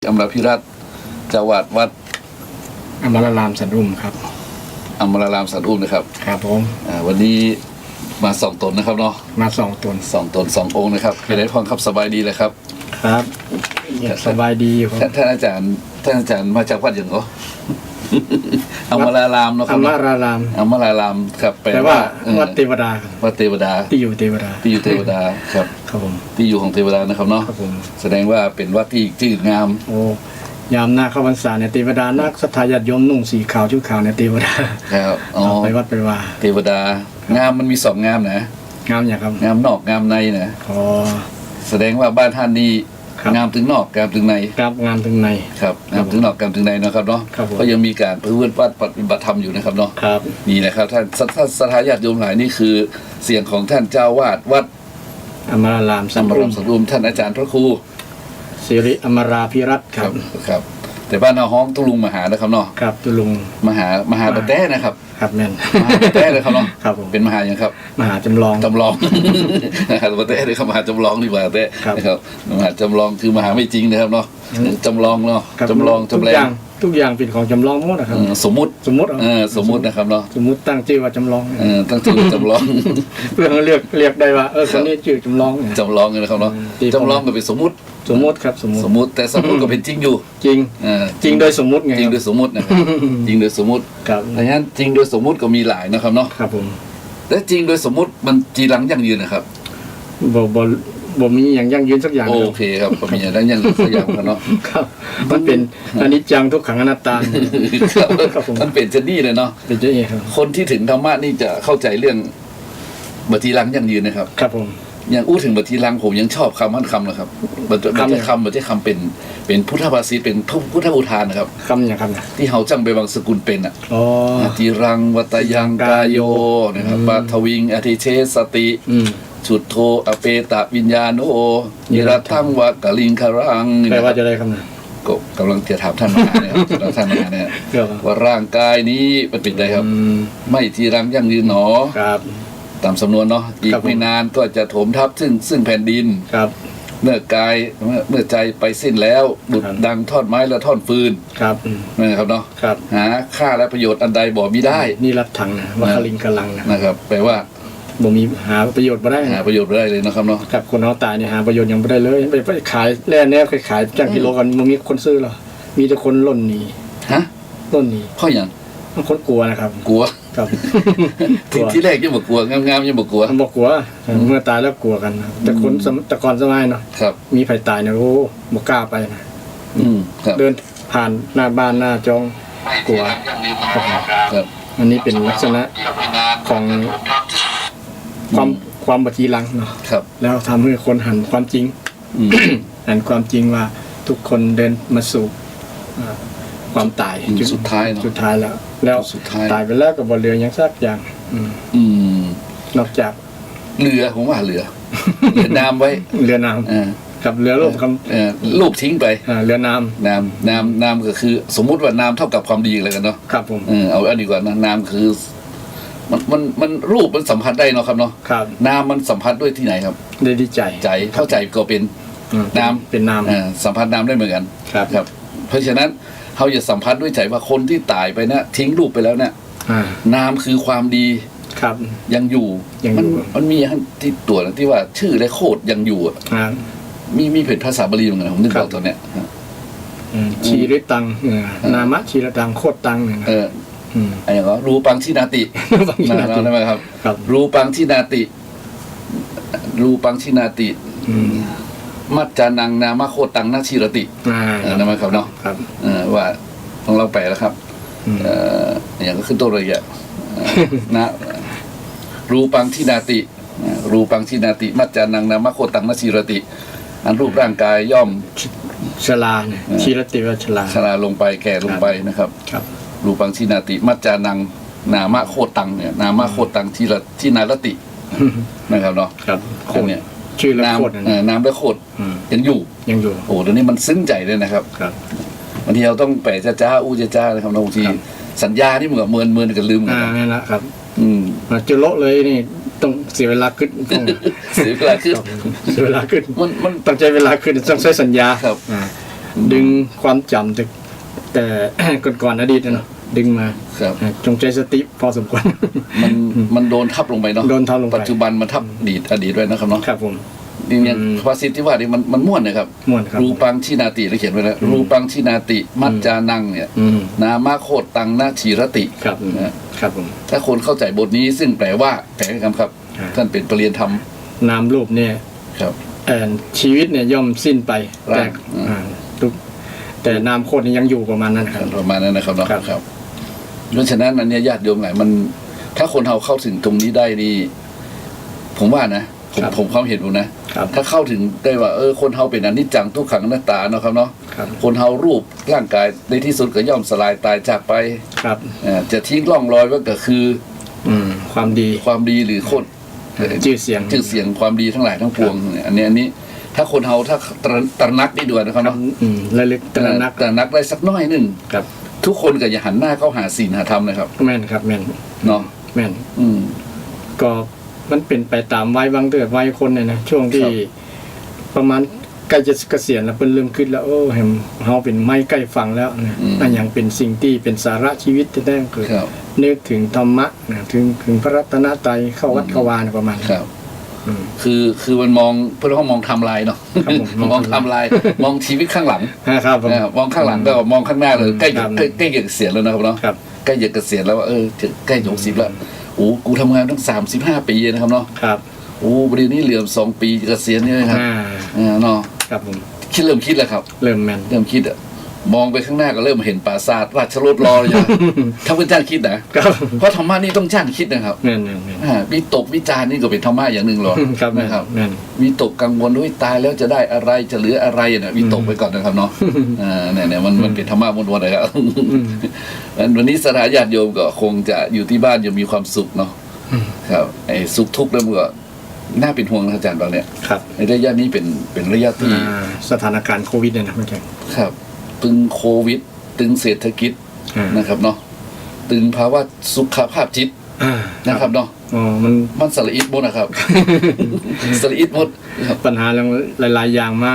อมรพิรัตน์จังหวัดวัดอมรารามสันอุ้มครับอมรารามสันอุ้มนะครับครับผมวันนี้มา2 ตนนะครับเนาะมา2 ตน2 องค์นะครับเป็นไงพ่อครับสบายดีเลยครับครับสบายดีครับท่านอาจารย์มาจากวัดอย่างเหรออมรารามเนาะครับอมรารามครับแปลว่าวัดเทวดาวัดเทวดาที่อยู่เทวดาครับครับผมที่อยู่ของเทวดานะครับเนาะครับผมแสดงว่าเป็นวัดที่จืดงามโอ้ยามหน้าเข้าพรรษาเนี่ยเทวดานักศรัทธาญาติโยมนุ่งสีขาวชุดขาวเนี่ยเทวดาครับไปวัดไปว่าเทวดางามมันมี2 งามนะงามอย่างครับงามนอกงามในนะแสดงว่าบ้านท่านนี้งามถึงนอกงามถึงในครับงามถึงในครับงามถึงนอกงามถึงในนะครับเนาะก็ยังมีการประพฤติวัดปฏิบัติธรรมอยู่นะครับเนาะครับนี่นะครับท่านศรัทธาญาติโยมหลายนี่คือเสียงของท่านเจ้าวาดวัดอมรารามสันอุ้มท่านอาจารย์พระครูสิริอมราภิรัตน์ครับแต่บ้านเราห้องตุลุงมหานะครับเนาะครับตุลุงมหาปะแต้นะครับครับแม่นมหาปะแต้เลยครับเนาะครับเป็นมหาอย่างครับมหาจำลองนะครับปะแต้เลยครับมหาจำลองดีกว่าแต้นะครับมหาจำลองคือมหาไม่จริงนะครับเนาะจำลองเนาะจำลองจำแรงทุกอย่างเป็นของจำลองหมดนะครับสมมุตินะครับเนาะสมมุติตั้งชื่อว่าจำลองตั้งชื่อจำลองเพื่อเรียกได้ว่าคนนี้ชื่อจำลองนะครับเนาะจำลองก็เป็นสมมุติครับสมมุติแต่สมมุติก็เป็นจริงอยู่จริงโดยสมมุติไงจริงโดยสมมุตินะครับจริงโดยสมมุติครับดังนั้นจริงโดยสมมุติก็มีหลายนะครับเนาะครับผมและจริงโดยสมมุติมันจีรังยั่งยืนนะครับบ่มีอย่างยั่งยืนสักอย่างโอเคครับบ่มีอย่างยั่งยืนสักอย่างเนาะครับมันเป็นอนิจจังทุกขังอนัตตาครับมันเป็นจะนี่เลยเนาะเป็นจะนี่ครับคนที่ถึงธรรมะนี่จะเข้าใจเรื่องบัติรังยั่งยืนนะครับครับผมอย่างอู้ถึงบัติรังผมยังชอบคำนะครับบัติคำเป็นพุทธภาษิตเป็นพุทธอุทานนะครับคำอย่างที่เฮาจังไปบางสกุลเป็นติรังวัตยังกายโยนะครับปัทวิงอธิเชสติสุดโทอเปตะวิญญาโนนิรัตถังวะกะลิงคารังแปลว่าจะได้คำไหนก็กำลังจะถามท่านมาเนี่ยท่านมาเนี่ยว่าร่างกายนี้มันเป็นไงครับไม่ทีรังยั่งยืนหนอครับตามสำนวนเนาะอีกไม่นานก็จะโถมทับซึ่งแผ่นดินครับเมื่อใจไปสิ้นแล้วบุตรดังทอดไม้และทอดฟืนครับนั่นครับเนาะหาค่าและประโยชน์อันใดบ่มิได้นี่รับถังวัคลิงกลังนะครับแปลว่าบ่มีหาประโยชน์บ่ได้หาประโยชน์บ่ได้เลยนะครับเนาะกับคนเฮาตายนี่หาประโยชน์ยังบ่ได้เลยไปขายแล่แนวขายจังกิโลกันบ่มีคนซื้อหรอมีแต่คนล้นหนีล้นหนีเพราะหยังบางคนกลัวนะครับกลัวครับที่แรกยังบ่กลัวงามๆยังบ่กลัวเมื่อตายแล้วกลัวกันแต่คนแต่ก่อนสมัยเนาะมีไผตายเนี่ยโอ้บ่กล้าไปนะเดินผ่านหน้าบ้านหน้าจองกลัวครับอันนี้เป็นลักษณะของความบัติรังเนาะแล้วทำให้คนหันความจริงหันความจริงว่าทุกคนเดินมาสู่ความตายสุดท้ายแล้วตายไปแล้วก็บ่เหลืออย่างสักอย่างนอกจากเรือผมว่าเรือน้ำไว้เรือน้ำกับเรือรูปทิ้งไปเรือน้ำก็คือสมมุติว่าน้ำเท่ากับความดีอะไรกันเนาะครับผมเอาอันดีกว่านะน้ำคือมันรูปมันสัมผัสได้เนาะครับเนาะน้ำมันสัมผัสด้วยที่ไหนครับได้ที่ใจเข้าใจก็เป็นน้ำเป็นน้ำสัมผัสน้ำได้เหมือนกันครับเพราะฉะนั้นเขาจะสัมผัสด้วยใจว่าคนที่ตายไปนะทิ้งรูปไปแล้วเนี่ยน้ำคือความดีครับยังอยู่มันมีที่ตัวที่ว่าชื่อและโคตรยังอยู่มีเป็นภาษาบาลีเหมือนกันผมนึกออกตอนเนี้ยชีริตังนามะชีรตังโคตรตังเนี่ยอะไรก็รูปังชินาตินะครับได้ไหมครับรูปังชินาติมัจจานังนามะโคตังนาชีรตินั่นหมายครับเนาะว่าของเราแปลแล้วครับอย่างก็ขึ้นต้นเลยนะรูปังชินาติมัจจานังนามะโคตังนาชีรติอันรูปร่างกายย่อมชราชีรติว่าชราลงไปแก่ลงไปนะครับรูปังชินาติมัจจานังนามะโคตังเนี่ยนามะโคตังที่นารตินะครับเนาะโคเนี่ยชื่อและโคตรน้ำและโคตรยังอยู่โอ้เดี๋ยวนี้มันซึ้งใจเลยนะครับบางทีเราต้องแปลจ้าอู้จ้านะครับบางทีสัญญานี่เหมือนเมินกันลืมกันนี่แหละครับจะโละเลยนี่ต้องเสียเวลาขึ้นเสียเวลาขึ้นมันต้องใช้เวลาขึ้นต้องใช้สัญญาครับ ดึงความจำแต่ ก่อนๆอดีตเนาะดึงมา ครับ จงใจสติพอสมควร มันโดนทับลงไปเนาะ โดนทับลงไป ปัจจุบันมันทับอดีตไว้นะครับเนาะ ครับผม นี่เนี่ยภาษิตที่ว่านี่มันม่วนนะครับ ม่วนครับ รูปังชินาติเราเขียนไว้แล้วรูปังชินาติ มัจจานังเนี่ยนามาโคตตังนาชีรติ ครับ นะครับ ผม ถ้าคนเข้าใจบทนี้ซึ่งแปลว่าครับ ท่านเป็นปรริยนธรรม นามรูปเนี่ย ครับ ชีวิตเนี่ยย่อมสิ้นไป ร่า แต่ ง ทุกแต่นามโคตรนี่ยังอยู่ประมาณนั้นครับ ประมาณนั้นนะครับเนาะ ครับ ครับเพราะฉะนั้นอันเนี้ยญาติโยมหลายมัน ถ้าคนเราเข้าถึงตรงนี้ได้นี่ผมว่านะผมความเห็นผมนะ ครับ ถ้าเข้าถึงได้ว่าคนเฮาเป็นอนิจจังทุกขังอนัตตาเนาะครับเนาะ ครับ คนเฮารูปร่างกายในที่สุดก็ย่อมสลายตายจากไป ครับ จะทิ้งร่องรอยไว้ก็คือ ความดี ความดีหรือโคตร ชื่อเสียง ความดีทั้งหลายทั้งปวงอันนี้ถ้าคนเฮาถ้าตระหนักได้ด้วยนะครับเนาะ ระลึกตระหนัก ตระหนักได้สักน้อยหนึง ครับ ทุกคนก็อย่าหันหน้าเข้าหาศีลหาธรรมนะครับ แม่นครับแม่น เนาะ แม่น อืม ก็มันเป็นไปตามวัยบางเดือนวัยคนเนี่ยนะช่วงที่ ครับ ประมาณใกล้จะเกษียณแล้วเพิ่นเริ่มคิดแล้วเห็นเฮาเป็นไม้ใกล้ฝั่งแล้วนะอันอย่างเป็นสิ่งที่เป็นสาระชีวิตแท้ๆคือ ครับ นึกถึงธรรมะนะถึงพระรัตนตรัยเข้าวัดเข้าวาประมาณนั้น ครับ คือมันมองเพื่อนเขามองไทำลายเนาะ ครับผม มองไทำลายมองชีวิตข้างหลัง ครับผม มองข้างหลังก็มองข้างหน้าเลยใกล้ ครับ ใกล้จะเกษียณแล้วนะครับเนาะ ครับ ใกล้จะเกษียณแล้วว่าใกล้60แล้วโอ้กูทำงานตั้ง35 ปีนะครับเนาะ ครับ โอ้บริเวณนี้เหลือ2 ปีจะเกษียณเนี่ยนะครับเนาะ ครับผม เริ่มคิดแล้วครับ เริ่มแม่น เริ่มคิดอะมองไปข้างหน้าก็เริ่มเห็นปราสาทราชรถรอเลยนะถ้าเป็นจ้างคิดนะครับ เพราะธรรมะนี่ต้องจ้างคิดนะครับ แม่น วิตกวิจารณ์นี่ก็เป็นธรรมะอย่างหนึ่งหรอ ครับแม่น นะครับ แม่น วิตกกังวลว่าตายแล้วจะได้อะไรจะเหลืออะไรเนี่ยวิตกไปก่อนนะครับเนาะเนี่ยมันเป็นธรรมะมวลๆนะครับวันนี้สถาญาติโยมก็คงจะอยู่ที่บ้านยังมีความสุขเนาะครับไอ้สุขทุกข์แล้วมันก็น่าเป็นห่วงนะอาจารย์บางเนี่ย ครับ ในระยะนี้เป็นระยะที่ สถานการณ์โควิดเนี่ยนะไม่ใช่ ครับตึงโควิด ตึงเศรษฐกิจนะครับเนาะตึงภาวะสุขภาพจิตนะครับเนาะ มันสละอิดหมดนะครับ สละอิดหมดครับ ปัญหาเรื่องหลายๆอย่างมา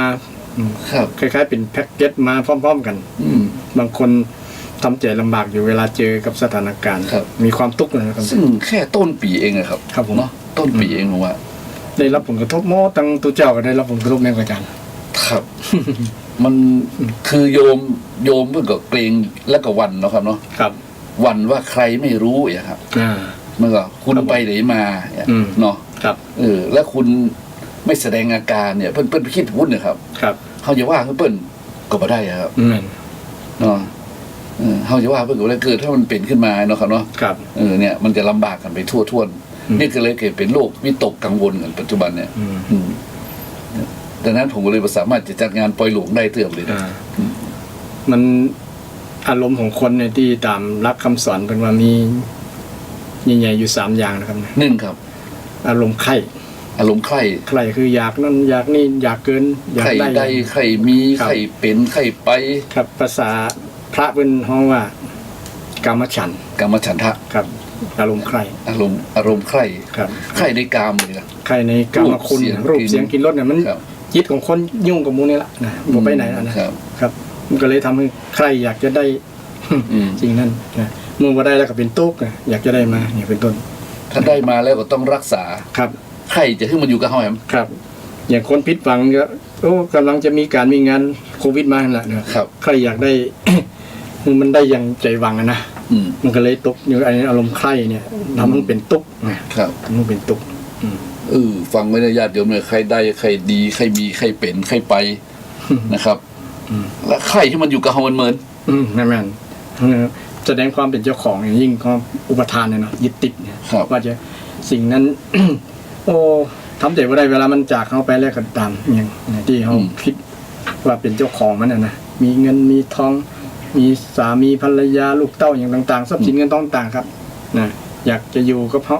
ครับ คล้ายๆเป็นแพ็กเกจมาพร้อมๆกัน บางคนทำใจลำบากอยู่เวลาเจอกับสถานการณ์ ครับ มีความทุกข์นะครับ ซึ่งแค่ต้นปีเองอะครับ ครับผม เนาะต้นปีเองผมว่า ได้รับผลกระทบหมดตั้งตัวเจ้าก็ได้รับผลกระทบแม่กัน ครับ มันคือโยมเมื่อก็เกรงและก็หวันเนาะครับเนาะ ครับ หวันว่าใครไม่รู้อย่างครับเมื่อก็คุณไปไหนมาเนาะ ครับ แล้วคุณไม่แสดงอาการเนี่ยเพิ่นคิดวุ่นเนี่ยครับ ครับ เขาจะว่าเพิ่นก็บ่ได้อะครับเนาะเขาจะว่าเพิ่นก็บ่ได้เกิดถ้ามันเป็นขึ้นมาเนาะครับเนาะ ครับ เนี่ยมันจะลำบากกันไปทั่วท่วนนี่ก็เลยเกิดเป็นโรควิตกกังวลกันปัจจุบันเนี่ยดังนั้นผมก็เลยสามารถจะจัดงานปล่อยหลวงได้เติมเลยนะ มันอารมณ์ของคนเนี่ยที่ตามรักคำสอนเป็นว่ามีใหญ่ๆอยู่3อย่างนะครับ 1ครับ อารมณ์ไข้ อารมณ์ไข้ ใครคืออยากนั่นอยากนี่อยากเกินอยาก ไข้ ได้ ได้ไข้มีไข้เป็นไข้ไป ครับภาษาพระเป็นห้องว่ากามฉันท์ กามฉันทะ ครับ อารมณ์ใคร อารมณ์ไข้ ครับ ไข้ในกามเลยนะ ใครในกามคุณ รู รู ป ป เสี เสี ย ย ง งกินรสเนี่ยมัน ครับ จิตของคนยุ่งกับมูนี่ละนะบ่ไปไหนแล้วนะครับ ครับมันก็เลยทำให้ใครอยากจะได้สิ่งนั้นนะเมื่อว่าได้แล้วก็เป็นตุ๊กนะอยากจะได้มาอย่างเป็นต้น ถ้าได้มาแล้วก็ต้องรักษา ครับ ไข้จะขึ้นมาอยู่กับเฮาแหม ครับ อย่างคนพิษฝังก็กำลังจะมีงานโควิดมาแล้วนะครับ ใครอยากได้ มันได้อย่างใจหวังนะมันก็เลยตกอยู่ไอ้อารมณ์ใครเนี่ยทำให้เป็นตุ๊กนะครับทำให้เป็นตุ๊กฟังไม่ได้ญาติโยมเลยใครได้ใครดีใครมีใครเป็นใครไปนะครับแล้วใครที่มันอยู่กับเฮามันเหมือน แม่นแสดงความเป็นเจ้าของอย่างยิ่งความอุปทานเนี่ยเนาะยึดติดเนี่ยว่าจะสิ่งนั้น โอ้ทำใจว่าได้เวลามันจากเขาไปแล้วก็ตามอย่างที่เขาคิดว่าเป็นเจ้าของมันนะมีเงินมีทองมีสามีภรรยาลูกเต้าอย่างต่างๆทรัพย์สินเงินทองต่างครับนะอยากจะอยู่กับเขา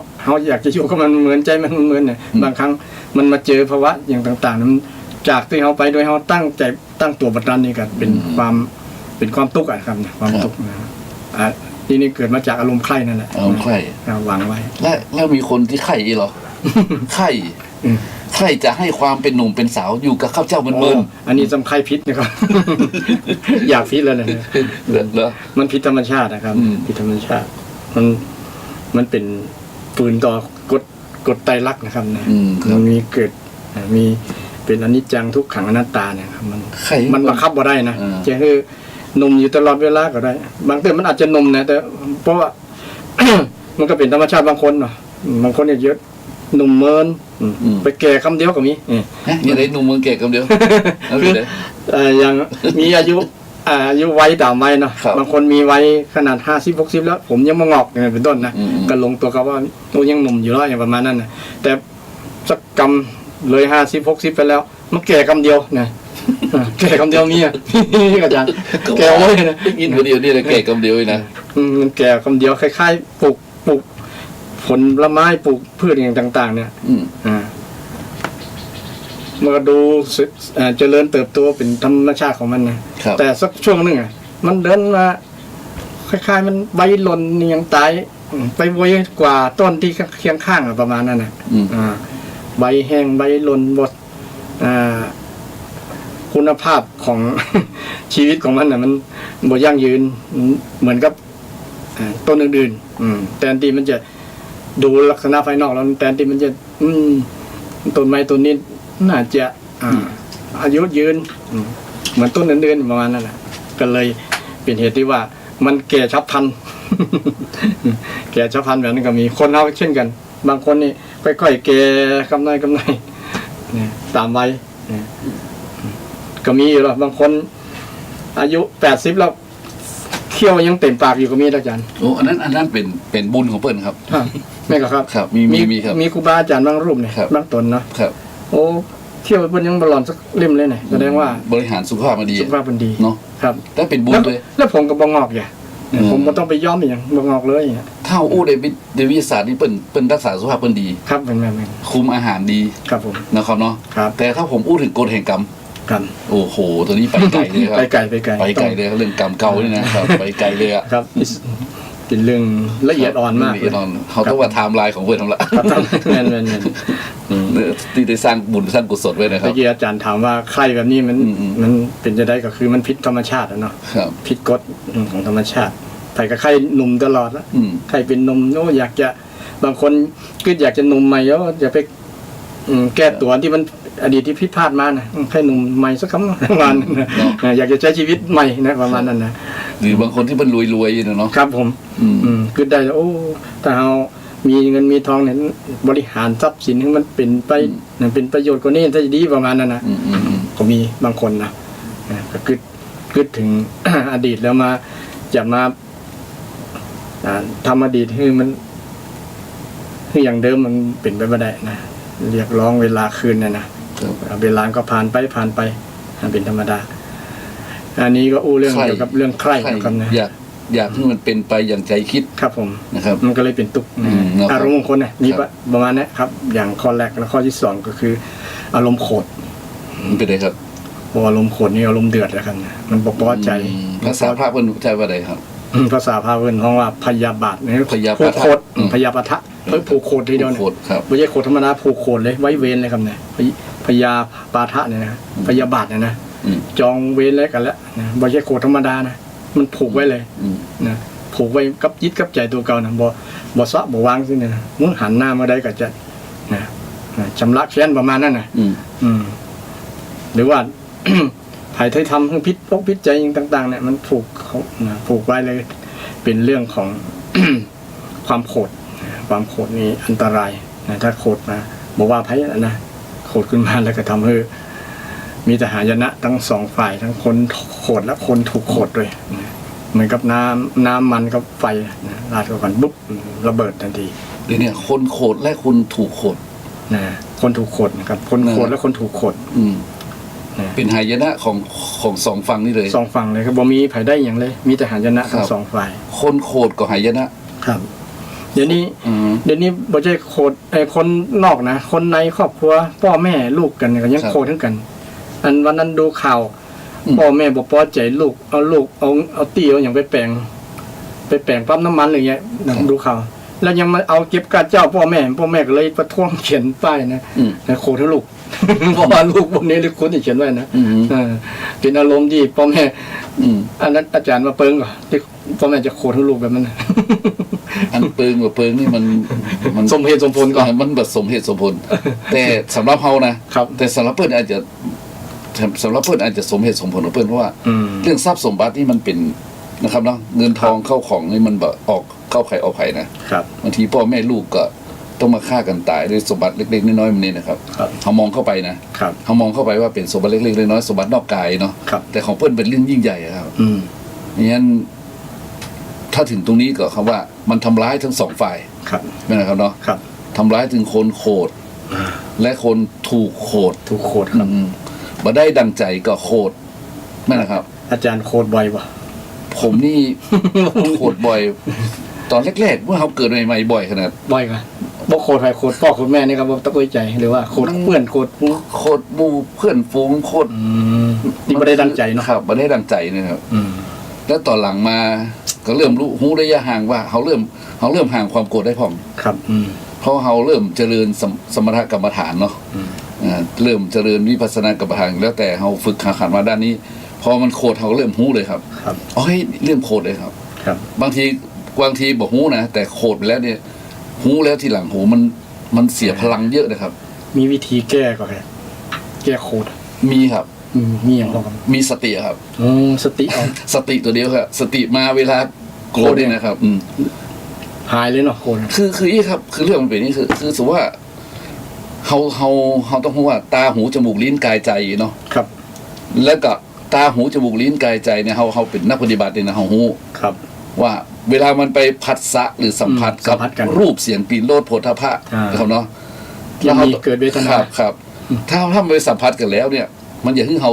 อยากจะอยู่กับมันเหมือนใจมันเหมือนเนี่ยบางครั้งมันมาเจอภาวะอย่างต่างๆนั้นจากที่เขาไปโดยเขาตั้งใจตั้งตัวประกันนี่ก็เป็นความทุกข์อะครับความทุกข์ที่นี่เกิดมาจากอารมณ์ใคร่นั่นแหละ อารมณ์ใคร่ วางไว้แล้วมีคนที่ไข้อีหรอ ไข้ รจะให้ความเป็นหนุ่มเป็นสาวอยู่กับข้าเจ้าเมิน อันนี้สำคัญพิษนะครับ อยากพิษแล้วนะ เหรอ มันพิษธรรมชาตินะครับ พิษธรรมชาติ มันเป็นปืนต่อกฎไตรลักษณ์นะครับนะมันมีเกิดมีเป็นอนิจจังทุกขังอนัตตาเนี่ยครับมันบังคับบ่ได้นะจะคือหนุ่มอยู่ตลอดเวลาก็ได้ บางทีมันอาจจะหนุ่มนะแต่เพราะว่า มันก็เป็นธรรมชาติบางคนเนาะบางคนเนี่ยเยอะหนุ่มเมินไปแก่คำเดียวก็มียังไงหนุ่มเมืองแก่คำเดียวคืออย่างมีอายุวัยต่างวัยเนาะบางคนมีวัยขนาด50-60แล้วผมยังมางอกอย่างเป็นต้นนะก็ลงตัวกับว่าโอ้ยังหนุ่มอยู่แล้วอย่างประมาณนั้นนะแต่สักกรรมเลย50-60ไปแล้วมันแก่คำเดียวนะแก่คำเดียวมีอ่ะอาจารย์แก่โอ้ยนะอินคนเดียวนี่เลยแก่คำเดียวนะมันแก่คำเดียวคล้ายๆปลูกผลไม้ปลูกพืชอย่างต่างๆเนี่ยมันก็ดูเจริญเติบโตเป็นธรรมชาติของมันนะแต่สักช่วงนึงมันเดินมาคล้ายๆมันใบหล่นยังตายไปไวกว่าต้นที่เคียงข้างประมาณนั้นนะใบแห้งใบหล่นบดคุณภาพของ ชีวิตของมันน่ะมันบ่ยั่งยืนเหมือนกับต้นอื่นๆแต่ที่มันจะดูลักษณะภายนอกแล้วแต่ที่มันจะต้นไม้ต้นนี้น่าจะอายุยืนเหมือนต้นอื่นๆประมาณนั้นแหละก็เลยเป็นเหตุที่ว่ามันแก่ฉับพลัน แก่ฉับพลันแบบนั้นก็มีคนเอาเช่นกันบางคนนี่ค่อยๆแก่กำไรตามวัยก็มีอยู่หรอกบางคนอายุ80แล้วเคี้ยวยังเต็มปากอยู่ก็มีอาจารย์โอ้อันนั้นเป็นบุญของเปิ้ลครับไม่ก็ครับครับมีครับมีครูบาอาจารย์บางรูปเนี่ยบางตนเนาะครับโอ้เที่ยวเปิ้ลยังบอลอนสักเล่มเลยเนี่ยแสดงว่าบริหารสุขภาพมาดีสุขภาพมันดีเนาะครับแต่เป็นบุญด้วยแล้วผมก็บ่งอกอย่างผมมันต้องไปย้อมอย่างบ่งอกเลยถ้าอู้ในวิทยาศาสตร์นี่เปิ้ลรักษาสุขภาพเปิ้ลดีครับเป็นคุมอาหารดีครับผมนะครับเนาะแต่ถ้าผมอู้ถึงกฎแห่งกรรมโอ้โหตัวนี้ไปไกลเลยครับไปไกลเลยเรื่องกรรมเก่านี่นะครับไปไกลเลยอ่ะครับเป็นเรื่องละเอียดอ่อนมากเขาต้องว่าไทม์ไลน์ของเพื่อนทำละแน่นที่ได้สร้างบุญสร้างกุศลไว้นะครับเมื่อกี้อาจารย์ถามว่าใครแบบนี้มันเป็นจะได้ก็คือมันผิดธรรมชาติเนาะผิดกฎของธรรมชาติใครกับใครหนุ่มตลอดแล้วใครเป็นหนุ่มโอ้อยากจะบางคนก็อยากจะหนุ่มใหม่แล้วอย่าไปแก้ตัวที่มันอดีตที่ผิดพลาดมานะแค่หนุ่มใหม่สักคำประมาณอยากจะใช้ชีวิตใหม่นะประมาณนั้นนะหรือบางคนที่มันรวยๆเนาะครับผมคือได้โอ้ถ้าเรามีเงินมีทองเนี่ยบริหารทรัพย์สินให้มันเป็นไปเป็นประโยชน์กว่านี้จะดีประมาณนั้นนะก็มีบางคนนะก็คิดถึง อดีตแล้วมาจะมาทำอดีตให้มันคืออย่างเดิมมันเป็นไปไม่ได้นะเรียกร้องเวลาคืนนะเวลาก็ผ่านไปเป็นธรรมดาอันนี้ก็อู้เรื่องเกี่ยวกับเรื่องใคร่นะครับนะอยากให้มันเป็นไปอย่างใจคิดครับผมนะครับมันก็เลยเป็นตุกอารมณ์ของคนเนี่ยนี่ประมาณนี้ครับอย่างข้อแรกและข้อที่2ก็คืออารมณ์โกรธมันเป็นไงครับพออารมณ์โกรธนี่อารมณ์เดือดแล้วกันมันบ่พอใจภาษาพระเพิ่นใจว่าใดครับภาษาพระเพิ่นเพราะว่าพยาบาทนี่ผูกโกรธพยาบาทะผูกโกรธทีเดียวเนี่ยไม่ใช่โกรธธรรมดาผูกโกรธเลยไว้เวรเลยครับเนี่ยพยาบาทะเนี่ยนะพยาบาทเนี่ยนะจองเวรแล้วกันแล้วนะไม่ใช่โกรธธรรมดานะมันผูกไว้เลยนะผูกไว้กับยึดกับใจตัวเก่านะบ่ซะบ่วางซิเนี่ยมึงหันหน้ามาได้ก็จะนะชำระแค้นประมาณนั้นนะหรือว่า ภายไทยทำให้พิษใจต่างๆเนี่ยมันผูกเขาผูกไว้เลยเป็นเรื่องของ ความโกรธความโกรธนี่อันตรายนะถ้าโกรธมาบอกว่าภัยนะโกรธขึ้นมาแล้วก็ทำให้มีแต่หายนะทั้งสองฝ่ายทั้งคนโกรธและคนถูกโกรธด้วยเหมือนกับน้ำมันกับไฟราดเข้ากันปุ๊บระเบิดทันทีเดี๋ยวนี้คนโกรธและคนถูกโกรธนะคนถูกโกรธนะครับคนโกรธและคนถูกโกรธเป็นหายนะของสองฝั่งนี่เลยสองฝั่งเลยครับบ่มีไผได้อย่างเลยมีแต่หายนะทั้งสองฝ่ายคนโกรธกับหายนะครับเดี๋ยวนี้บ่ใช่โกรธคนนอกนะคนในครอบครัวพ่อแม่ลูกกันก็ยังโกรธทั้งกันอันวันนั้นดูข่าวพ่อแม่บ่พอใจลูกเอาตีเอาอย่างไปแปลงปั๊มน้ำมันอะไรเงี้ยดูข่าว แล้วยังมาเอาเก็บการเจ้าพ่อแม่ก็เลยประท้วงเขียนป้ายนะแต่โคทั้งลูก เพราะว่าลูกพวกนี้หรือคนที่เขียนไว้นะเป็นอารมณ์ที่พ่อแม่อันนั้นอาจารย์มาเปิงก่อนที่พ่อแม่จะโคทั้งลูกแบบนั้นนะ อันเปิงกับเปิงนี่มัน สมเหตุสมผลก่อน มันแบบสมเหตุสมผล แต่สำหรับเฮานะครับ แต่สำหรับเพิ่นอาจจะสมเหตุสมผลกับเพิ่นเพราะว่าเรื่องทรัพย์สมบัตินี่มันเป็นนะครับเนาะเงินทองเข้าของนี่มันแบบออกเข้าไข่ออกไผ่นะครับบางทีพ่อแม่ลูกก็ต้องมาฆ่ากันตายด้วยสมบัติเล็กๆน้อยๆมันนี่นะครับเขามองเข้าไปนะครับเขามองเข้าไปว่าเป็นสมบัติเล็กๆน้อยๆสมบัตินอกกายเนาะแต่ของเพิ่นเป็นเรื่องยิ่งใหญ่ครับอย่างนั้นถ้าถึงตรงนี้ก็คำว่ามันทำร้ายทั้งสองฝ่ายไม่นะครับเนาะทำร้ายถึงคนโขดและคนถูกโขดครับมาได้ดังใจก็โขดไม่นะครับอาจารย์โคดบ่อยปะผมนี่โขดบ่อย ตอนแรกๆเมื่อเขาเกิดใหม่ๆบ่อยขนาดบ่อยกันบ่โคดใครโคดพ่อโคดแม่นี่ครับตะกุยใจหรือว่าโคดเพื่อนโคดหมู่เพื่อนฝูงโคดนี่ไม่ได้ดังใจเนาะครับไม่ได้ดังใจนะครับแล้วตอนหลังมาก็เริ่มรู้ระยะห่างว่าเขาเริ่มห่างความโกรธได้พร้อมครับเพราะเขาเริ่มเจริญสมถกรรมฐานเนาะเริ่มเจริญวิปัสสนากรรมฐานแล้วแต่เขาฝึกขาขันมาด้านนี้พอมันโคตรเขาเริ่มหู้เลยครับอ๋อให้เรื่องโคตรเลยครับบางทีบอกหู้นะแต่โคตรไปแล้วเนี่ยหู้แล้วทีหลังหูมันเสียพลังเยอะนะครับมีวิธีแก้ก็แก้โคตรมีครับมีอย่างไรครับมีสติครับสติสติตัวเดียวครับสติมาเวลาโกรธเนี่ยนะครับหายเลยเนาะโคตรคือนี่ครับคือเรื่องมันเป็นนี่คือสมมติว่าเขาต้องพูดว่าตาหูจมูกลิ้นกายใจเนาะครับแล้วก็ตาหูจมูกลิ้นกายใจเนี่ยเขาเป็นนักปฏิบัติเนี่ยนะเขาหูครับว่าเวลามันไปผัสสะหรือสัมผัสกับรูปเสียงกลิ่นรสโผฏฐัพพะเขาเนาะแล้วเขาเกิดเวทนาครับถ้าไปสัมผัสกันแล้วเนี่ยมันอย่าให้เขา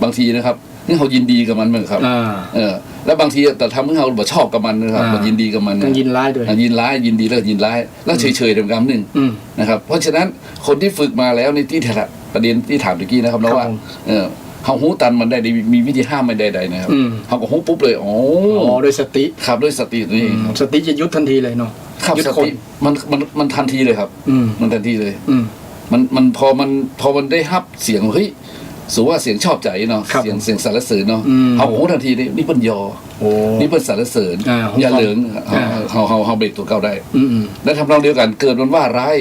บางทีนะครับให้เขายินดีกับมันเหมือนครับแล้วบางทีแต่ทำให้เขาแบบชอบกับมันนะครับมันยินดีกับมันต้องยินร้ายด้วยยินร้ายยินดีแล้วยินร้ายแล้วเฉยๆทำกรรมหนึ่งนะครับเพราะฉะนั้นคนที่ฝึกมาแล้วในที่ประเด็นที่ถามตะกี้นะครับแล้วว่าเขาหูตันมันได้มีวิธีห้ามไม่ได้ๆนะครับเขาก็หูปุ๊บเลยอ๋อด้วยสติครับด้วยสตินี่สติจะยุดทันทีเลยเนาะครับสติมันทันทีเลยครับมันทันทีเลยมันพอมันได้ฮับเสียงเฮ้ยสูว่าเสียงชอบใจเนาะเสียงสรรเสริญเนาะเขาหูทันทีนี่เปิ้นยอนี่เปิ้นสรรเสริญอย่าเหลืองเขาเบรกตัวเก่าได้และทำนองเดียวกันเกิดมันว่าร้าย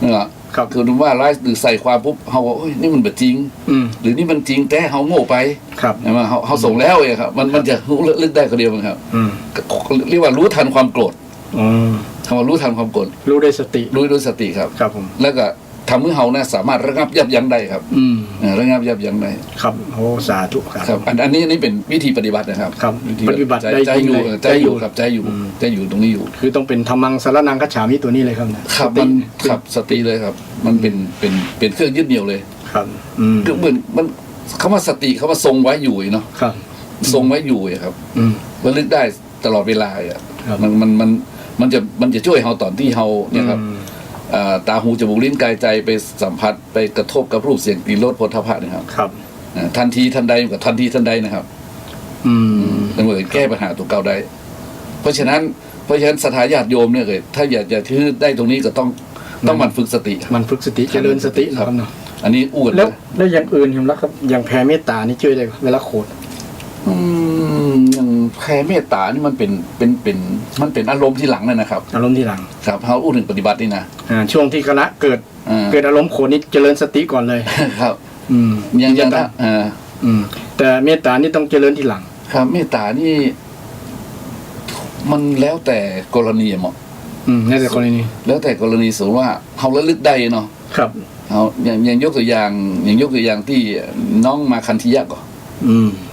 เนี่ยคือดูว่าร้ายหรือใส่ความปุ๊บเขาบอกนี่มันแบบจริงหรือนี่มันจริงแต่เขาโง่ไปใช่ไหมเขาส่งแล้วเองครับมันจะลึกได้คนเดียวมั้งครับเรียกว่ารู้ทันความโกรธคำว่ารู้ทันความโกรธรู้ด้วยสติครับครับผมแล้วก็ทำให้เขาเนี่ยสามารถระงับยับยั้งได้ครับระงับยับยั้งได้ครับโอ้สาธุครับอันนี้เป็นวิธีปฏิบัตินะครับปฏิบัติใจอยู่ครับใจอยู่ตรงนี้อยู่คือต้องเป็นธรรมังสารนังคัจฉามิตัวนี้เลยครับครับมันครับสติเลยครับมันเป็นเครื่องยึดเหนี่ยวเลยครับคือเหมือนมันคำว่าสติคำว่าทรงไว้อยู่เนาะครับทรงไว้อยู่ครับระลึกได้ตลอดเวลาอ่ะมันจะช่วยเราตอนที่เราเนี่ยครับตาหูจมูกลิ้นกายใจไปสัมผัสไปกระทบกับรูปเสียงกลิ่นรสโผฏฐัพพะนะครับทันทีทันใดกับทันทีทันใดนะครับเหมือนแก้ปัญหาตัวเก่าได้เพราะฉะนั้นสถาญาติโยมเนี่ยเลยถ้าอยากจะถือได้ตรงนี้ก็ต้องมันฝึกสติมันฝึกสติเจริญสตินะครับเนาะอันนี้อวดแล้วอย่างอื่นผมรักครับอย่างแผ่เมตตานี่ช่วยได้เวลาโคตรอย่างแผ่เมตตานี่มันเป็นอารมณ์ที่หลังนะครับอารมณ์ที่หลังครับเขาอู้ถึงปฏิบัตินี่นะช่วงที่คณะเกิดอารมณ์โคตรนี่เจริญสติก่อนเลยครับยังนะแต่เมตตานี่ต้องเจริญที่หลังครับเมตตานี่มันแล้วแต่กรณีเหมาะแล้วแต่กรณีสมมติว่าเขาระลึกได้เนาะครับเขาอย่างยกตัวอย่างที่น้องมาคันธิยะก่อน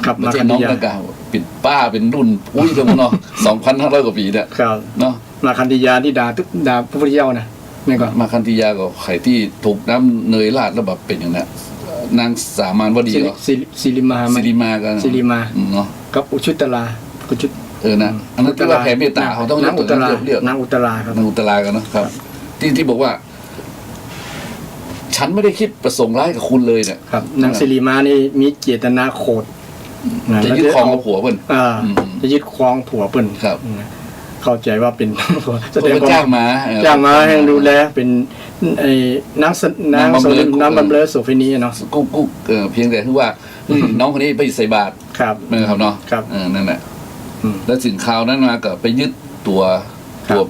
ครับมาคันธิยะก็เป็นป้าเป็นรุ่นอุ้ยจังเนาะ 2,500 กว่าปีเนี่ยเนาะมาคันธิยะที่ด่าพระพุทธเจ้านะนี่ก่อนมาคันธิยะก็ไข่ที่ถูกน้ำเนยราดแล้วแบบเป็นอย่างนั้นนางสามานวดีก็ศิริมากันเนาะกับอุชุตลานะอันนั้นที่ว่าแผ่เมตตาเขาต้องนางอุตราครับนางอุตรากันเนาะครับที่บอกว่าฉันไม่ได้คิดประสงค์ร้ายกับคุณเลยเนี่ยครับนางศิริมานี่มีเจตนาโคตรจะยึดครองผัวเปิ้นจะยึดครองผัวเปิ้นครับ เข้าใจว่าเป็น แสดง ก็จ้างมา จ้างมาให้ดูแลเป็นไอ้นางน้ำบำเรอโสเฟนีเนาะ กุ๊กเพียงแต่ที่ว่าน้องคนนี้ไปใส่บาตร ครับ นะครับเนาะ ครับ นั่นแหละแล้วถึงคราวนั้นมาก็ไปยึดตัว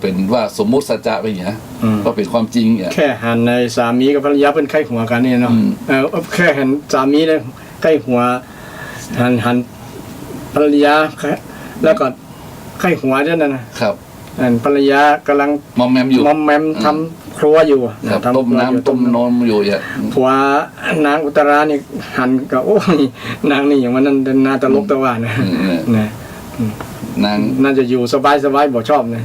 เป็นว่าสมมุติสัจจะไปอย่างเงี้ยก็เป็นความจริงเนี่ย แค่หันในสามีกับภรรยาเป็นไข้หัวกันนี่เนาะแค่หันสามีเลยไข้หัวหันภรรยาแล้วก็ไข้หัวด้วยนะครับภรรยากำลัง มอมแมมอยู่ มอมแมมทำครัวอยู่ ต้มน้ำต้มนมอยู่อย่าง ผัวนางอุตรานี่หันกับโอ้ยนางนี่อย่างมันนั่นนาตลกตะวันนะนางน่าจะอยู่สบายบ่ชอบนะ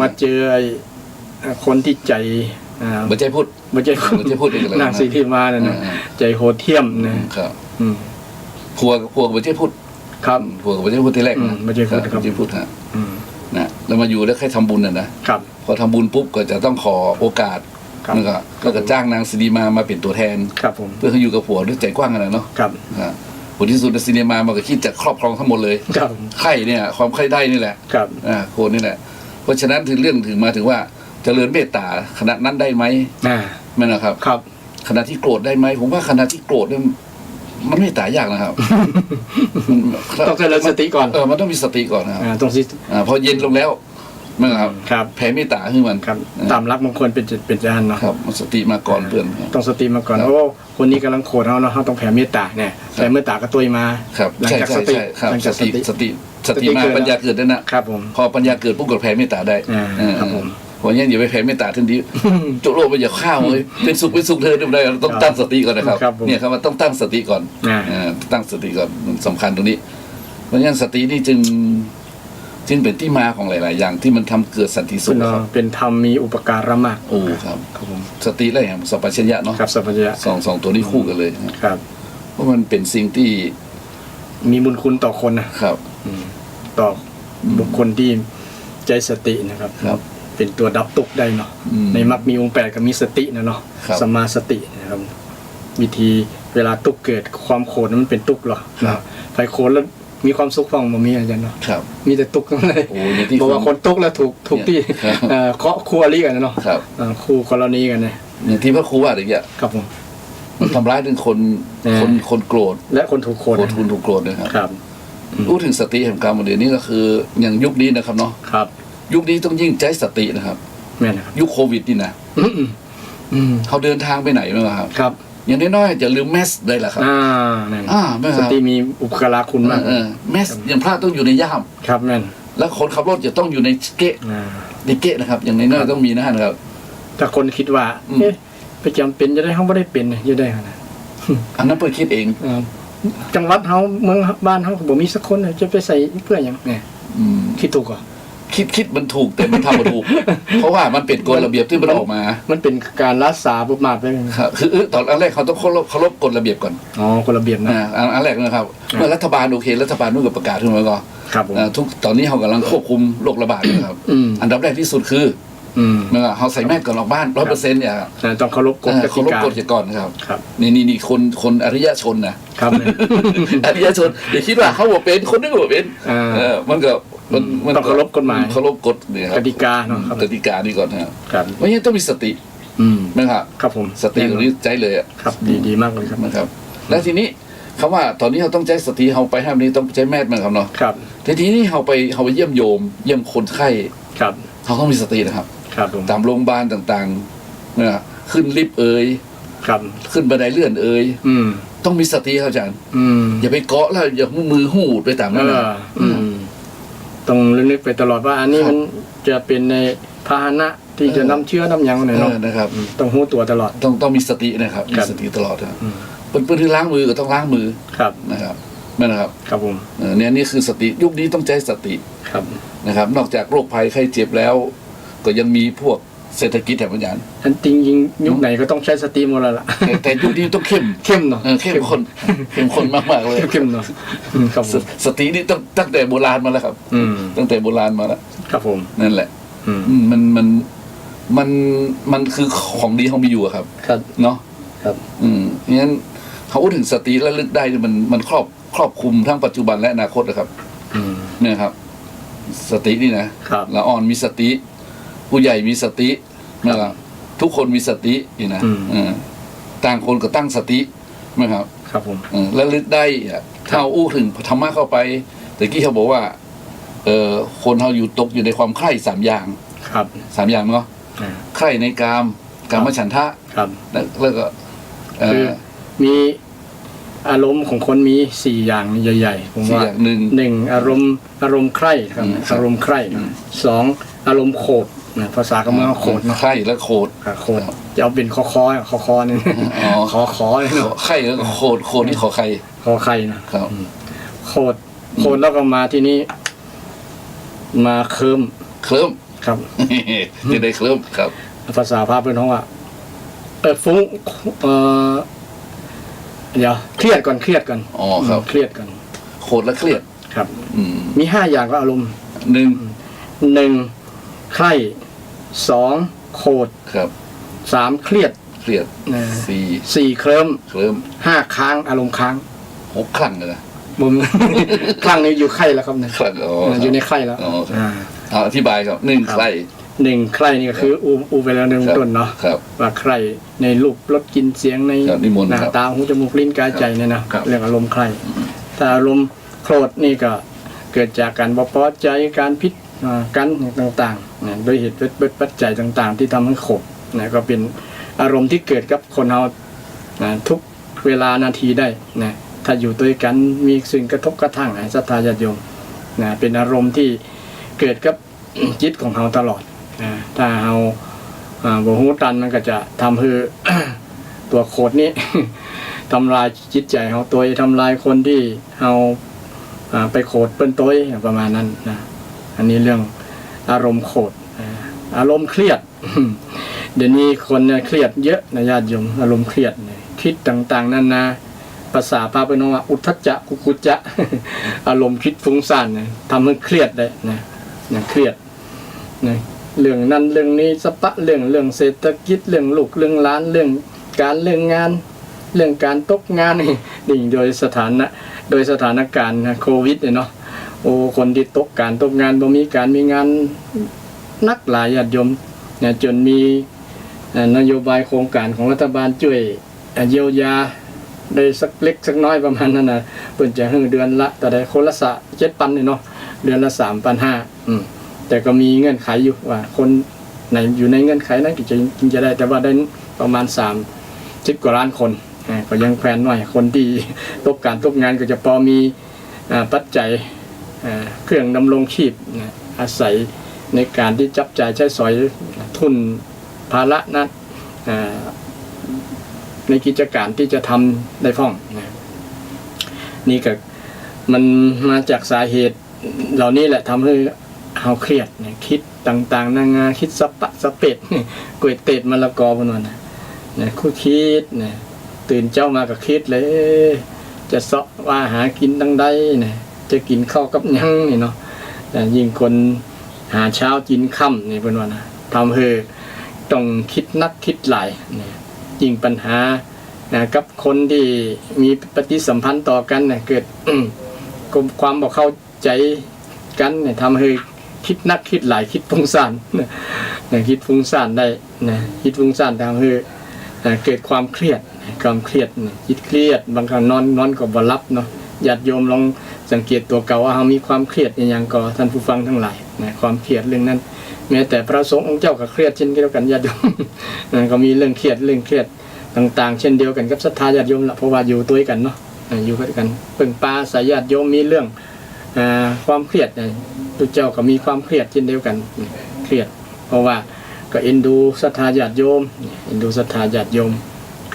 มาเจอไอ้คนที่ใจบ่ใจพูด บ่ใจพูดนางสีที่มาเนี่ยนะใจโหดเหี้ยมนะครับผัวบ่ใจพูดครับผัวบ่ใจพูดที่แรกนะบ่ใจพูดครับบ่ใจพูดฮะนะแล้วมาอยู่แล้วใครทำบุญนะครับพอทำบุญปุ๊บก็จะต้องขอโอกาสแล้วก็จ้างนางสิริมาเป็นตัวแทนครับผมเพื่อให้อยู่กับผัวด้วยใจกว้างกันเนาะครับผลที่สุดสิริมามันก็คิดจะครอบครองทั้งหมดเลยครับไข่เนี่ยความไข่ได้นี่แหละครับโคนนี่แหละเพราะฉะนั้นถึงเรื่องถึงมาถึงว่าเจริญเมตตาขณะนั้นได้ไหมไม่นะครับครับขณะที่โกรธได้ไหมผมว่าขณะที่โกรธเนี่ยมันเมตตายากนะครับต้องเจริญสติก่อนมันต้องมีสติก่อนนะครับต้องสิพอเย็นลงแล้วไม่ครับแผ่เมตตาขึ้นมันตามรักบางคนเป็นจานเนาะครับสติมาก่อนเพื่อนต้องสติมาก่อนโอ้คนนี้กำลังโกรธเราเนาะต้องแผ่เมตตาเนี่ยแผ่เมตตาก็ตัวมาหลังจากสติสติมาปัญญาเกิดได้นะครับผมพอปัญญาเกิดปุ๊บก็แผ่เมตตาได้ครับผมเพราะงั้นอย่าไปแผ่เมตตาทันทีจุโลกไปอย่าข้าวเลยเป็นสุขเธอได้ต้องตั้งสติก่อนนะครับเนี่ยครับว่าต้องตั้งสติก่อนตั้งสติก่อนมันสำคัญตรงนี้เพราะงั้นสตินี่จึงเป็นที่มาของหลายๆอย่างที่มันทำเกิดสันติสุขเป็นธรรมมีอุปการะมากโอ้ครับสติอะไรอย่างสัพพัญญะเนาะครับสัพพัญญะสองตัวนี้คู่กันเลยครับเพราะมันเป็นสิ่งที่มีบุญคุณต่อคนนะครับต่อบุคคลที่ใจสตินะครับเป็นตัวดับทุกข์ได้เนาะในมรรคมีองค์8ก็มีสตินะเนาะสัมมาสตินะครับวิธีเวลาทุกข์เกิดความโกรธนั้นมันเป็นทุกข์หรอไฟโกรธแล้วมีความสุขฟังบ่มีอาจารย์เนาะมีแต่ทุกข์ทั้งนั้นบอกว่าคนทุกข์แล้วถูกที่เคาะคู่อริกันเนาะคู่กรณีกันเนี่ยอย่างที่พระครูว่าอย่างเงี้ยครับผมมันทำร้ายถึงคนโกรธและคนถูกโกรธถูกโกรธนะครับพูดถึงสติแห่งกรรมเดี๋ยวนี้ก็คืออย่างยุคนี้นะครับเนาะยุคนี้ต้องยิ่งใจสตินะครับแม่นะครับยุคโควิดนี่นะเขาเดินทางไปไหนบ้างครับอย่างน้อยๆจะลืมแมสได้แหละครับสติมีอุปการะคุณมากแมสอย่างพระต้องอยู่ในย่ามครับแม่นแล้วคนขับรถจะต้องอยู่ในเกะนะครับอย่างน้อยๆต้องมีนะครับถ้าคนคิดว่าไปจำเป็นจะได้เขาไม่ได้เป็นจะได้ขนาดอันนั้นเปิดคิดเองจังหวัดเขาเมืองบ้านเขาบ่มีสักคนจะไปใส่เพื่ออย่างไงคิดถูกอ่ะคิดมันถูกแต่มันทำมาถูกเพราะว่ามันเป็นกฎระเบียบที่มันออกมามันเป็นการรักษาประมาทไปครับคือตอนแรกเขาต้องเคารพกฎระเบียบก่อนกฎระเบียบนะอันแรกนะครับเมื่อรัฐบาลโอเครัฐบาลนู่นก็ประกาศขึ้นมาก่อนทุกตอนนี้เขากำลังควบคุมโรคระบาดนะครับอันดับแรกที่สุดคือเขาใส่แมสก่อนออกบ้าน 100%เนี่ยต้องเคารพกฎก่อนครับนี่คนอริยชนนะครับอริยชนอย่าคิดว่าเขาบอกเป็นคนนึงบอกเป็นมันก็มันต้องเคารพกฎหมายเคารพกฎเนี่ยกติกาเนาะกติกานี่ก่อนนะครับเพราะฉะนั้นต้องมีสตินะครับครับผมสติตรงนี้ใจเลยครับดีมากเลยครับนะครับแล้วทีนี้คำว่าตอนนี้เราต้องใช้สติเขาไปห้ามนี้ต้องใช้แมสมั้งครับเนาะครับทีนี้เขาไปเยี่ยมโยมเยี่ยมคนไข้ครับเขาต้องมีสตินะครับตามโรงพยาบาลต่างๆนะขึ้นลิฟต์ขึ้นบันไดเลื่อนต้องมีสติครับอาจารย์อย่าไปเกาะแล้วอย่ามือหูดไปตามนั้นนะต้องนึกไปตลอดว่าอันนี้มันจะเป็นในพาหนะที่จะนำเชื้อนำยังเนี่ยเนาะนะครับต้องหูตัวตลอดต้องมีสตินะครับมีสติตลอดครับเป็นที่ล้างมือก็ต้องล้างมือนะครับนั่นนะครับครับผมเนี่ยนี่คือสติยุคนี้ต้องใช้สตินะครับนอกจากโรคภัยไข้เจ็บแล้วก็ยังมีพวกเศรษฐกิจแถบอาจารย์จริงยิงยุคไหนก็ต้องใช้สติหมดแล้วล่ะแต่ยุคนี้ต้องเข้มเนาะเข้มข้นมากๆเลยเข้มเนาะสตินี่ตั้งแต่โบราณมาแล้วครับตั้งแต่โบราณมาแล้วครับผมนั่นแหละ มันคือของดีของมีอยู่อะครับ ครับ เนาะ ครับ งั้นเขาพูดถึงสติและลึกได้เนี่ยมันครอบคลุมทั้งปัจจุบันและอนาคตนะครับ เนี่ยครับ สตินี่นะครับ ละอ่อนมีสติผู้ใหญ่มีสตินะครับทุกคนมีสตินี่นะต่างคนก็ตั้งสตินะครับ ครับผม และลึกได้อะถ้าเอาอู้ถึงธรรมะเข้าไปแต่กี้เขาบอกว่าคนเราอยู่ตกอยู่ในความใคร่3 อย่าง ครับ 3 อย่างเนาะใคร่ในกามฉันทะ ครับ แล้วก็คือมีอารมณ์ของคนมี4 อย่างใหญ่ๆผมว่า 4 อย่าง1อารมณ์ใคร่ครับอารมณ์ใคร่2อารมณ์โกรธภาษาก็เมืองโกรธเนาะ ใคร่และโกรธจะเอาเป็นคอนี่ขอเลยเนาะ ใคร่แล้วก็โกรธนี่ขอใคร ใครนะครับโกรธแล้วก็มาที่นี้มาเคลิ้มครับ จะได้เคลิ้มครับ ภาษาพาเพื่อนเขาว่าฟุ้งเดี๋ยวเครียดก่อนอ๋อครับเครียดก่อนโกรธและเครียดครับมี5 อย่างก็อารมณ์1ใคร่2โกรธครับ3เครียด4เคลิ้ม5ค้างอารมณ์ค้าง6ครั้งเลยนะมุมครั้งนี้อยู่ไข้แล้วครับเนี่ยอยู่ในไข้แล้วอธิบายครับ1ใคร่1ใคร่นี่ก็คืออูไปแล้วในต้นเนาะว่าใคร่ในรูปรสกลิ่นเสียงในหน้าตาหูจมูกลิ้นกายใจเนี่ยนะเรื่องอารมณ์ใคร่ถ้าอารมณ์โกรธนี่ก็เกิดจากการบ่พอใจการพิษกันต่างๆโดยเหตุปัจจัยต่างๆที่ทำให้โกรธนะก็เป็นอารมณ์ที่เกิดกับคนเราทุกเวลานาทีได้นะถ้าอยู่ด้วยกันมีสิ่งกระทบกระทั่งศรัทธาญาติโยมนะเป็นอารมณ์ที่เกิดกับจิตของเราตลอดนะถ้าเราบ่ฮู้ตันมันก็จะทำให้ตัวโคตรนี้ทำลายจิตใจเราตัวทำลายคนที่เราไปโคตรเป็นตัวประมาณนั้นนะอันนี้เรื่องอารมณ์โคตรอารมณ์เครียดเดี๋ยวนี้คนเครียดเยอะนะญาติโยมอารมณ์เครียดคิดต่างๆนานาภาษาพาไปน้องว่าอุทธัจจะกุกุจจะอารมณ์คิดฟุ้งซ่านทำให้เครียดได้นะเครียดนะเรื่องนั้นเรื่องนี้สปะเรื่องเศรษฐกิจเรื่องลูกเรื่องหลานเรื่องการเรื่องงานเรื่องการตกงานนี่โดยสถานการณ์โควิดเนี่ยเนาะโอ้คนที่ตกงานบ่มีการมีงานนักหลายญาติโยมเนี่ยจนมีนโยบายโครงการของรัฐบาลช่วยเยียวยาได้สักเล็กสักน้อยประมาณนั้นนะเพิ่นจะให้เดือนละแต่ได้คนละ7,000นี่เนาะเดือนละ 3,500 แต่ก็มีเงื่อนไขอยู่ว่าคนไหนอยู่ในเงื่อนไขนั้นจะได้แต่ว่าได้ประมาณ30 กว่าล้านคนก็ยังแพนหน่อยคนที่ตกงานก็จะพอมีปัจจัยเครื่องดำรงชีพอาศัยในการที่จับจ่ายใช้สอยทุนภาระนั้นในกิจการที่จะทำได้ฟ้องนี่ก็มันมาจากสาเหตุเหล่านี้แหละทำให้เราเครียดคิดต่างๆนานาคิดสะเป็ดก๋วยเตี๋ยวมะละกอพวกนั้นคู่คิดตื่นเจ้ามาก็คิดเลยจะเสาะว่าหากินตั้งใดจะกินข้าวกับยังนี่เนาะแต่ยิ่งคนหาเช้ากินค่ำนี่เป็นว่านะทำให้ต้องคิดนักคิดหลายยิ่งปัญหากับคนที่มีปฏิสัมพันธ์ต่อกันเกิดความบ่เข้าใจกันทำให้คิดนักคิดหลายคิดฟุ้งซ่านคิดฟุ้งซ่านได้คิดฟุ้งซ่านทำให้เกิดความเครียดคิดเครียดบางครั้งนอนก็บ่หลับเนาะญาติโยมลองสังเกตตัวเก่าว่าเรามีความเครียดอย่างก็ท่านผู้ฟังทั้งหลายความเครียดเรื่องนั้นแม้แต่พระสงฆ์องค์เจ้าก็เครียดเช่นเดียวกันญาติโยมก็มีเรื่องเครียดต่างๆเช่นเดียวกันกับศรัทธาญาติโยมละเพราะว่าอยู่ด้วยกันเนาะอยู่ด้วยกันเพิ่งปาสายญาติโยมมีเรื่องความเครียดพระเจ้าก็มีความเครียดเช่นเดียวกันเครียดเพราะว่าก็เอ็นดูศรัทธาญาติโยม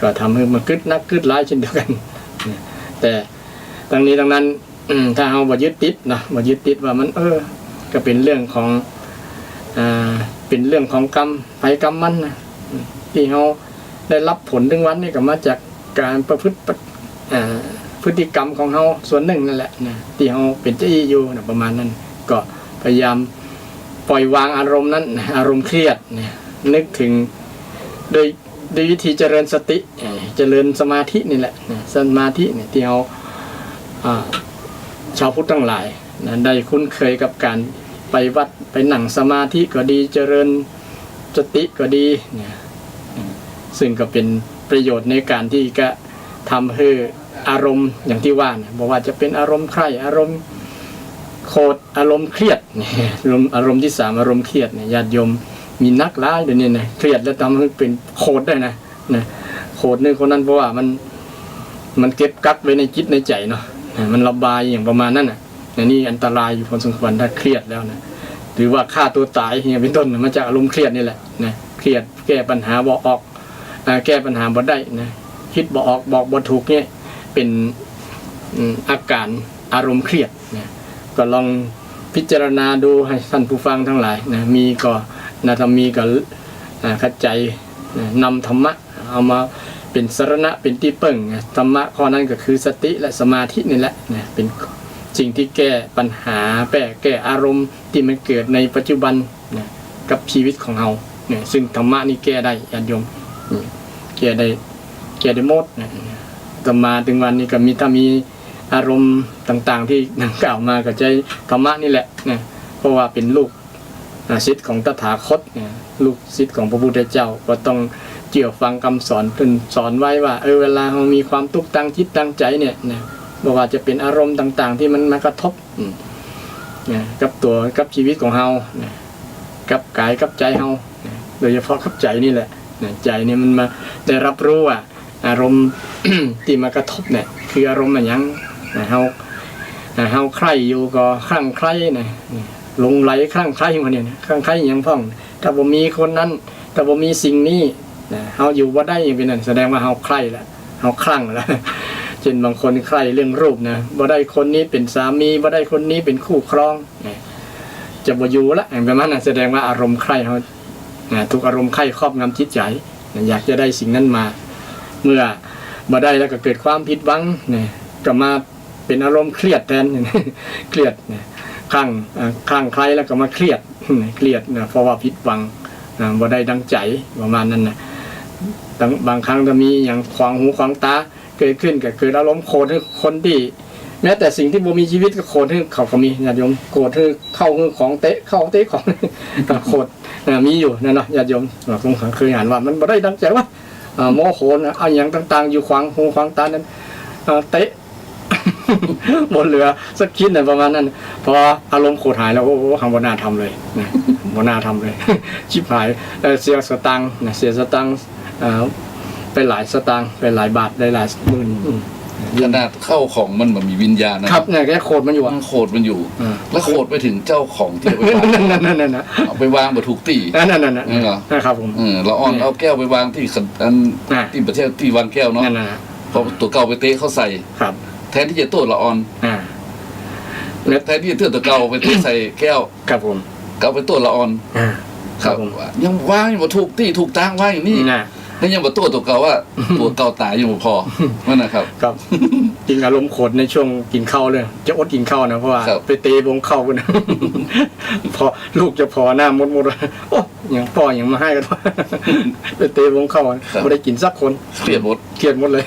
ก็ทำให้มันกึดนักกึดร้ายเช่นเดียวกันแต่ทั้งนี้ทั้งนั้นถ้าเราบ่ยึดติดว่ามันก็เป็นเรื่องของกรรมไปกรรมมันที่เราได้รับผลถึงวันนี้ก็มาจากการประพฤติพฤติกรรมของเราส่วนหนึ่งนั่นแหละที่เราเป็นเจ้าอยู่ประมาณนั้นก็พยายาม ปล่อยวางอารมณ์นั้นอารมณ์เครียดเนี่ยนึกถึงโดยวิธีเจริญสติเจริญสมาธินี่แหละสมาธิเนี่ยที่เราชาวพุทธทั้งหลายได้คุ้นเคยกับการไปวัดไปนั่งสมาธิก็ดีเจริญสติก็ดีเนี่ยซึ่งก็เป็นประโยชน์ในการที่จะทำให้อารมณ์อย่างที่ว่าเนี่ยบอกว่าจะเป็นอารมณ์ใคร่อารมณ์โกรธอารมณ์เครียดเนี่ยอารมณ์ที่3อารมณ์เครียดเนี่ยญาติโยมมีนักร้ายเดี๋ยวนี้นะเครียดแล้วทำให้เป็นโกรธได้นะโกรธในคนนั้นเพราะว่ามันเก็บกักไว้ในจิตในใจเนาะมันระบายอย่างประมาณนั้นน่ะนี่อันตรายอยู่พอสมควรถ้าเครียดแล้วนะหรือว่าฆ่าตัวตายอย่างเป็นต้นมาจากอารมณ์เครียดนี่แหละนะเครียดแก้ปัญหาบ่ออกแก้ปัญหาบ่ได้นะคิดบ่ออกบอกบ่ถูกเนี่ยเป็นอาการอารมณ์เครียดนะก็ลองพิจารณาดูให้ท่านผู้ฟังทั้งหลายนะมีก็นะถ้ามีก็เข้าใจนำธรรมะเอามาเป็นสรณะเป็นที่พึ่งธรรมะข้อนั้นก็คือสติและสมาธินี่แหละนะเป็นสิ่งที่แก้ปัญหาแก้อารมณ์ที่มันเกิดในปัจจุบันนะกับชีวิตของเราเนี่ยซึ่งธรรมะนี่แก้ได้ญาติโยมแก้ได้หมดนะต่อมาถึงวันนี้ก็ถ้ามีอารมณ์ต่างๆที่ดังกล่าวมาก็ใจธรรมะนี่แหละนะเพราะว่าเป็นลูกศิษย์ของตถาคตเนี่ยลูกศิษย์ของพระพุทธเจ้าก็ต้องเกี่ยวฟังคำสอนเพิ่นสอนไว้ว่าเวลาเรามีความทุกข์ตั้งจิตตั้งใจเนี่ยนะบอกว่าจะเป็นอารมณ์ต่างๆที่มันมากระทบกับตัวกับชีวิตของเรากับกายกับใจเราโดยเฉพาะกับใจนี่แหละใจนี่มันมาได้รับรู้ว่าอารมณ์ ที่มากระทบเนี่ยคืออารมณ์อะไรอย่างเฮาใคร่อยู่ก็คลั่งไคล้นะหลงไหลคลั่งไคล้มาเนี่ยคลั่งไคล้อย่างพ่องถ้าบ่มีคนนั้นถ้าบ่มีสิ่งนี้เฮาอยู่บ่ได้อย่างเป็นนั่นแสดงว่าเฮาใคร่แล้วเฮาคลั่งแล้วเช่นบางคนใคร่เรื่องรูปนะบ่ได้คนนี้เป็นสามีบ่ได้คนนี้เป็นคู่ครองจะบ่อยู่ละอย่างประมาณนั้นแสดงว่าอารมณ์ใคร่เฮาทุกอารมณ์ใคร่ครอบงำจิตใจอยากจะได้สิ่งนั้นมาเมื่อบ่ได้แล้วก็เกิดความผิดหวังก็มาเป็นอารมณ์เครียดแทนเครียดคลั่งใครแล้วก็มาเครียดเพราะว่าผิดหวังบ่ได้ดังใจประมาณนั้นนะบางครั้งจะมีอย่างขวางหูขวางตาเกิดขึ้นก็เกิดอารมณ์โกรธให้คนที่แม้แต่สิ่งที่บ่มีชีวิตก็โกรธให้เขาก็มีญาติโยมโกรธให้เข้าของเตะของโกรธมีอยู่นะเนาะญาติโยมผมเคยอ่านว่ามันบ่ได้ดังใจว่าโมโหนะเอาอย่างต่างๆอยู่ขวางหูขวางตานั้นเตะบนเรือสักคิดเนี่ยประมาณนั้นพออารมณ์โกรธหายแล้วโอ้โหทำบ่น่าทำเลยนะบ่น่าทำเลยชิบหายเสียสตังค์นะเสียสตังค์ไปหลายสตางค์ไปหลายบาทได้หลายหมื่นขนาดเข้าของมันแบบมีวิญญาณนะครับเนี่ยแค่โคตรมันอยู่โคตรมันอยู่แล้วโคตรไปถึงเจ้าของที่ไปวางนั่นเอาไปวางบ่ถูกตีนั่นครับผมเราอ่อนเอาแก้วไปวางที่ที่ประเทศที่วางแก้วเนาะพอตัวเก่าไปเตะเข้าใส่ครับแทนที่จะโต้ละอ่อนแทนที่จะตัวเก่าไปเตะใส่แก้วครับผมเก่าไปโต้ละอ่อนครับผมยังวางอยู่บ่ถูกตีถูกตั้งวางอย่างนี้แล้วยังบ่ตัวเก่าว่าตัวเก่าตายอยู่บ่พอนั่นนะครับครับจริงอารมณ์โกรธในช่วงกินข้าวเลยจะอดกินข้าวนะเพราะว่าไปเตะวงเข้ากันพอลูกจะพอหน้ามดโอ้ยังพ่อยังมาให้กันไปเตะวงเข้าไม่ได้กินสักคนเครียดหมดเลย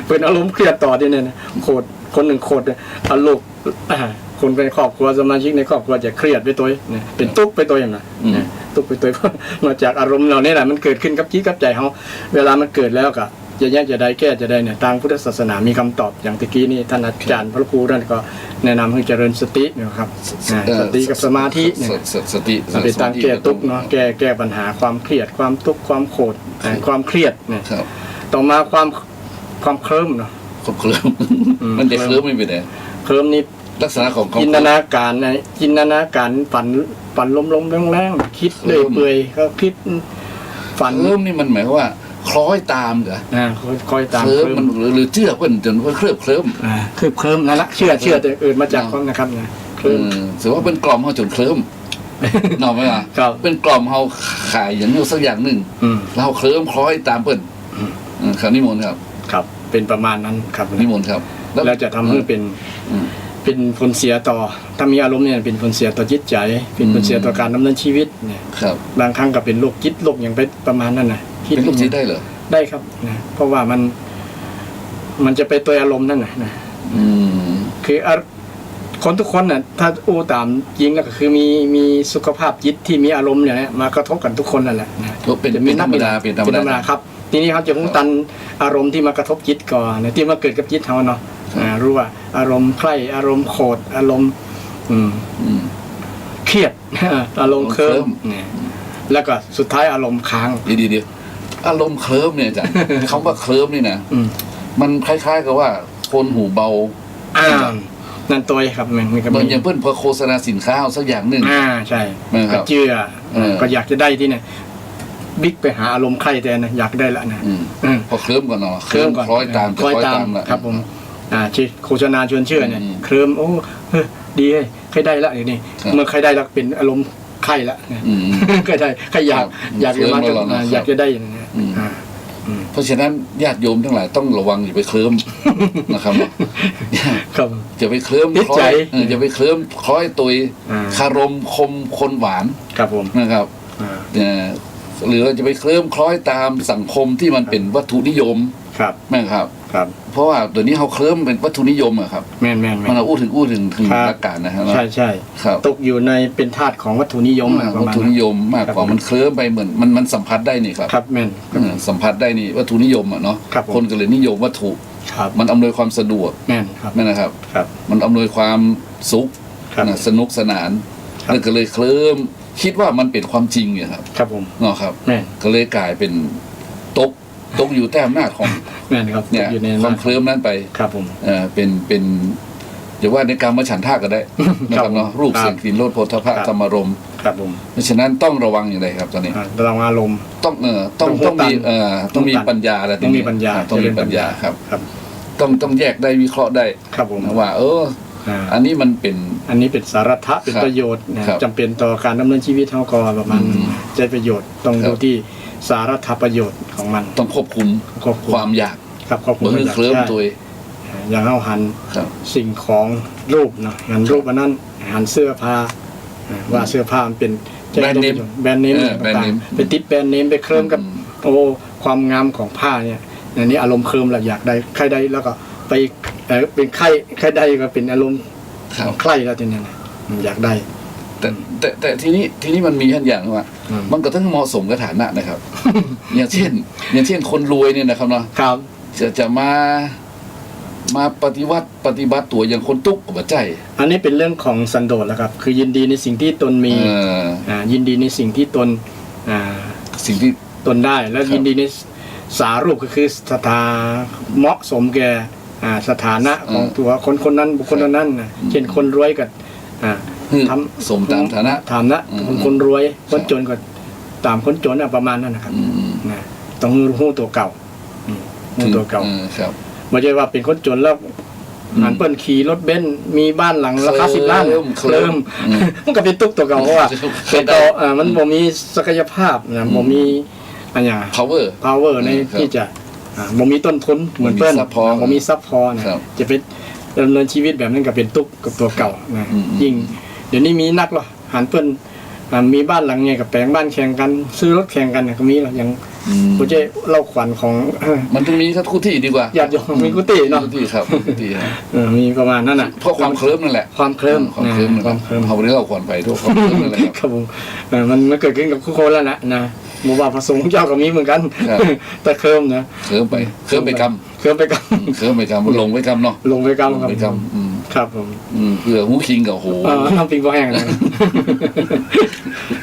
เป็นอารมณ์เครียดต่อที่เนี่ยโกรธคนหนึ่งโกรธเอาลูกคนในครอบครัวสมาชิกในครอบครัวจะเครียดไปตัวเป็นตุ๊กไปตัวอย่างนั้นตุ๊กไปตัวมาจากอารมณ์เราเนี่ยแหละมันเกิดขึ้นกับจิตกับใจเขาเวลามันเกิดแล้วก็จะแยกจะได้แก้จะได้เนี่ยทางพุทธศาสนามีคำตอบอย่างตะกี้นี่ท่านอาจารย์พระครูท่านก็แนะนำให้เจริญสตินะครับสติกับสมาธิเนี่ยสติเป็นการแก้ทุกข์เนาะแก้ปัญหาความเครียดความทุกข์ความโกรธความเครียดเนี่ยต่อมาความเคลิ้มเนาะความเคลิ้มมันเด็กเคลิ้มไม่เป็นไงเคลิ้มนี่ลักษณะของจินตนาการฝันล้มแรงๆคิดเลยเปื่อยก็คิดฝันเคลิ้มนี่มันหมายว่าคล้อยตามเหรอคล้อยตามเคลิ้มมันหรือเชื่อเพิ่นจนเพิ่นเคลิ้มนั่นละเชื่อแต่อื่นมาจากของนะครับนะเคลิ้มถือว่าเป็นกล่อมเฮาจนเคลิ้มเนาะมั้ยล่ะเป็นกล่อมเฮาขายอย่างนี้สักอย่างนึงแล้วเฮาเคลิ้มคล้อยตามเพิ่นครับนิมนต์ครับเป็นประมาณนั้นครับนิมนต์ครับแล้วจะทำให้เป็น เป็นผลเสียต่อถ้ามีอารมณ์เนี่ยเป็นผลเสียต่อจิตใจเป็นผลเสียต่อการดำเนินชีวิตเนี่ย ครับ บางครั้งก็เป็นโรคจิตโรคอย่างไปประมาณนั้นนะคิด เป็นโรคจิตได้เหรอ ได้ครับนะเพราะว่ามันจะไปตัวอารมณ์นั่นนะ อืม คือคนทุกคนน่ะถ้าอู้ตามจริงแล้วก็คือมีสุขภาพจิตที่มีอารมณ์อย่างนี้มากระทบกันทุกคนนั่นแหละนะ เป็นธรรมดาเป็นธรรมดา ครับทีนี้เขาจะรู้ตันอารมณ์ที่มากระทบจิตก่อนที่มาเกิดกับจิตเขาเนาะรู้ว่าอารมณ์ใคร่อารมณ์โกรธอารมณ์เครียด อารมณ์เคลิ้มเนี่ยแล้วก็สุดท้ายอารมณ์ค้าง เดี๋ยวอารมณ์เคลิ้มเนี่ยอาจารย์ คำว่าเคลิ้มนี่นะมันคล้ายๆกับว่าคนหูเบานั่นตัวครับมันก็ เหมือนอย่างเพื่อนพอโฆษณาสินค้าเอาสักอย่างหนึ่งใช่ก็เชื่อก็อยากจะได้ที่เนี่ยบิ๊กไปหาอารมณ์ใครแต่นะอยากได้ละนะพอเคลิ้มก่อนเนาะเคลิ้มคล้อยตามละครับผมชื่อโฆษณาชวนเชื่อเนี่ยเคลิ้มโอ้ดีเลยใครได้ละอย่างนี้เมื่อใครได้แล้วเป็นอารมณ์ใครละใครได้ใครอยากจะมาอยากจะได้อย่างนี้เพราะฉะนั้นญาติโยมทั้งหลายต้องระวังอย่าไปเคลิ้มนะครับอย่าไปเคลิ้มคล้อยอย่าไปเคลิ้มคล้อยตุยคารมคมคนหวานครับผมนะครับหรือจะไปเคลิ้มคล้อยตามสังคมที่มันเป็นวัตถุนิยมครับแม่ครับเพราะว่าตัวนี้เขาเคลิ้มเป็นวัตถุนิยมอะครับแม่นมันเอาอู้ถึงหลักการนะครับใช่ตกอยู่ในเป็นธาตุของวัตถุนิยมวัตถุนิยมมากกว่ามันเคลิ้มไปเหมือนมันสัมผัสได้นี่ครับครับแม่นสัมผัสได้นี่วัตถุนิยมอะเนาะคนก็เลยนิยมวัตถุมันอำนวยความสะดวกแม่นครับนั่นนะครับมันอำนวยความสุขสนุกสนานแล้วก็เลยเคลิ้มคิดว่ามันเป็นความจริงเนี่ยครับครับผมเนาะครับก็เลยกลายเป็นตกอยู่ใต้อำนาจของเนี่ยความเคลิ้มนั้นไปครับผมเป็นอย่าว่าในการมาฉันท่าก็ได้นะครับเนาะรูปเสียงกลิ่นรสโผฏฐัพพะธรรมารมณ์ครับผมเพราะฉะนั้นต้องระวังอย่างไรครับตอนนี้ระวังอารมณ์ต้องมีปัญญาอะไรต้องมีปัญญาครับต้องแยกได้วิเคราะห์ได้ครับผมว่าอันนี้มันเป็นสาระเป็นประโยชน์จำเป็นต่อการดำเนินชีวิตเท่าก่อนประมาณใจประโยชน์ต้องดูที่สาระประโยชน์ของมันต้องควบคุมความอยากครับควบคุมเคลิ้มตัวอย่างเอาหันสิ่งของรูปนะหันรูปอันนั้นหันเสื้อผ้าว่าเสื้อผ้ามันเป็นแบรนด์เนมต่างๆไปติดแบรนด์เนมไปเคลิ้มกับความงามของผ้าเนี่ยอันนี้อารมณ์เคลิ้มแหละอยากได้ใครได้แล้วก็ไปเป็นใครได้ก็เป็นอารมณ์ใครแล้วทีนี้นะอยากได้แต่ทีนี้มันมีขั้นอย่างว่ามันก็ต้องเหมาะสมกับฐานะนะครับ อย่างเช่นคนรวยเนี่ยนะครับเนาะจะมาปฏิบัติตัวอย่างคนตุ๊กกับใจอันนี้เป็นเรื่องของสันโดษแล้วครับคือยินดีในสิ่งที่ตนมียินดีในสิ่งที่ตนตนได้แล้วยินดีในสารูปก็คือสถาเหมาะสมแก่สถานะของตัวคนนั้นบุคคลนั้นเช่นคนรวยกับทำสมตามฐานะคนรวยคนจนก็ตามคนจนประมาณนั้นนะครับต้องหู้ตัวเก่าไม่ใช่ว่าเป็นคนจนแล้วหันเปิ้ลขี่รถเบนซ์มีบ้านหลังราคา10 ล้านเริ่มมันก็เป็นตุ๊กตัวเก่าเพราะว่าเป็นตัวมันบ่มีศักยภาพนะบ่มีอะไรอย่าง power ในที่จะบ่มีต้นทุนเหมือนเปิ้ลบ่มีซับพอนะจะเป็นดำเนินชีวิตแบบนั้นก็เป็นตุ๊กกับตัวเก่านะยิ่งเดี๋ยวนี้มีนักหรอหันเปิ้ลมีบ้านหลังไงกับแปลงบ้านแข่งกันซื้อรถแข่งกันก็มีหรอยังกูจะเล่าขวัญของมันต้องมีสักคู่ที่ดีกว่าอยากจะมีกุฏิเนาะกุฏิครับกุฏิมีประมาณนั้นน่ะเพราะความเคลิ้มนั่นแหละความเคลิ้มเขาไม่ได้เล่าขวัญไปทุกความเคลิ้มนั่นแหละครับผมมันเกิดขึ้นกับทุกคนแล้วนะหมู่บ้านพระสงฆ์เจ้าก็มีเหมือนกันแต่เคลิ้มนะเคลิ้มไปกรรมลงไปกรรมเนาะลงไปกรรมครับผมเผื่อหูคิงกับโหน้ำปิงก็แห้งนะ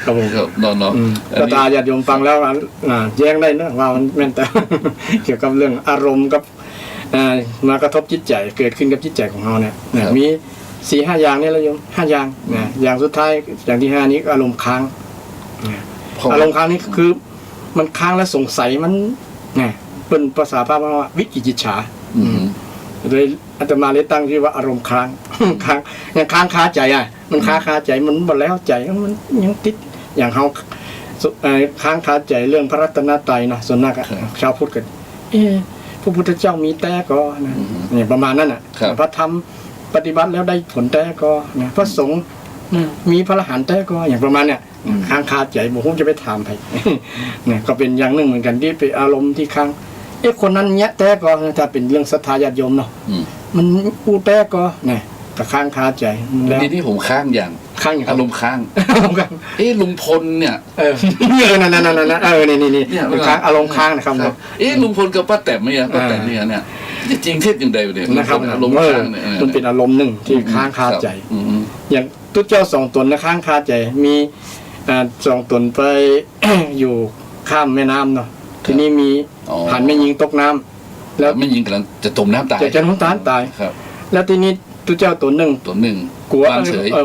ครับผมนอนตาญาติโยมฟังแล้วแย้งได้นะว่ามันแม่นแต่เกี่ยวกับเรื่องอารมณ์กับมากระทบจิตใจเกิดขึ้นกับจิตใจของเราเนี่ยมี 4-5 อย่างนี่แหละโยม5 อย่างอย่างสุดท้ายอย่างที่ 5นี้อารมณ์ค้างอารมณ์ค้างนี้คือมันค้างและสงสัยมันเป็นภาษาพระว่าวิกิจิจฉาเลยอาตมาเลยตั้งชื่อว่าอารมณ์ค้างยังค้างคาใจมันค้างคาใจมันบ่แล้วใจมันยังติดอย่างเขาค้างคาใจเรื่องพระรัตนตรัยเนาะส่วนมากชาวพุทธกันพระพุทธเจ้ามีแต่ก็นะเนี่ยประมาณนั้นพระธรรม ปฏิบัติแล้วได้ผลแต่ก็นะพระสงฆ์มีพระอรหันต์แต่ก็อย่างประมาณเนี่ยค้างคาใจผมจะไปถามใคร เนี่ยก็เป็นอย่างหนึ่งเหมือนกันที่เป็นอารมณ์ที่ค้างคนนั้นเนี้ยแต่ก็ถ้าเป็นเรื่องศรัทธาญาติโยมเนาะมันอูแต่ก็เนี่ยแต่ค้างคาใจแล้วนี่ผมค้างอย่างอารมณ์ค้างลุงพลเนี่ยนั่นนี่ค้างอารมณ์ค้างนะครับลุงพลกับป้าแต๋มเนี่ยป้าแต๋มเนี่ยจริงเท็จอย่างใดเนี่ยนะครับอารมณ์ค้างมันเป็นอารมณ์หนึ่งที่ค้างคาใจอย่างตุ๊เจ้าสองตนนะค้างคาใจมีสองตนไปอยู่ข้ามแม่น้ำเนาะทีนี้มีหันแม่ยิงตกน้ำแล้วแม่ยิงกำลังจะจมน้ำตายจะจมน้ำตายครับแล้วทีนี้ตุ๊เจ้าตัวหนึ่งกลัว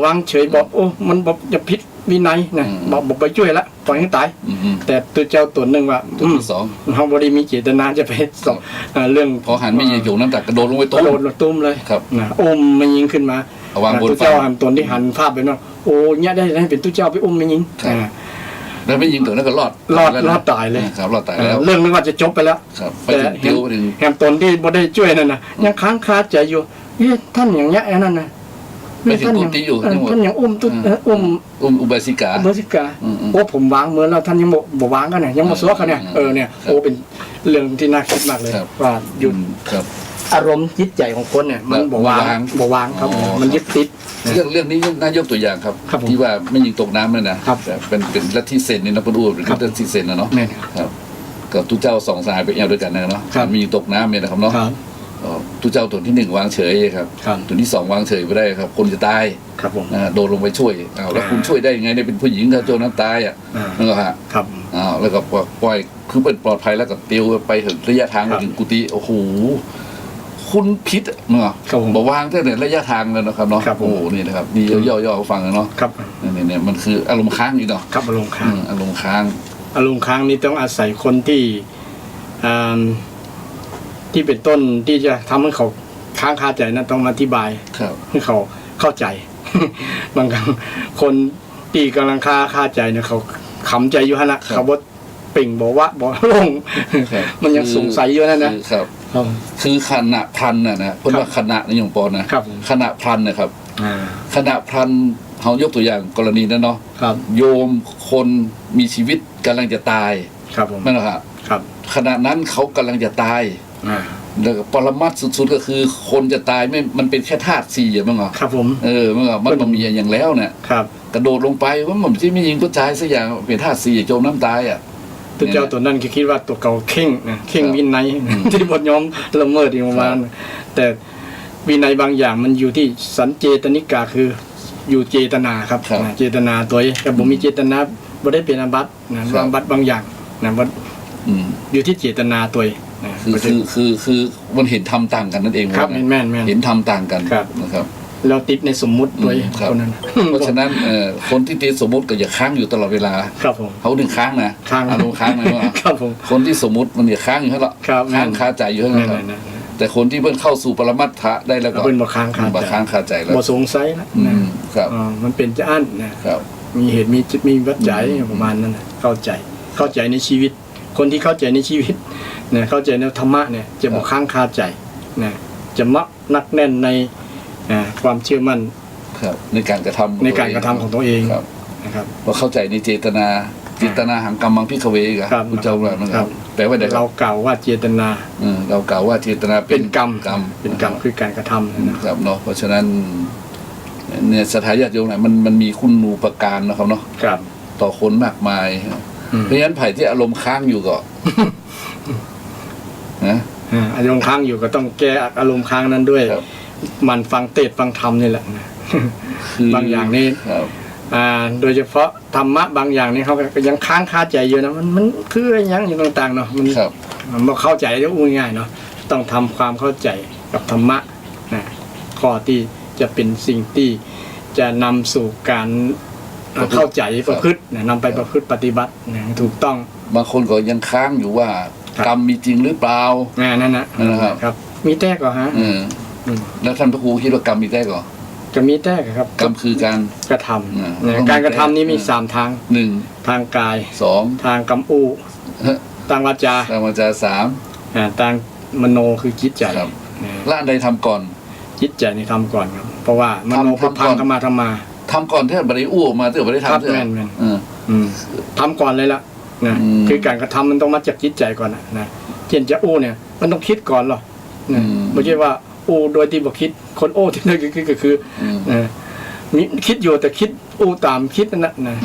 วางเฉยบอกโอ้มันบอกจะพิษวินัยนะบอกไปช่วยละปล่อยให้ตายแต่ตุ๊เจ้าตัวหนึ่งว่าตัวที่สองเขาบริมีเจตนาจะไปสอบเรื่องพอหันแม่ยิงจมน้ำตายกระโดดลงไปตุ้มเลยนะแม่ยิงขึ้นมาตุ๊เจ้าหันตนที่หันภาพไปเนาะโอ้เนี่ยได้เป็นตุ๊เจ้าไปแม่ยิงแล้วไม่ยิงตัวนั้นก็รอดตายเลยครับรอดตายแล้วเรื่องนึกว่าจะจบไปแล้วแต่แฮมตนที่บ่ได้ช่วยนั่นนะยังค้างคาใจอยู่ท่านอย่างเงี้ยนั่นนะท่านอย่างอุบาสิกาโอ้ผมวางเหมือนแล้วท่านยังบ่วางกันเนี่ยยังมาซัวกันเนี่ยเนี่ยโอ้เป็นเรื่องที่น่าคิดมากเลยว่าหยุดอารมณ์จิตใจของคนเนี่ยมันบ่วางครับมันยึดติดเรื่องนี้น่ายกตัวอย่างครับที่ว่าไม่ยิงตกน้ำนั่นนะเป็นลัทธิเซนนี่นะคุณอู๋เป็นลัทธิเซนนะเนาะครับกับทุกเจ้าสองสายไปแอลด้วยกันนะเนาะมีตกน้ำเนี่ยนะครับเนาะทุกเจ้าตัวที่หนึ่งวางเฉยครับตัวที่สองวางเฉยไม่ได้ครับคนจะตายโดนลงไปช่วยแล้วคุณช่วยได้ยังไงเนี่ยเป็นผู้หญิงถ้าโจรน้ำตายนั่นก็ฮะแล้วก็ปล่อยคือเป็นปลอดภัยแล้วก็เตียวไปถึงระยะทางถึงกุฏิโอ้โหคุณพิษเนาะบอกวางตั้งแต่ระยะทางแล้วนะครับเนาะโอ้นี่นะครับนี่ย่อๆฟังเนาะเนี่ยมันคืออารมณ์ค้างอยู่เนาะอารมณ์ค้างนี่ต้องอาศัยคนที่เป็นต้นที่จะทำให้เขาค้างคาใจนั้นต้องมาอธิบายให้เขาเข้าใจบางครั้งคนที่กำลังคาใจเนี่ยเขาขำใจอยู่ฮะนะเขาบอกเป่งบอกว่าบอกลงมันยังสงสัยอยู่นั่นนะครับคือขณะพันน่ะนะเพราะว่าขณะนี่อย่างปอนนะขณะพันนะครับขณะพันเขายกตัวอย่างกรณีนั้นเนาะโยมคนมีชีวิตกำลังจะตายนั่นแหละครับขณะนั้นเขากำลังจะตายแล้วปรมัตถ์สุดๆก็คือคนจะตายไม่มันเป็นแค่ธาตุสี่อย่างมั้งเหรอครับผมมันมีอย่างแล้วเนี่ยกระโดดลงไปว่ามันที่ไม่ยิงก็ตายสักอย่างเป็นธาตุสี่จมน้ำตายตัวเจ้าตัวนั้นคิดว่าตัวเก่าเข่งวินัยที่บทยอมละเมิดอีกประมาณแต่วินัยบางอย่างมันอยู่ที่สัญเจตนิกาคืออยู่เจตนาครับเจตนาตัวแต่ผมมีเจตนาบ่ได้เป็นอาบัติบางบัติบางอย่างนะว่าอยู่ที่เจตนาตัวคือมันเห็นทำต่างกันนั่นเองครับแม่นเห็นทำต่างกันนะครับเราติดในสมมุติด้วยคนนั้นเพราะฉะนั้นคนที่ติดสมมุติก็อย่าค้างอยู่ตลอดเวลาครับผมเขาดึงค้างนะอารมณ์ค้างนะว่าคนที่สมมุติมันอย่าค้างอยู่เท่าไหร่ค้างคาใจอยู่เท่านั้นแต่คนที่เพิ่งเข้าสู่ปรมัตถะได้แล้วก็เป็นบ่ค้างคาใจแล้วบ่สงสัยนะครับมันเป็นจะอั้นนะครับมีเหตุมีปัจจัยประมาณนั้นเข้าใจในชีวิตคนที่เข้าใจในชีวิตเนี่ยเข้าใจในธรรมะเนี่ยจะบ่ค้างคาใจนะจะมักนักแน่นในความเชื่อมั่นในการกระทำของตัวเองนะครับว่าเข้าใจในเจตนาหังกรรมังพิฆเวครับคุณเจ้าว่านะครับแปลว่าเรากล่าวว่าเจตนาเรากล่าวว่าเจตนาเป็นกรรมคือการกระทำนะครับเนาะเพราะฉะนั้นเนี่ยสถานญาติโยมเนี่ยมันมีคุณูปการนะครับเนาะต่อคนมากมายเพราะฉะนั้นไผ่ที่อารมณ์ค้างอยู่ก็นะอารมณ์ค้างอยู่ก็ต้องแก้อารมณ์ค้างนั้นด้วยมันฟังเทศฟังธรรมนี่แหละบางอย่างนี่โดยเฉพาะธรรมะบางอย่างนี่เขาก็ยังค้างคาใจอยู่นะมันคืออะไรอย่างต่างๆเนาะมันเข้าใจแล้วง่ายๆเนาะต้องทำความเข้าใจกับธรรมะนะข้อที่จะเป็นสิ่งที่จะนำสู่การเข้าใจประพฤตินำไปประพฤติปฏิบัติถูกต้องบางคนก็ยังค้างอยู่ว่ากรรมมีจริงหรือเปล่านั่นนะครับมีแท้ก่อฮะแล้วท่านพระครูคิดว่ากรรมมีแท้ก่อจะมีแท้ครับกรรมคือการกระทำการกระทำนี้มี3ทาง1ทางกาย2ทางกรรมอูทางวาจา3ทางมโนคือจิตใจละอันใดทำก่อนจ จิตใจนี่ทำก่อนครับเพราะว่ามโนพุพังเข้ามาทำก่อนที่บริอู้มาเถอะบริทำเถอะ แม่นทำก่อนเลยละนะคือการกระทำมันต้องมาจากจิตใจก่อนนะเช่นจะอู้เนี่ยมันต้องคิดก่อนหรอไม่ใช่ว่าอู้โดยที่บอกคิดคนโอ้ที่นั่นก็คือมีคิดอยู่แต่คิดอู้ตามคิดนั่นนะ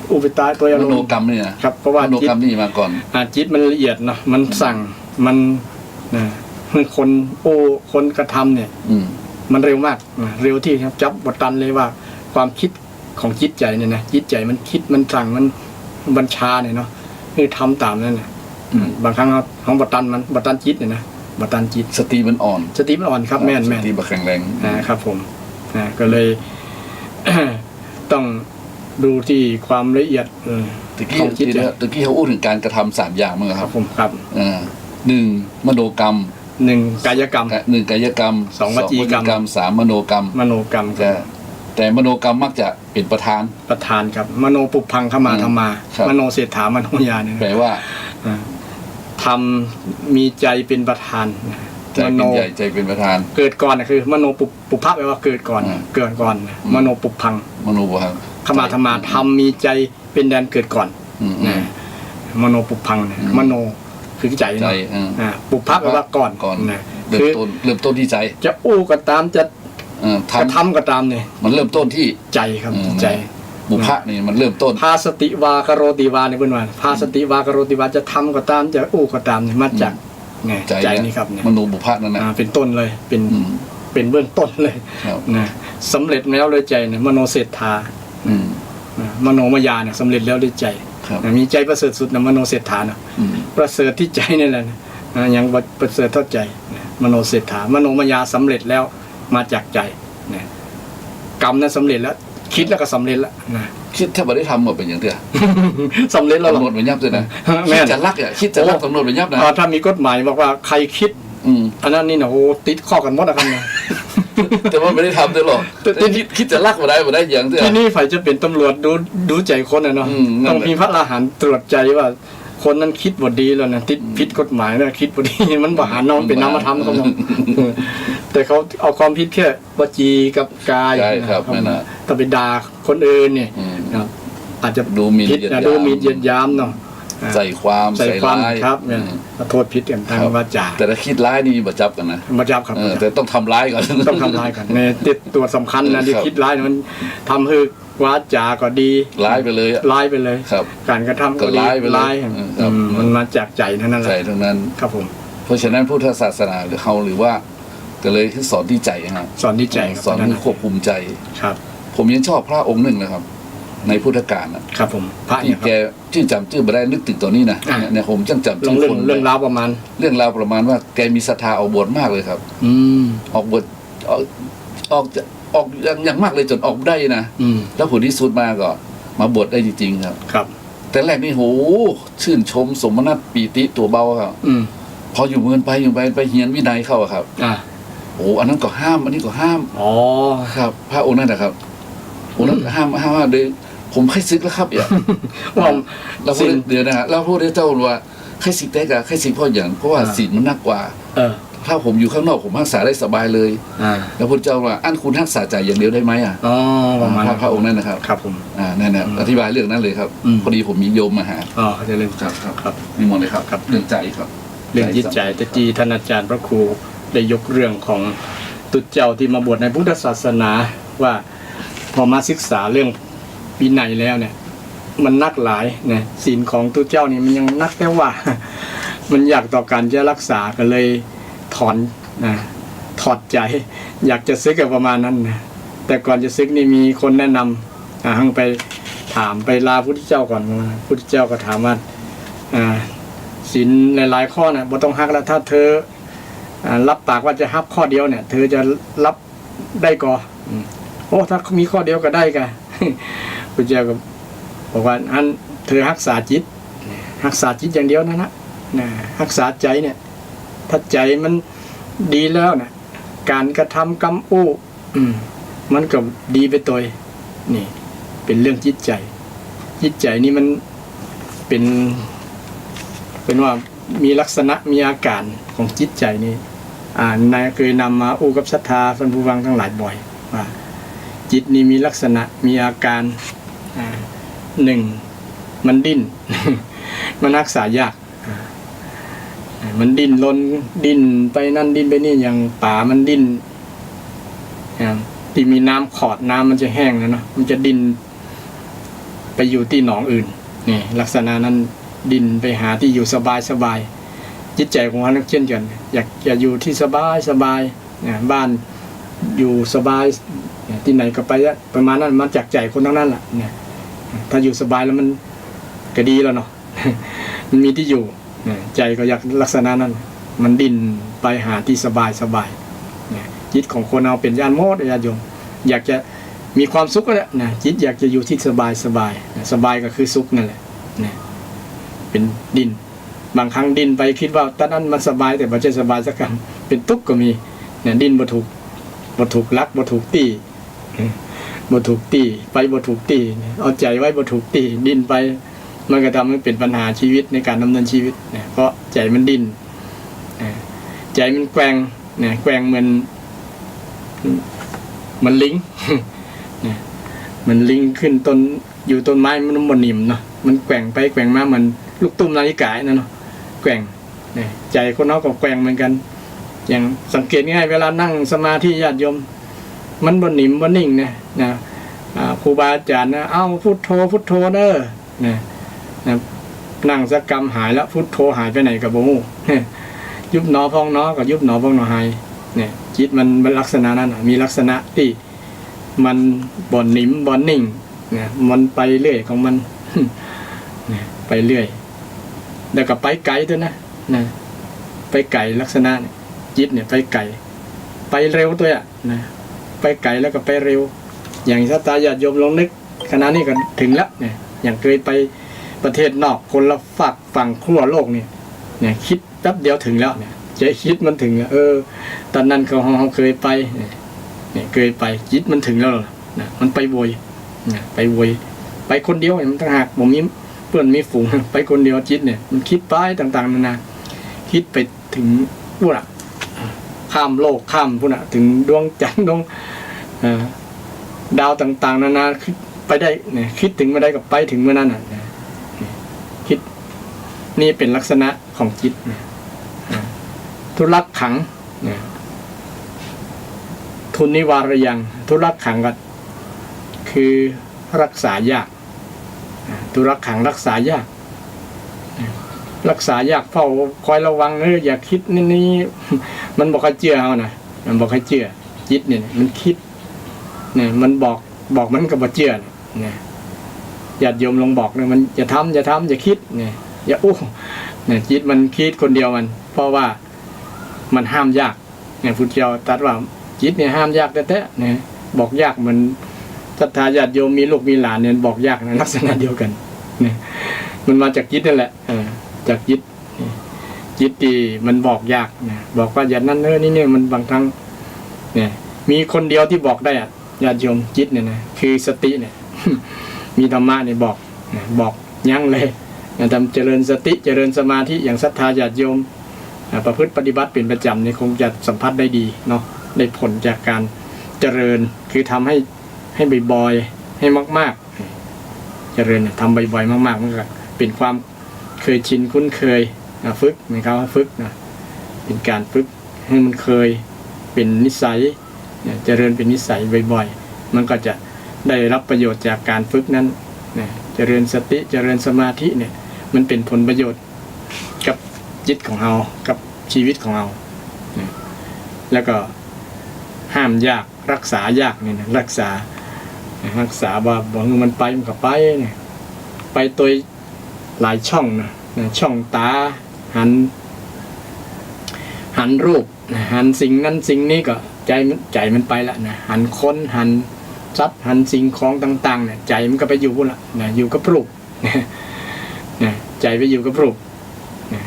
อู้ไปตายตัวอารมณ์มโนกรรมนี่นะครับเพราะว่าม โนกรรมนี่มาก่อนจิตมันละเอียดเนาะมันสั่งมันคนโอ้คนกระทำเนี่ยมันเร็วมากเร็วที่ครับจับบทตันเลยว่าความคิดของจิตใจเนี่ยนะจิตใจมันคิดมันสั่งมันบัญชาเนี่ยเนาะคือทำตามนั่นแหละบางครั้งของบทตันจิตเนี่ยนะบทตันจิตสติมันอ่อนครับแม่นสติบักแข็งแรงครับผมก็เลย ต้องดูที่ความละเอียดของจิตใจตะกี้เขาพูดถึงการกระทำ3อย่างมั้งครับผมครับ1มโนกรรม1กายกรรม1กายกรรม2วจีกรรม3มโนกรรมแต่มโนกรรมมักจะเป็นประธานครับมโนปุพังขมาธรรมามโนเศรษฐามโนญาเนี่ยแปลว่าทำมีใจเป็นประธานใจเป็นใหญ่ใจเป็นประธานเกิดก่อนนะคือมโนปุพะแปลว่าเกิดก่อนมโนปุพังขมาธรรมาทำมีใจเป็นแดนเกิดก่อนมโนปุพังมโนคือใจปุพะแปลว่าก่อนเริ่มต้นที่ใจจะอู้ก็ตามจะทำก็ตามเนี่ยมันเริ่มต้นที่ใจครับใจบุพะนี่มันเริ่มต้นพาสติวากโรติวาในเพื่อนว่าพาสติวากโรติวาจะทำก็ตามจะอู้ก็ตามเนี่ยมาจากใจนี่ครับเนี่ยมโนบุพะนั่นนะเป็นต้นเลยเป็นเบื้องต้นเลยนะสำเร็จแล้วด้วยใจเนี่ยมโนเศรษฐามโนมยาเนี่ยสำเร็จแล้วด้วยใจมีใจประเสริฐสุดนะมโนเศรษฐานะประเสริฐที่ใจนี่แหละยังประเสริฐเท่าใจมโนเศรษฐามโนมยาสำเร็จแล้วมาจากใจนะกรรมนั้นสำเร็จแล้วคิดแล้วก็สำเร็จแล้วนะคิดถ้าไม่ได้ทำหมดเป็นอย่างเดียวสำเร็จแล้วกำหนดเป็นยับเลยนะคิดจะรักอ่ะคิดจะรักกำหนดเป็นยับนะถ้ามีกฎหมายบอกว่าใครคิดอันนั้นนี่นะโอ้ติดข้อกันหมดนะครับนะแต่ว่าไม่ได้ทำด้วยหรอกคิดจะรักมาได้อย่างเดียวที่นี่ฝ่ายจะเป็นตำรวจดูใจคนนะเนาะต้องมีพระอรหันต์ตรวจใจว่าคนนั้นคิดบทดีแล้วนะติดผิดกฎหมายนะคิดบทดีมันบาหาน้องเป็นนามธรรมเขาบอกแต่เขาเอาความผิดแค่วจีกับกายนะครับแต่ไปด่าคนอื่นเนี่ยอาจจะดูหมิ่นเหยียดยามเนาะใส่ความร้ายครับเนี่ยโทษผิดกันทางวาจาแต่ถ้าคิดร้ายนี่บัจับกันนะบัจับครับแต่ต้องทำร้ายก่อนต้องทำร้ายก่อนในติดตัวสำคัญนะที่คิดร้ายมันทำให้วาจาก็ดีร้ายไปเลยการกระทำก็ร้ายมันมาจากใจเท่านั้นแหละใจทั้งนั้นครับผมเพราะฉะนั้นพุทธศาสนาหรือว่าก็เลยคือสอนที่ใจครับสอนที่ใจสอนให้ควบคุมใจครับผมยังชอบพระองค์หนึ่งนะครับในพุทธกาลครับผมพระที่แกชื่อจำชื่อไม่ได้นึกถึงตัวนี้นะเนี่ยผมจำชื่อคนเรื่องราวประมาณว่าแกมีศรัทธาออกบวชมากเลยครับออกบวชออกอย่างมากเลยจนออกได้นะแล้วผลที่สุดมาก็มาบวชได้จริงๆครับครับแต่แรกนี่โหชื่นชมสมนัตปีติตัวเบาครับพออยู่เมืองไปเฮียนวินัยเข้าครับโอ้อันนั้นก็ห้ามอันนี้ก็ห้ามอ๋อครับพระองค์นั่นนะครับองค์นั้นห้ามว่าเลยผมใครซึกแล้วครับอย่างเราพูดเดี๋ยวนะฮะเราพูดได้เจ้าว่าใครซึกได้กับใครซึกเพราะอย่างเพราะว่าศีลมันหนักกว่าถ้าผมอยู่ข้างนอกผมรักษาได้สบายเลยแล้วพระเจ้าว่าอันคุณรักษาใจอย่างเดียวได้ไหมอ๋อประมาณพระองค์นั่นนะครับครับผมนั่นนะอธิบายเรื่องนั้นเลยครับพอดีผมมีโยมมาหาเขาจะเรื่องครับมีหมดเลยครับเรื่องใจครับเรื่องจิตใจตะกี้ท่านอาจารย์พระครูได้ยกเรื่องของตุเจ้าที่มาบวชในพุทธศาสนาว่าพอมาศึกษาเรื่องวินัยแล้วเนี่ยมันนักหลายเนี่ยศีลของตุเจ้านี่มันยังนักแค่ว่ามันอยากต่อการจะรักษาก็เลยถอดใจอยากจะซึกกับประมาณนั้นนะแต่ก่อนจะซึกนี่มีคนแนะนำให้ไปถามไปลาพุทธเจ้าก่อนพุทธเจ้าก็ถามว่าศีลหลายๆข้อนะบ่ต้องฮักแล้วถ้าเธอรับปากว่าจะฮักข้อเดียวเนี่ยเธอจะรับได้ก่อโอ้ถ้ามีข้อเดียวก็ได้กันพุทธเจ้าก็บอกว่าอันเธอรักษาจิตอย่างเดียวนะรักษาใจเนี่ยถ้าใจมันดีแล้วนะการกระทำกรรมอู้มันก็ดีไปตัวนี่เป็นเรื่องจิตใจนี่มันเป็นว่ามีลักษณะมีอาการของจิตใจนี่ นายเคยนำมาอู้กับศรัทธาท่านผู้ฟังทั้งหลายบ่อยว่าจิตนี้มีลักษณะมีอาการหนึ่งมันดิ้น มันรักษายากมันดิ้นรนดิ้นไปนั่นดิ้นไปนี่อย่างป่ามันดิ้นที่มีน้ำขอดน้ำมันจะแห้งแล้วเนาะมันจะดิ้นไปอยู่ที่หนองอื่นนี่ลักษณะนั้นดิ้นไปหาที่อยู่สบายสบายจิตใจของเราเช่นกันอยากจะอยู่ที่สบายสบายบ้านอยู่สบายที่ไหนก็ไปประมาณนั้นมาจากใจคนทั้งนั้นแหละเนี่ยถ้าอยู่สบายแล้วมันก็ดีแล้วเนาะ มันมีที่อยู่ใจก็อยากลักษณะนั้นมันดิ้นไปหาที่สบายสบายจิตของคนเราเป็นญาณโมดญาณโยมอยากจะมีความสุขก็แล้วนะจิตอยากจะอยู่ที่สบายสบายสบายก็คือสุขนั่นแหละนะเป็นดินบางครั้งดินไปคิดว่าตอนนั้นมันสบายแต่ไม่ใช่สบายสักคำเป็นทุกข์ก็มีเนี่ยดินบ่ถูกลักบ่ถูกตีบ่ถูกตีไปบ่ถูกตีเอาใจไว้บ่ถูกตีดินไปมันก็ทำให้เป็นปัญหาชีวิตในการดำเนินชีวิตเนี่ยเพราะใจมันดินใจมันแกว่งเนี่ยแกว่งเหมือนลิงเนี่ยมันลิงขึ้นต้นอยู่ต้นไม้มันบ่นิ่มเนาะมันแกว่งไปแกว่งมาเหมือนลูกตุ้มนาฬิกานั่นเนาะแกว่งเนี่ยใจคนเราก็แกว่งเหมือนกันอย่างสังเกตง่ายเวลานั่งสมาธิญาติโยมมันบ่นิ่มบ่นิ่งนะครูบาอาจารย์นะเอ้าพุทโธพุทโธเด้อเนี่ยนั่งสักกรรมหายแล้วพุทโธหายไปไหนกับบ่ฮู้ยุบหนอพองหนอกับยุบหนอพองหนอหายเนี่ยจิตมันลักษณะนั้นมีลักษณะที่มันบ่นิ่มบ่นิ่งเนี่ยมันไปเรื่อยของมันเนี่ยไปเรื่อยแล้วก็ไปไกลด้วยนะไปไกลลักษณะจิตเนี่ยไปไกลไปเร็วตัวนะไปไกลแล้วก็ไปเร็วอย่างศรัทธาญาติโยมลองนึกขณะนี้ก็ถึงแล้วเนี่ยอย่างเคยไปประเทศนอกคนละฝั่งขั้วโลกเนี่ยคิดแป๊บเดียวถึงแล้วเนี่ยใจคิดมันถึงตอนนั้นเขาเคยไปเนี่ยเคยไปจิตมันถึงแล้วนะมันไปโวยไปคนเดียวมันต่างหากผมมีเพื่อนมีฝูงไปคนเดียวจิตเนี่ยมันคิดไปต่างๆนานาคิดไปถึงพูดข้ามโลกข้ามพูดถึงดวงจันทร์ดวงดาวต่างๆนานาไปได้เนี่ยคิดถึงมาได้กับไปถึงเมื่อนั้นคิดนี่เป็นลักษณะของจิตทุลักขังทุนนิวารยังทุลักขังก็คือรักษายากทุลักขังรักษายากรักษายากเฝ้าคอยระวังอย่าคิดนี่มันบอกให้เชื่อเอานะมันบอกให้เชื่อจิตเนี่ยมันคิดเนี่ยมันบอกมันกับบ่เชื่อเนี่ยญาติโยมลองบอกเลยมันอย่าทำอย่าคิดเนี่ยอย่าเนี่ยจิตมันคิดคนเดียวมันเพราะว่ามันห้ามยากเนี่ยพุทธเจ้าตรัสว่าจิตเนี่ยห้ามยากแท้ๆเนี่ยบอกยากเหมือนศรัทธาญาติโยมมีลูกมีหลานเนี่ยบอกยากในลักษณะเดียวกันเนี่ยมันมาจากจิตนั่นแหละจากจิตที่มันบอกยากเนี่ยบอกว่าอย่างนั้นนี่เนี่ยมันบางครั้งเนี่ยมีคนเดียวที่บอกได้ญาติโยมจิตเนี่ยนะคือสติเนี่ย มีธรรมะเนี่ยบอกยั้งเลยทำเจริญสติเจริญสมาธิอย่างศรัทธาญาติโยมประพฤติปฏิบัติเป็นประจำเนี่ยคงจะสัมผัสได้ดีเนาะได้ผลจากการเจริญคือทำให้บ่อยๆให้มากๆเจริญทำบ่อยๆมากๆมันก็เป็นความเคยชินคุ้นเคยฝึกนะครับฝึกนะเป็นการฝึกให้มันเคยเป็นนิสัยเจริญเป็นนิสัยบ่อยๆมันก็จะได้รับประโยชน์จากการฝึกนั้นเจริญสติเจริญสมาธิเนี่ยมันเป็นผลประโยชน์กับจิตของเรากับชีวิตของเราแล้วก็ห้ามยากรักษายากเนี่ยรักษาว่าบอกมันไปมันก็ไปเนี่ยไปตัวหลายช่องนะช่องตาหันรูปหันสิ่งนั้นสิ่งนี้ก็ใจมันไปละนะหันคนหันทรัพย์หันสิ่งของต่างๆเนี่ยใจมันก็ไปอยู่ละนะอยู่กับรูปนะใจไปอยู่กับรูปนะ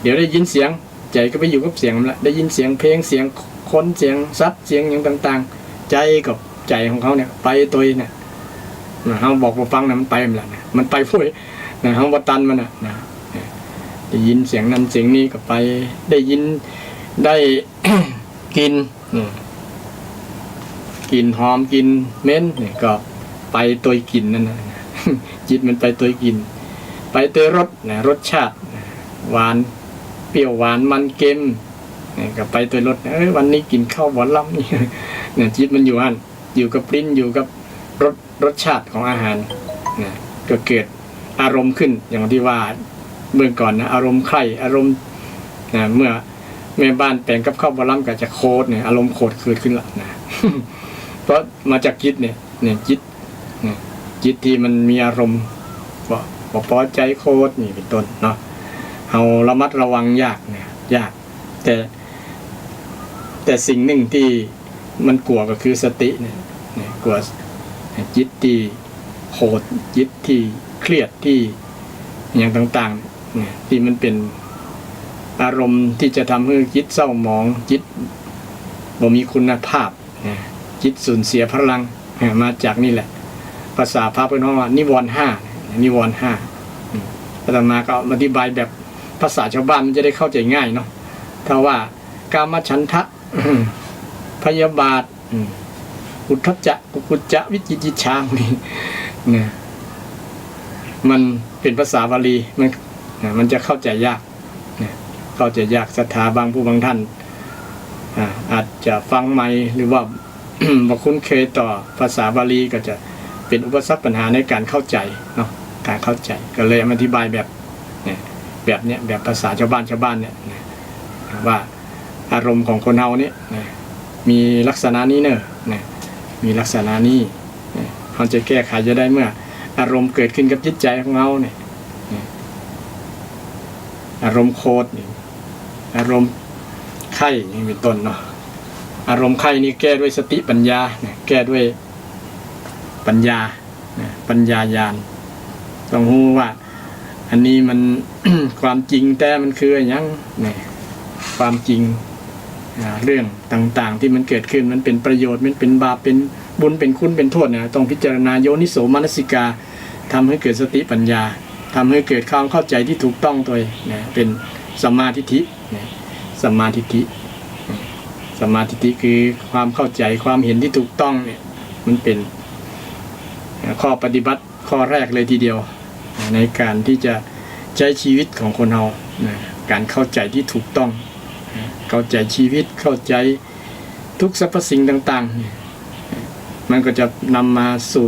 เดี๋ยวได้ยินเสียงใจก็ไปอยู่กับเสียงละได้ยินเสียงเพลงเสียงคนเสียงทรัพย์เสียงอย่างต่างๆใจกับใจของเขาเนี่ยไปตัวเนี่ยเขาบอกว่าฟังนะมันไปมันละนะมันไปพุ่ยนะเขาบัตันมันนะได้ยินเสียงนั้นเสียงนี้ก็ไปได้ยิน ได้ กินกลิ่นหอมกลิ่นเหม็นเนี่ยก็ไปตัวกินนั่นนะ จิตมันไปตัวกิน ไปตัวรสนะรสชาติหวานเปรี้ยวหวานมันเค็มเนี่ยก็ไปตัวรสวันนี้กินข้าวหวานล้ำนี่ เนี่ยจิตมันอยู่หั่นอยู่กับลิ้นอยู่กับรสชาติของอาหารนะก็เกิดอารมณ์ขึ้นอย่างที่ว่าเบื้องก่อนนะอารมณ์ใคร่อารมณ์นะเมื่อแม่บ้านแปลงกับข้าวหวานล้ำก็จะโคตรเนี่ยอารมณ์โคตรเกิดขึ้นละนะ เพราะมาจากจิตเนี่ยจิตที่มันมีอารมณ์ว่าพอใจโคตรนี่เป็นต้นเนาะเอาระมัดระวังยากเนี่ยยากแต่สิ่งหนึ่งที่มันกลัวก็คือสติเนี่ยกลัวจิตที่โหดจิตที่เครียดที่อย่างต่างๆเนี่ยที่มันเป็นอารมณ์ที่จะทำให้จิตเศร้าหมองจิตบ่มีคุณภาพจิตสูญเสียพลังมาจากนี่แหละภาษาพระพุทธว่านิวรณ์ห้าอาตมาก็อธิบายแบบภาษาชาวบ้านมันจะได้เข้าใจง่ายเนาะถ้าว่ากามฉันทะพยาบาทอุทธัจจะกุจจะวิจิกิจฉานี่เนี่ยมันเป็นภาษาบาลีมันจะเข้าใจยากเข้าใจยากศรัทธาบางผู้บางท่านอาจจะฟังใหม่หรือว่า บ่คุ้นเคยต่อภาษาบาลีก็จะเป็นอุปสรรคปัญหาในการเข้าใจเนาะการเข้าใจก็เลยอธิบายแบบแบบภาษาชาวบ้านเนี่ยว่าอารมณ์ของคนเฮาเนี่ยมีลักษณะนี้เนอะมีลักษณะนี้เราจะแก้ไขจะได้เมื่ออารมณ์เกิดขึ้นกับจิตใจของเราเนี่ยอารมณ์โคตรอารมณ์ไข้อย่างเป็นต้นเนาะอารมณ์ไข้นี่แก้ด้วยสติปัญญาแก้ด้วยปัญญาญาณต้องรู้ว่าอันนี้มัน ความจริงแต่มันคืออย่างเนี่ยความจริงเรื่องต่างๆที่มันเกิดขึ้นมันเป็นประโยชน์มันเป็นบาปเป็นบุญเป็นคุณเป็นโทษเนี่ยต้องพิจารณาโยนิโสมนสิกาทำให้เกิดสติปัญญาทำให้เกิดความเข้าใจที่ถูกต้องตัวเป็นสัมมาทิฏฐิสัมมาทิฏฐิคือความเข้าใจความเห็นที่ถูกต้องเนี่ยมันเป็นข้อปฏิบัติข้อแรกเลยทีเดียวในการที่จะใช้ชีวิตของคนเราการเข้าใจที่ถูกต้องเข้าใจชีวิตเข้าใจทุกสรรพสิ่งต่างๆมันก็จะนำมาสู่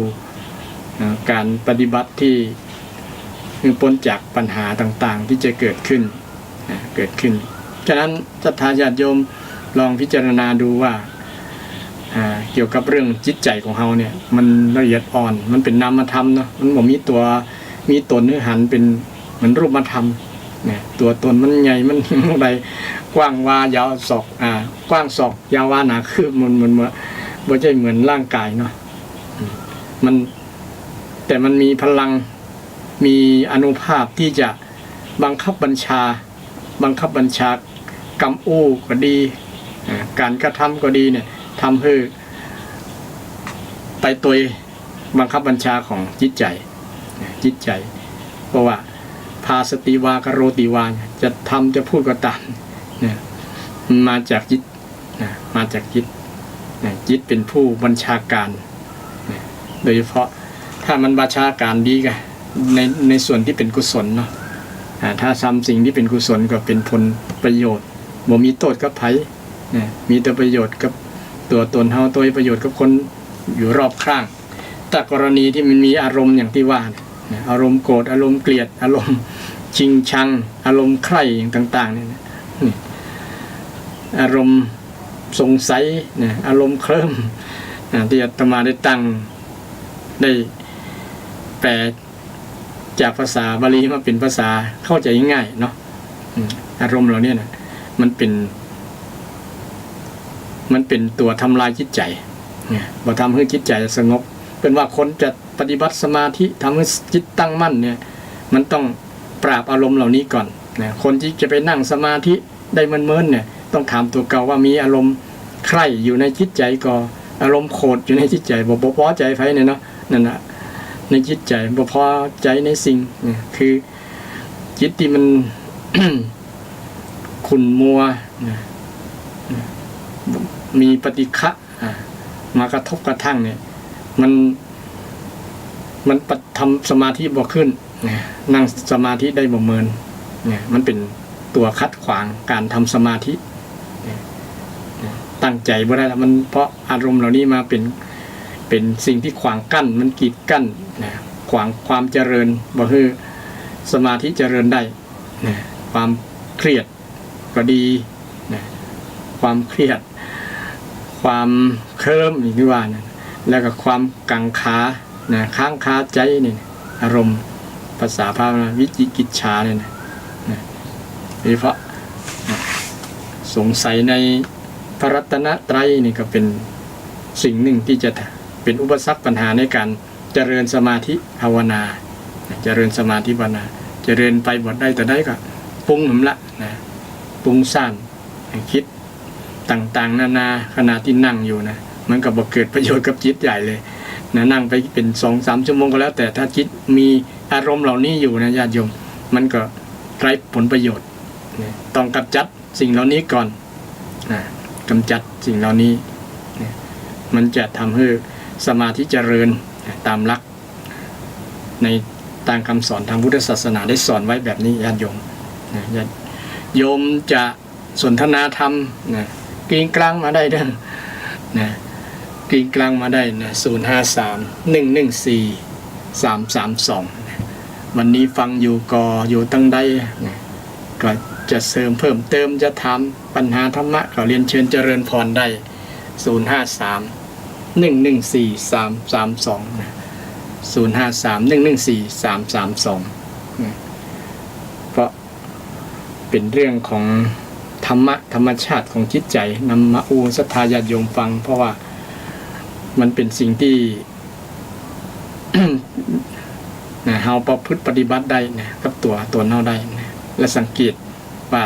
การปฏิบัติที่พ้นจากปัญหาต่างๆที่จะเกิดขึ้นฉะนั้นศรัทธาญาติโยมลองพิจารณาดูว่าเกี่ยวกับเรื่องจิตใจของเราเนี่ยมันละเอียดอ่อนมันเป็นนามธรรมเนาะมันบ่มีตนเนื้อหันเป็นเหมือนรูปธรรมเนี่ยตัวตนมันใหญ่มันอะไรกว้างวายาวศอกกว้างศอกยาววาหนาคืบมันบ่ใช่เหมือนร่างกายเนาะแต่มันมีพลังมีอานุภาพที่จะบังคับบัญชากรรมอู้ก็ดีการกระทำก็ดีเนี่ยทำให้ไปตัวบังคับบัญชาของจิตใจเพราะว่าพาสติวากโรติวาจะทำจะพูดก็ตามเนี่ยมาจากจิตจิตเป็นผู้บัญชาการโดยเฉพาะถ้ามันบัญชาการดีกันในส่วนที่เป็นกุศลเนาะถ้าทำสิ่งที่เป็นกุศลก็เป็นผลประโยชน์บ่มีโทษกับไผมีแต่ประโยชน์กับตัวตนเฮาตัวประโยชน์กับคนอยู่รอบข้างแต่กรณีที่มันมีอารมณ์อย่างที่ว่าอารมณ์โกรธอารมณ์เกลียดอารมณ์ชิงชังอารมณ์ใคร่อย่างต่างๆเนี่ยอารมณ์สงสัยอารมณ์เคลิ้มที่อาตมาได้ตั้งได้แปลจากภาษาบาลีมาเป็นภาษาเข้าใจง่ายเนาะอารมณ์เหล่านี้นะมันเป็นตัวทำลายจิตใจบ่ทำให้จิตใจสงบเป็นว่าคนจะปฏิบัติสมาธิทำให้จิตตั้งมั่นเนี่ยมันต้องปราบอารมณ์เหล่านี้ก่อนคนที่จะไปนั่งสมาธิได้เมินๆเนี่ยต้องถามตัวเก่าว่ามีอารมณ์ใคร่อยู่ในจิตใจก็อารมณ์โกรธอยู่ในจิตใจบ่พอใจไผเนี่ยเนาะนั่นน่ะในจิตใจบ่พอใจในสิ่งคือจิตที่มัน ขุ่นมัว มีปฏิฆะมากระทบกระทั่งเนี่ยมันทำสมาธิบ่ขึ้นนั่งสมาธิได้บ่เมินเนี่ยมันเป็นตัวคัดขวางการทำสมาธิตั้งใจบ่ได้แล้วมันเพราะอารมณ์เหล่านี้มาเป็นสิ่งที่ขวางกั้นมันกีดกั้นขวางความเจริญบ่คือสมาธิเจริญได้ความเครียดก็ดีความเครียดความเคลิ้มอย่างที่ว่านะแล้วก็ความกังขาค้างคาใจนี่อารมณ์ภาษาพาวิจิกิจฉาเนี่ยนะโดยเฉพาะสงสัยในพระรัตนตรัยนี่ก็เป็นสิ่งหนึ่งที่จะเป็นอุปสรรคปัญหาในการเจริญสมาธิภาวนาเจริญสมาธิภาวนาเจริญไปบทได้แต่ได้ก็ปรุงหนุนละปรุงสร้างคิดต่างๆนานาขณะที่นั่งอยู่นะมันก็บ่เกิดประโยชน์กับจิตใหญ่เลยนั่งไปเป็น 2-3 ชั่วโมงก็แล้วแต่ถ้าจิตมีอารมณ์เหล่านี้อยู่นะญาติโยมมันก็ไร้ผลประโยชน์ต้องกำจัดสิ่งเหล่านี้ก่อนกำจัดสิ่งเหล่านี้มันจะทำให้สมาธิเจริญตามหลักในตามคำสอนทางพุทธศาสนาได้สอนไว้แบบนี้ญาติโยมญาติโยมจะสนทนาธรรมกรีงกลางมาได้เด้อกรีงกลางมาได้นะ053-114-332วันนี้ฟังอยู่ตั้งใดก็จะเสริมเพิ่มเติมจะถามปัญหาธรรมะก็เรียนเชิญเจริญพรได้053-114-332 053-114-332 เพราะเป็นเรื่องของธรรมชาติของจิตใจนำมาอูศรัทธาญาติโยมฟังเพราะว่ามันเป็นสิ่งที่ เฮาประพฤติปฏิบัติได้นะกับตัวเฮาได้นะและสังเกตว่า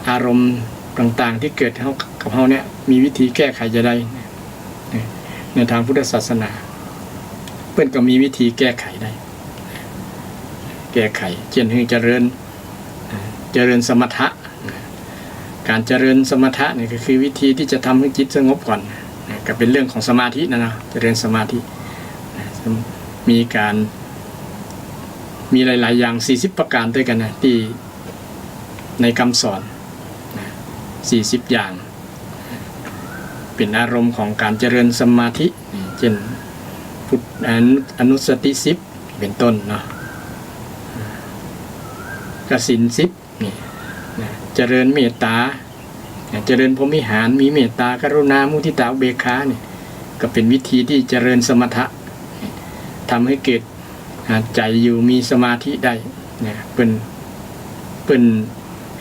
อารมณ์ต่างๆที่เกิดกับเฮาเนี่ยมีวิธีแก้ไขจะได้ในทางพุทธศาสนาเพิ่นก็มีวิธีแก้ไขได้แก้ไขเช่นให้เจริญสมถะการเจริญสมถะนี่ก็คือวิธีที่จะทำให้จิตสงบก่อนก็เป็นเรื่องของสมาธินะเจริญสมาธิมีหลายๆอย่าง40ประการด้วยกันนะที่ในคำสอน40อย่างเป็นอารมณ์ของการเจริญสมาธิเช่นพุทธอนุสติ10เป็นต้นเนาะกสิน10นี่เจริญเมตตาเจริญพรหมิหารมีเมตตากรุณามุทิตาอุเบกขาเนี่ยก็เป็นวิธีที่เจริญสมถะทำให้เกิดใจอยู่มีสมาธิได้เนี่ยเป็น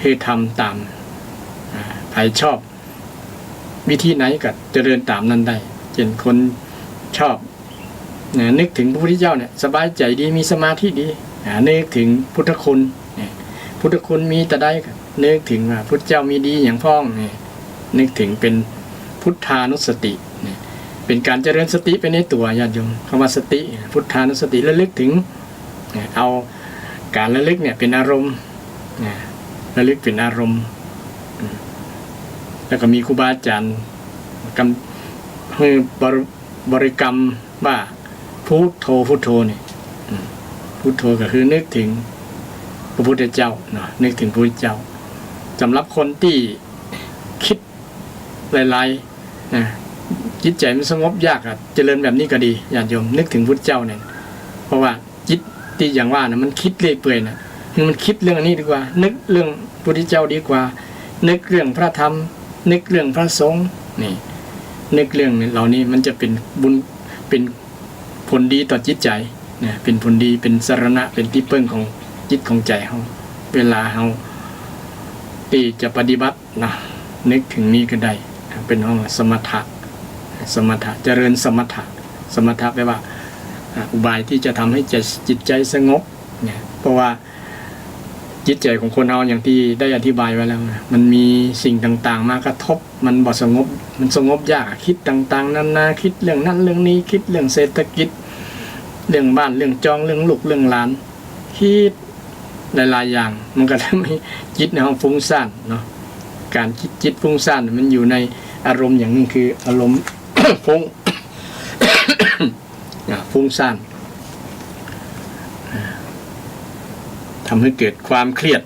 ให้ทำตามใครชอบวิธีไหนก็เจริญตามนั้นได้เช่นคนชอบนึกถึงพระพุทธเจ้าเนี่ยสบายใจดีมีสมาธิดีนึกถึงพุทธคุณพุทธคุณมีแต่ได้นึกถึงว่าพุทธเจ้ามีดีอย่างพ้องนึกถึงเป็นพุทธานุสติเป็นการเจริญสติไปในตัวญาติโยมคำว่าสติพุทธานุสติระลึกถึงเอาการระลึกเนี่ยเป็นอารมณ์ระลึกเป็นอารมณ์แล้วก็มีครูบาอาจารย์ให้บริกรรมว่าพุทโธพุทโธนี่พุทโธก็คือนึกถึงพระพุทธเจ้าเนาะนึกถึงพระพุทธเจ้าสำหรับคนที่คิดหลายๆนะจิตใจมันสงบยากอะเจริญแบบนี้ก็ดีญาติโยมนึกถึงพุทธเจ้าเนี่ยเพราะว่าจิตที่อย่างว่านะมันคิดเรื่อยเปื่อยนะมันคิดเรื่องนี้ดีกว่านึกเรื่องพุทธเจ้าดีกว่านึกเรื่องพระธรรมนึกเรื่องพระสงฆ์นี่นึกเรื่องเหล่านี้มันจะเป็นบุญเป็นผลดีต่อจิตใจนะเป็นผลดีเป็นสรณะเป็นที่พึ่งของจิตของใจเฮาเวลาเฮาที่จะปฏิบัตินะนึกถึงนี้ก็ได้เป็นห้องสมถะเจริญสมถะแปลว่าอุบายที่จะทำให้จิตใจสงบเนี่ยเพราะว่าจิตใจของคนเราอย่างที่ได้อธิบายไว้แล้วนะมันมีสิ่งต่างๆมากระทบมันบ่สงบมันสงบยากคิดต่างๆนานาคิดเรื่องนั้นเรื่องนี้คิดเรื่องเศรษฐกิจเรื่องบ้านเรื่องจองเรื่องลูกเรื่องหลานคิดหลายๆอย่างมันก็ทำให้จิตในห้องฟุ้งซ่านเนาะ การคิดจิตฟุ้งซ่านมันอยู่ในอารมณ์อย่างนึงคืออารมณ์ ฟุ้ง ฟุ้งซ่านทำให้เกิดความเครียด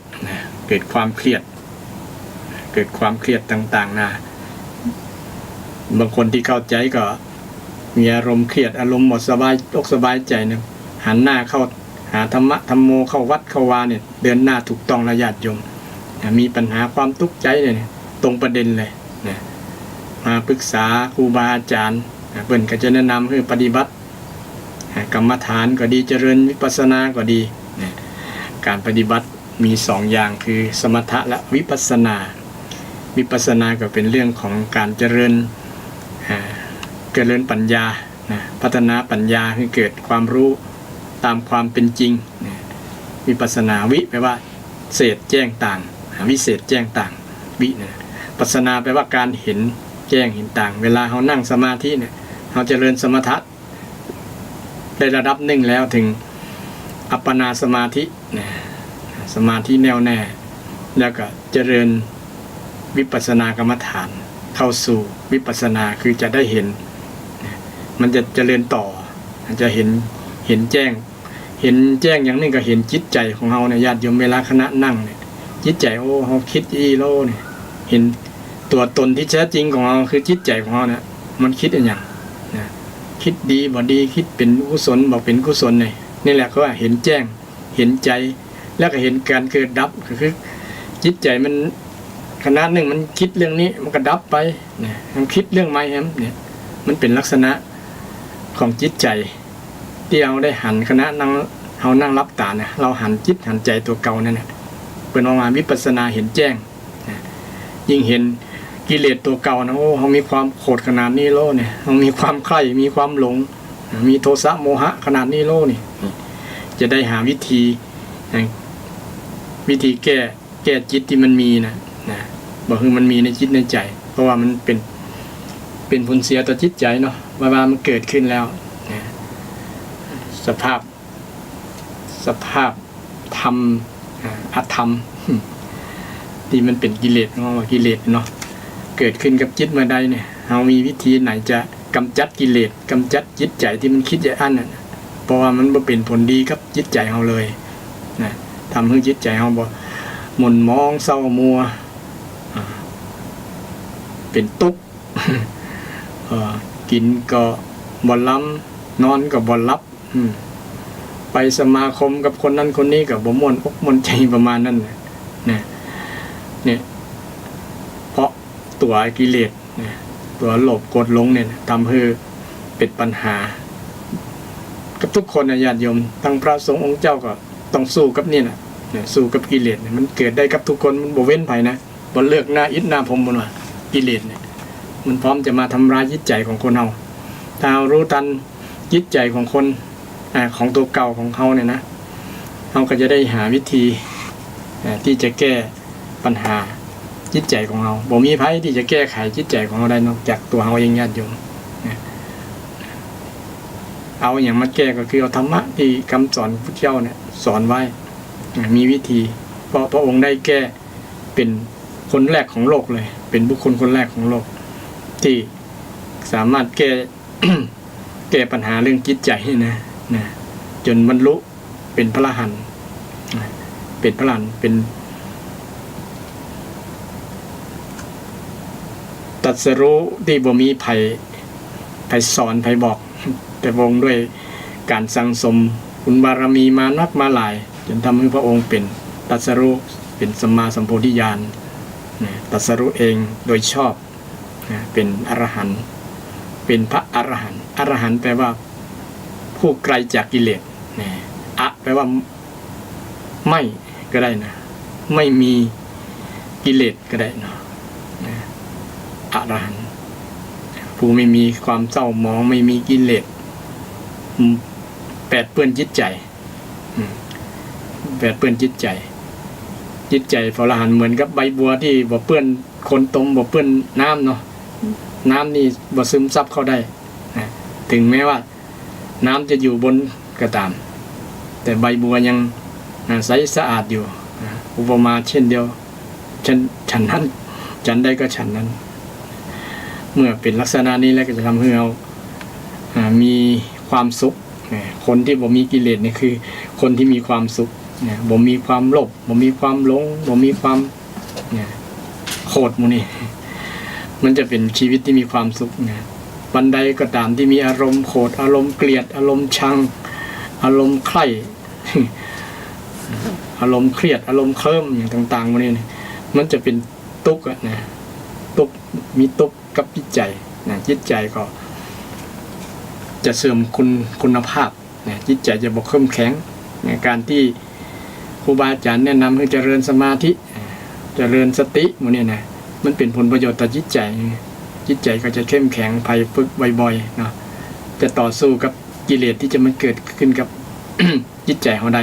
เกิดความเครียดต่างๆนะบางคนที่เข้าใจก็มีอารมณ์เครียดอารมณ์หมดสบายอกสบายใจเนี่ยหันหน้าเข้าหาธรรมะธรรมโมเข้าวัดเข้าวาเนี่ยเดินหน้าถูกต้องระญาติโยมมีปัญหาความทุกข์ใจเนี่ยตรงประเด็นเลยนะมาปรึกษาครูบาอาจารย์เพิ่นก็จะแนะนำให้ปฏิบัติกรรมฐานก็ดีเจริญวิปัสสนาก็ดีนะการปฏิบัติมี2อย่างคือสมถะและวิปัสสนาวิปัสสนาก็เป็นเรื่องของการเจริญปัญญาพัฒนาปัญญาให้เกิดความรู้ตามความเป็นจริงวิปัสสนาวิแปลว่าเศษแจ้งต่างวิเศษแจ้งต่างวิปัสสนาแปลว่าการเห็นแจ้งเห็นต่างเวลาเขานั่งสมาธิเนี่ยเขาเจริญสมถะได้ระดับหนึ่งแล้วถึงอัปปนาสมาธิสมาธิแน่วแน่แล้วก็เจริญวิปัสสนากรรมฐานเข้าสู่วิปัสสนาคือจะได้เห็นมันจะเจริญต่อจะเห็นแจ้งอย่างนึงก็เห็นจิตใจของเราเนี่ยญาติโยมเวลาคณะนั่งเนี่ยจิตใจโอ้เราคิดโลเนี่ยเห็นตัวตนที่แท้จริงของเราคือจิตใจของเราเนี่ยมันคิดอย่างนะคิดดีบ่ดีคิดเป็นกุศลบ่เป็นกุศลเนี่ยนี่แหละเขาว่าเห็นแจ้งเห็นใจแล้วก็เห็นการเกิดดับคือจิตใจมันขณะหนึ่งมันคิดเรื่องนี้มันก็ดับไปเนี่ยมันคิดเรื่องใหม่เนี่ยมันเป็นลักษณะของจิตใจที่เราได้หันขณะเรานั่งรับตาเนี่ยเราหันจิตหันใจตัวเก่านั่นน่ะเป็นออกมาวิปัสสนาเห็นแจ้งยิ่งเห็นกิเลสตัวเก่านะโอ้เขามีความโกรธขนาดนี้โลเนี่ยเขามีความใคร่มีความหลงมีโทสะโมหะขนาดนี้โลนี่จะได้หาวิธีแก้จิตที่มันมีนะบอกคือมันมีในจิตในใจเพราะว่ามันเป็นผลเสียต่อจิตใจเนาะว่ามันเกิดขึ้นแล้วสภาพธรรมอธรรมที่มันเป็นกิเลสเนาะเกิดขึ้นกับจิตเมื่อใดเนี่ยเรามีวิธีไหนจะกำจัดกิเลสกำจัดจิตใจที่มันคิดอย่างนั้นน่ะเพราะว่ามันบ่เป็นผลดีกับจิตใจเราเลยนะทำให้จิตใจเราบ่หม่นมองเศร้ามัวเป็นทุกข์กินก็บ่ล้ำนอนก็บ่หลับไปสมาคมกับคนนั้นคนนี้ก็บ่ม่วนอกม่วนใจประมาณนั้นนะเนี่ยเพราะตัวกิเลสตัวโลภโกรธหลงเนี่ยทำให้เป็นปัญหากับทุกคนญาติโยมทั้งพระสงฆ์องค์เจ้าก็ต้องสู้กับนี่นะสู้กับกิเลสมันเกิดได้กับทุกคนมันบ่เว้นไผนะบ่เลือกหน้าอิฐหน้าผมบ่ว่ากิเลสเนี่ยมันพร้อมจะมาทำร้ายจิตใจของคนเฮาถ้าเรารู้ทันจิตใจของคนของตัวเก่าของเขาเนี่ยนะเราก็จะได้หาวิธีที่จะแก้ปัญหาจิตใจของเราบ่มีไผที่จะแก้ไขจิตใจของเราได้นอกจากตัวเราเองญาติโยมเอาอย่างมาแก้ก็คือเอาธรรมะที่คำสอนพระเจ้าเนี่ยสอนไว้มีวิธีเพราะพระองค์ได้แก้เป็นคนแรกของโลกเลยเป็นบุคคลคนแรกของโลกที่สามารถแก้ แก้ปัญหาเรื่องจิตใจนะจนบรรลุเป็นพระอรหันต์เป็นพระอรหันต์เป็นตรัสรู้ที่บ่มีไผสอนไผบอกแต่พระองค์ด้วยการสั่งสมบุญบารมีมานักมาหลายจนทำให้พระองค์เป็นตรัสรู้เป็นสัมมาสัมโพธิญาณตรัสรู้เองโดยชอบเป็นอรหันต์เป็นพระอรหันต์อรหันต์แปลว่าผู้ไกลจากกิเลสอะแปลว่าไม่ก็ได้นะไม่มีกิเลสก็ได้นะอรหันต์ผู้ไม่มีความเศร้าหมองไม่มีกิเลสแปดเปื้อนจิตใจแปดเปื้อนจิตใจพระอรหันต์เหมือนกับใบบัวที่บ่เปื้อนคนตมบ่เปื้อนน้ำเนาะน้ำนี่บ่ซึมซับเข้าได้ถึงแม้ว่าน้ำจะอยู่บนก็ตามแต่ใบบัวยังใสสะอาดอยู่อุปมาเช่นเดียวฉันนั้น ฉันได้ก็ฉันนั้น เมื่อเป็นลักษณะนี้แล้วก็จะทำให้เรามีความสุขคนที่บ่มีกิเลสนี่คือคนที่มีความสุขบ่มีความโลภบ่มีความหลงบ่มีความโคตรหมู่นี่มันจะเป็นชีวิตที่มีความสุขวันใดก็ตามที่มีอารมณ์โกรธอารมณ์เกลียดอารมณ์ชังอารมณ์ใคร่ อารมณ์เครียดอารมณ์เคลิ้มอย่างต่างๆพวกนี้มันจะเป็นทุกข์นะทุกข์มีทุกข์กับจิตใจนะจิตใจก็จะเสื่อมคุณภาพนะจิตใจจะบ่เข้มแข็งในการที่ครูบาอาจารย์แนะนำให้เจริญสมาธิเจริญสติพวกนี้นะมันเป็นผลประโยชน์ต่อจิตใจจิตใจก็จะเข้มแข็งภัยฝึกบ่อยๆเนาะจะต่อสู้กับกิเลสที่จะมันเกิดขึ้นกับ จิตใจเราได้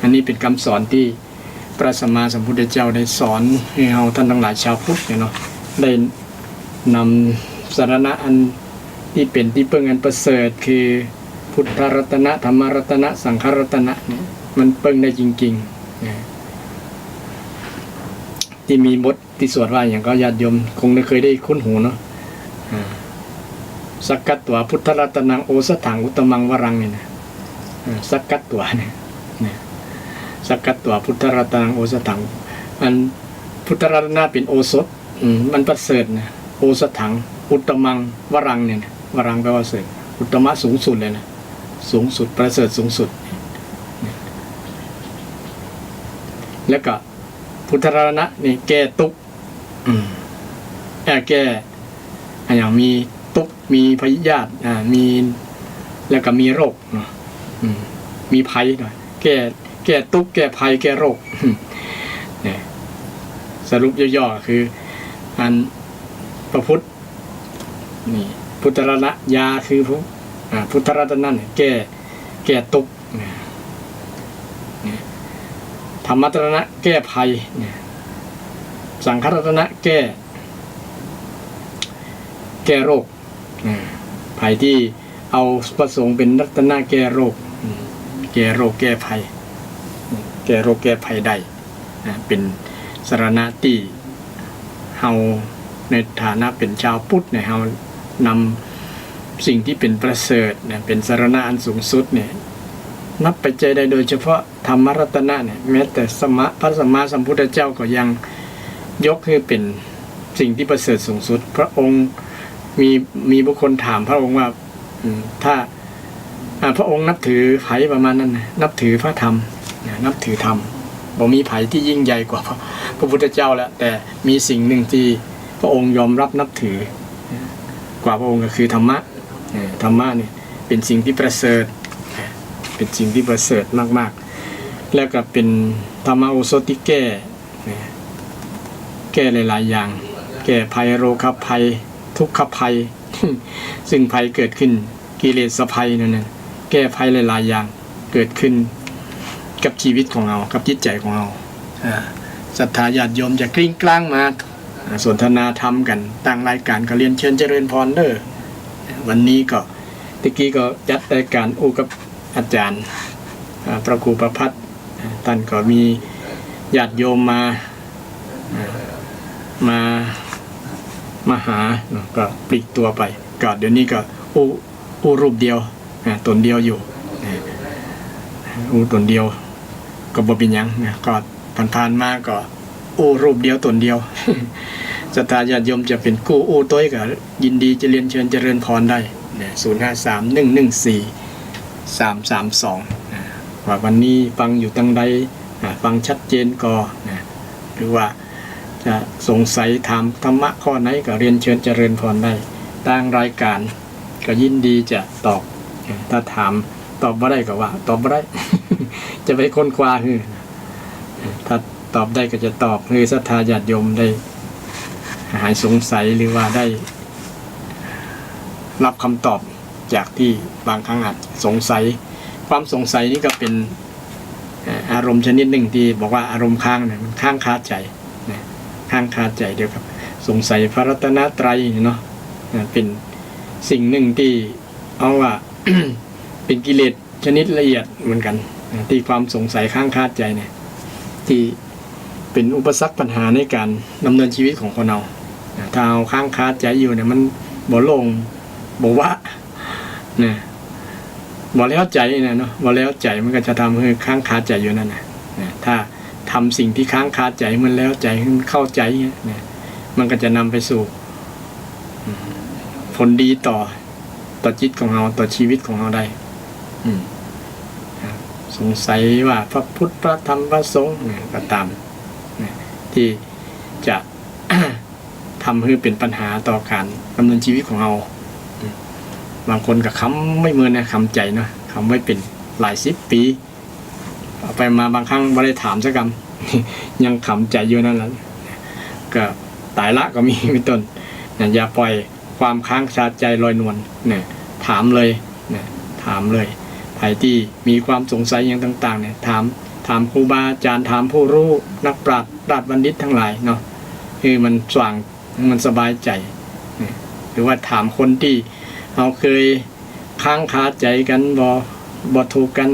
อันนี้เป็นคำสอนที่พระสัมมาสัมพุทธเจ้าได้สอนให้เราท่านทั้งหลายชาวพุทธเนาะได้นำสรณะอันที่เป็นที่พึ่งอันประเสริฐคือพุทธรัตนะธรรมรัตนะสังฆรัตนะเนี่ยมันเพิ่งได้จริงๆที่มีบทที่สวดว่าอย่างก็ญาติโยมคงได้เคยได้คุ้นหูเนาะสักกัตตัวพุทธรัตนังโอสถังอุตมังวรังเนี่ยนะสักกัตตัวเนี่ยสักกัตตัวพุทธรัตนังโอสถังอันพุทธรัตนะเป็นโอสถมันประเสริฐนะโอสถังอุตมังวรังเนี่ยวรังแปลว่าเสริฐอุตมะสูงสุดเลยนะสูงสุดประเสริฐสูงสุดแล้วก็พุทธรัตนะนี่แก้ทุกข์แก้อย่างมีทุกข์มีพยาธิมีแล้วก็มีโรคมีภัยด้วยแก้ทุกข์แก้ภัยแก้โรคเนี่ยสรุปย่อๆคืออันพระพุทธนี่พุทธรัตนะยาคือพุทธรัตนะเนี่ยแก้ทุกข์ธรรมรัตนะแก้ภัยสังฆรัตนะแก้โรคภัยที่เอาประสงค์เป็นรัตนะแก้โรคแก้โรคแก้ภัยแก้โรคแก้ภัยได้เป็นสรณะที่เฮาในฐานะเป็นชาวพุทธเนี่ยเฮานำสิ่งที่เป็นประเสริฐเนี่ยเป็นสรณะอันสูงสุดเนี่ยนับไปใจได้โดยเฉพาะธรรมรัตนะเนี่ยแม้แต่พระสัมมาสัมพุทธเจ้าก็ยังยกให้เป็นสิ่งที่ประเสริฐสูงสุดพระองค์มีบุคคลถามพระองค์ว่าถ้าพระองค์นับถือไผ่ประมาณนั้นนะนับถือพระธรรมนับถือธรรมบ่มีไผ่ที่ยิ่งใหญ่กว่าพระพุทธเจ้าแล้วแต่มีสิ่งหนึ่งที่พระองค์ยอมรับนับถือกว่าพระองค์ก็คือธรรมะธรรมะเนี่ยเป็นสิ่งที่ประเสริฐเป็นสิ่งที่ประเสริฐมากๆแล้วก็เป็นธรรมโอสถที่แก้หลายๆอย่างแก้ภัยโรคภัยทุกขภัย ซึ่งภัยเกิดขึ้นกิเลสภัยนั่นแก้ภัยหลายๆอย่างเกิดขึ้นกับชีวิตของเรากับจิตใจของเราศรัทธาญาติโยมจะกลิ้งกลางมาสนทนาธรรมกันต่างรายการก็เรียนเชิญเจริญพรเด้อวันนี้ก็ตะกี้ก็จัดรายการอู้กับอาจารย์พระครูประภัตท่านก็มีญาติโยมมาหาก็ปลีกตัวไปก็เดี๋ยวนี้ก็อู้รูปเดียวตนเดียวอยู่อู้ตนเดียวก็บ่เป็นหยังก็ผ่านๆมาก็อู้รูปเดียวตนเดียวศรัทธาญาติโยมจะเป็นกู้อู้ต้อยก็ยินดีจะเรียนเชิญเจริญพรได้053-114-332ว่าวันนี้ฟังอยู่ตั้งใดฟังชัดเจนก็หรือว่าจะสงสัยถามธรรมะข้อไหนก็เรียนเชิญเจริญพรได้ตั้งรายการก็ยินดีจะตอบถ้าถามตอบบ่ได้ก็ว่าตอบบ่ได้ จะไปค้นคว้าคือถ้าตอบได้ก็จะตอบคือศรัทธาญาติโยมได้หายสงสัยหรือว่าได้รับคำตอบจากที่บางครั้งอาจสงสัยความสงสัยนี่ก็เป็นอารมณ์ชนิดหนึ่งที่บอกว่าอารมณ์ค้างเนี่ยมันค้างคาใจค้างคาใจเดียวกับสงสัยพระรัตนตรัยเนาะเป็นสิ่งหนึ่งที่เอาว่า เป็นกิเลสชนิดละเอียดเหมือนกันที่ความสงสัยค้างคาใจเนี่ยที่ เป็นอุปสรรคปัญหาในการดำเนินชีวิตของคนเราถ้าเอาค้างคาใจอยู่เนี่ยมันบ่ลงบ่ว่าเนี่ยบ่แล้วใจเนี่ยเนาะบ่แล้วใจมันก็จะทำให้ค้างคาใจอยู่นั่นนะถ้าทำสิ่งที่ค้างคาใจมันแล้วใจมันเข้าใจเนี่ยมันก็จะนำไปสู่ผลดีต่อจิตของเราต่อชีวิตของเราได้สงสัยว่าพระพุทธพระธรรมพระสงฆ์ก็ตามที่จะ ทำให้เป็นปัญหาต่อการดำเนินชีวิตของเราบางคนก็ค้ำไม่เหมือนนะค้ำใจเนาะค้ำไว้เป็นหลาย10 ปีเอาไปมาบางครั้งไม่ได้ถามสักคำ ยังค้ำใจอยู่นั่นแหละก็ตายละก็มีเป็นต้นอย่าปล่อยความค้างคาใจลอยนวลเนี่ยถามเลยเนี่ยถามเลยใครที่มีความสงสัยอย่างต่างๆเนี่ยถามครูบาอาจารย์ถามผู้รู้นักปราชญ์ราชบัณฑิตทั้งหลายเนาะคือมันสว่างมันสบายใจหรือว่าถามคนที่เราเคยค้างคาใจกันบ่ถูกกัน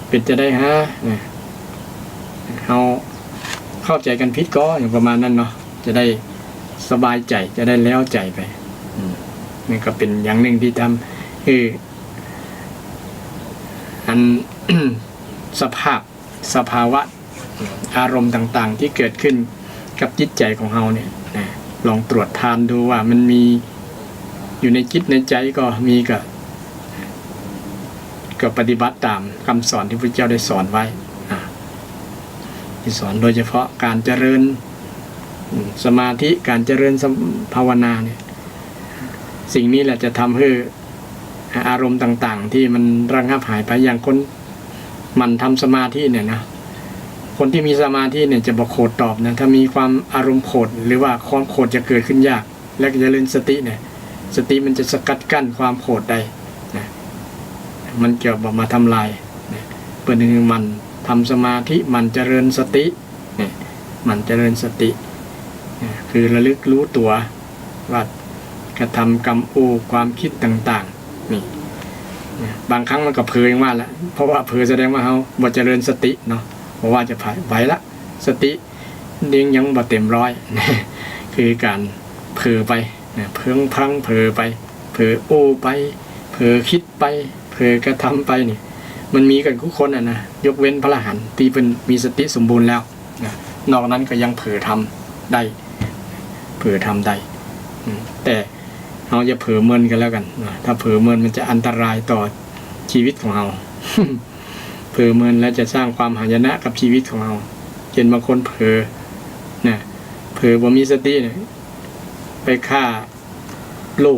เป็นจะได้ฮะเราเข้าใจกันผิดก็อย่างประมาณนั้นเนาะจะได้สบายใจจะได้แล้วใจไปนี่ก็เป็นอย่างหนึ่งที่ทำคืออัน สภาวะอารมณ์ต่างๆที่เกิดขึ้นกับจิตใจของเราเนี่ยลองตรวจทานดูว่ามันมีอยู่ในจิตในใจก็มีก็ปฏิบัติตามคำสอนที่พระเจ้าได้สอนไว้ที่สอนโดยเฉพาะการเจริญสมาธิการเจริญภาวนาเนี่ยสิ่งนี้แหละจะทำให้อารมณ์ต่างๆที่มันระงับหายไปอย่างคนมันทำสมาธิเนี่ยนะคนที่มีสมาธิเนี่ยจะบอกโคตรตอบนะถ้ามีความอารมณ์โกรธหรือว่าความโกรธจะเกิดขึ้นยากและจะเจริญสติเนี่ยสติมันจะสกัดกั้นความโกรธได้นะมันเกี่ยวกับมาทำลายนะเพื่อหนึ่งมันทำสมาธิมันเจริญสติเนี่ยมันเจริญสติคือระลึกรู้ตัวว่ากระทำกรรมความคิดต่างๆนี่บางครั้งมันก็เผลออย่างว่าแหละเพราะว่าเผลอแสดงว่าเขาบ่เจริญสติเนาะเพราะว่าจะไหวละสติยังบ่เต็มร้อย คือการเผลอไปเพิ่งพังเผลอไปเผลอไปเผลอคิดไปเผลอกระทำไปนี่มันมีกันทุกคนนะยกเว้นพระอรหันต์ที่เป็นมีสติสมบูรณ์แล้วนอกนั้นก็ยังเผลอทำได้เผลอทำได้แต่เราจะเผลอเมินกันแล้วกันถ้าเผลอเมินมันจะอันตรายต่อชีวิตของเรา เผลอเมินแล้วจะสร้างความหายนะกับชีวิตของเราเช่นบางคนเผลอบ่มีสติเนี่ยไปฆ่าลู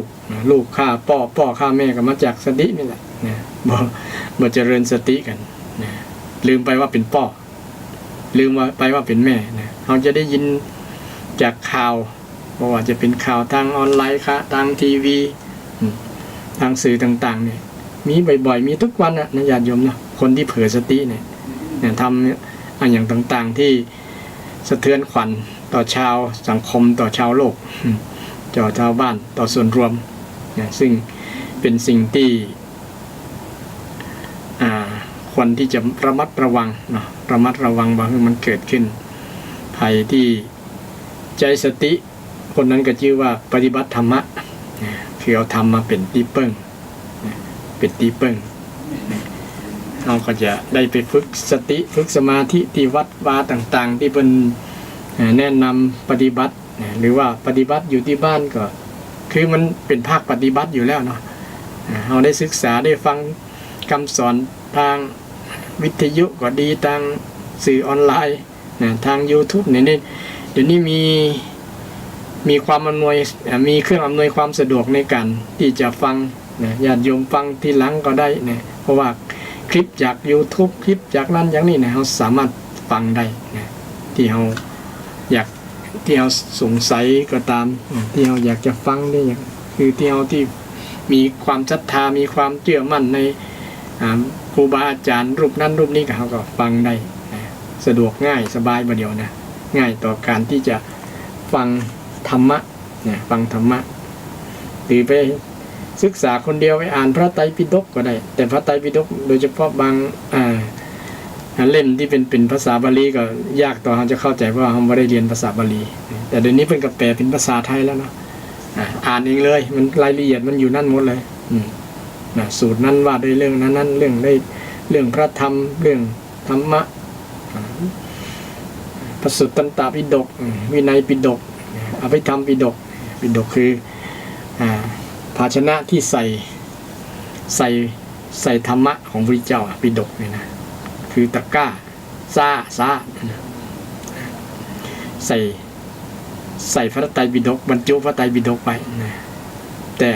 กฆ่าพ่อฆ่าแม่ก็มาจากสตินี่แหละบ่เจริญสติกันลืมไปว่าเป็นพ่อลืมไปว่าเป็นแม่เราจะได้ยินจากข่าวเพราะว่าจะเป็นข่าวทางออนไลน์ค่ะทางทีวีทางสื่อต่างๆเนี่ยมีบ่อยๆมีทุกวันนะญาติโยมเนาะคนที่เผลอสติเนี่ยทำอย่างต่างๆที่สะเทือนขวัญต่อชาวสังคมต่อชาวโลกต่อชาวบ้านต่อส่วนรวมซึ่งเป็นสิ่งที่ควรที่จะระมัดระวังเนาะระมัดระวังว่ามันเกิดขึ้นภัยที่ใจสติคนนั้นก็ชื่อว่าปฏิบัติธรรมะคือเอาธรรมมาเป็นที่เปิ้งเราก็จะได้ไปฝึกสติฝึกสมาธิที่วัดวาต่างๆที่เป็นแนะนำปฏิบัติหรือว่าปฏิบัติอยู่ที่บ้านก็คือมันเป็นภาคปฏิบัติอยู่แล้วเนาะเราได้ศึกษาได้ฟังคำสอนทางวิทยุก็ดีทางสื่อออนไลน์ทาง YouTube เนี่ยเดี๋ยวนี้มีความอำนวยมีเครื่องอำนวยความสะดวกในการที่จะฟังญาติโยมฟังทีหลังก็ได้เพราะว่าคลิปจาก YouTube คลิปจากนั้นอย่างนี้เราสามารถฟังได้ที่เราอยากที่เราสงสัยก็ตามที่เราอยากจะฟังได้อย่างคือที่เราที่มีความศรัทธามีความเชื่อมั่นในครูบาอาจารย์รูปนั้นรูปนี้เขาก็ฟังได้สะดวกง่ายสบายประเดี๋ยวง่ายต่อการที่จะฟังธรรมะฟังธรรมะหรือไปศึกษาคนเดียวไปอ่านพระไตรปิฎกก็ได้แต่พระไตรปิฎกโดยเฉพาะบาง เล่มที่เป็นภาษาบาลีก็ยากต่อเราจะเข้าใจเพราะว่าเราไม่ได้เรียนภาษาบาลีแต่เดี๋ยวนี้เพิ่นก็แปลเป็นภาษาไทยแล้วเนาะอ่านเองเลยมันรายละเอียดมันอยู่นั่นหมดเลยสูตรนั้นว่าด้วยเรื่องนั้นเรื่องพระธรรมเรื่องธรรมะพระสุตตันตปิฎกวินัยปิฎกอภิธรรมปิฎกคือภาชนะที่ใส่ธรรมะของพระพุทธเจ้าปิฎกเนี่ยนะคือตะกร้าซ่าใส่พระไตรปิฎกบรรจุพระไตรปิฎกไปนะแต่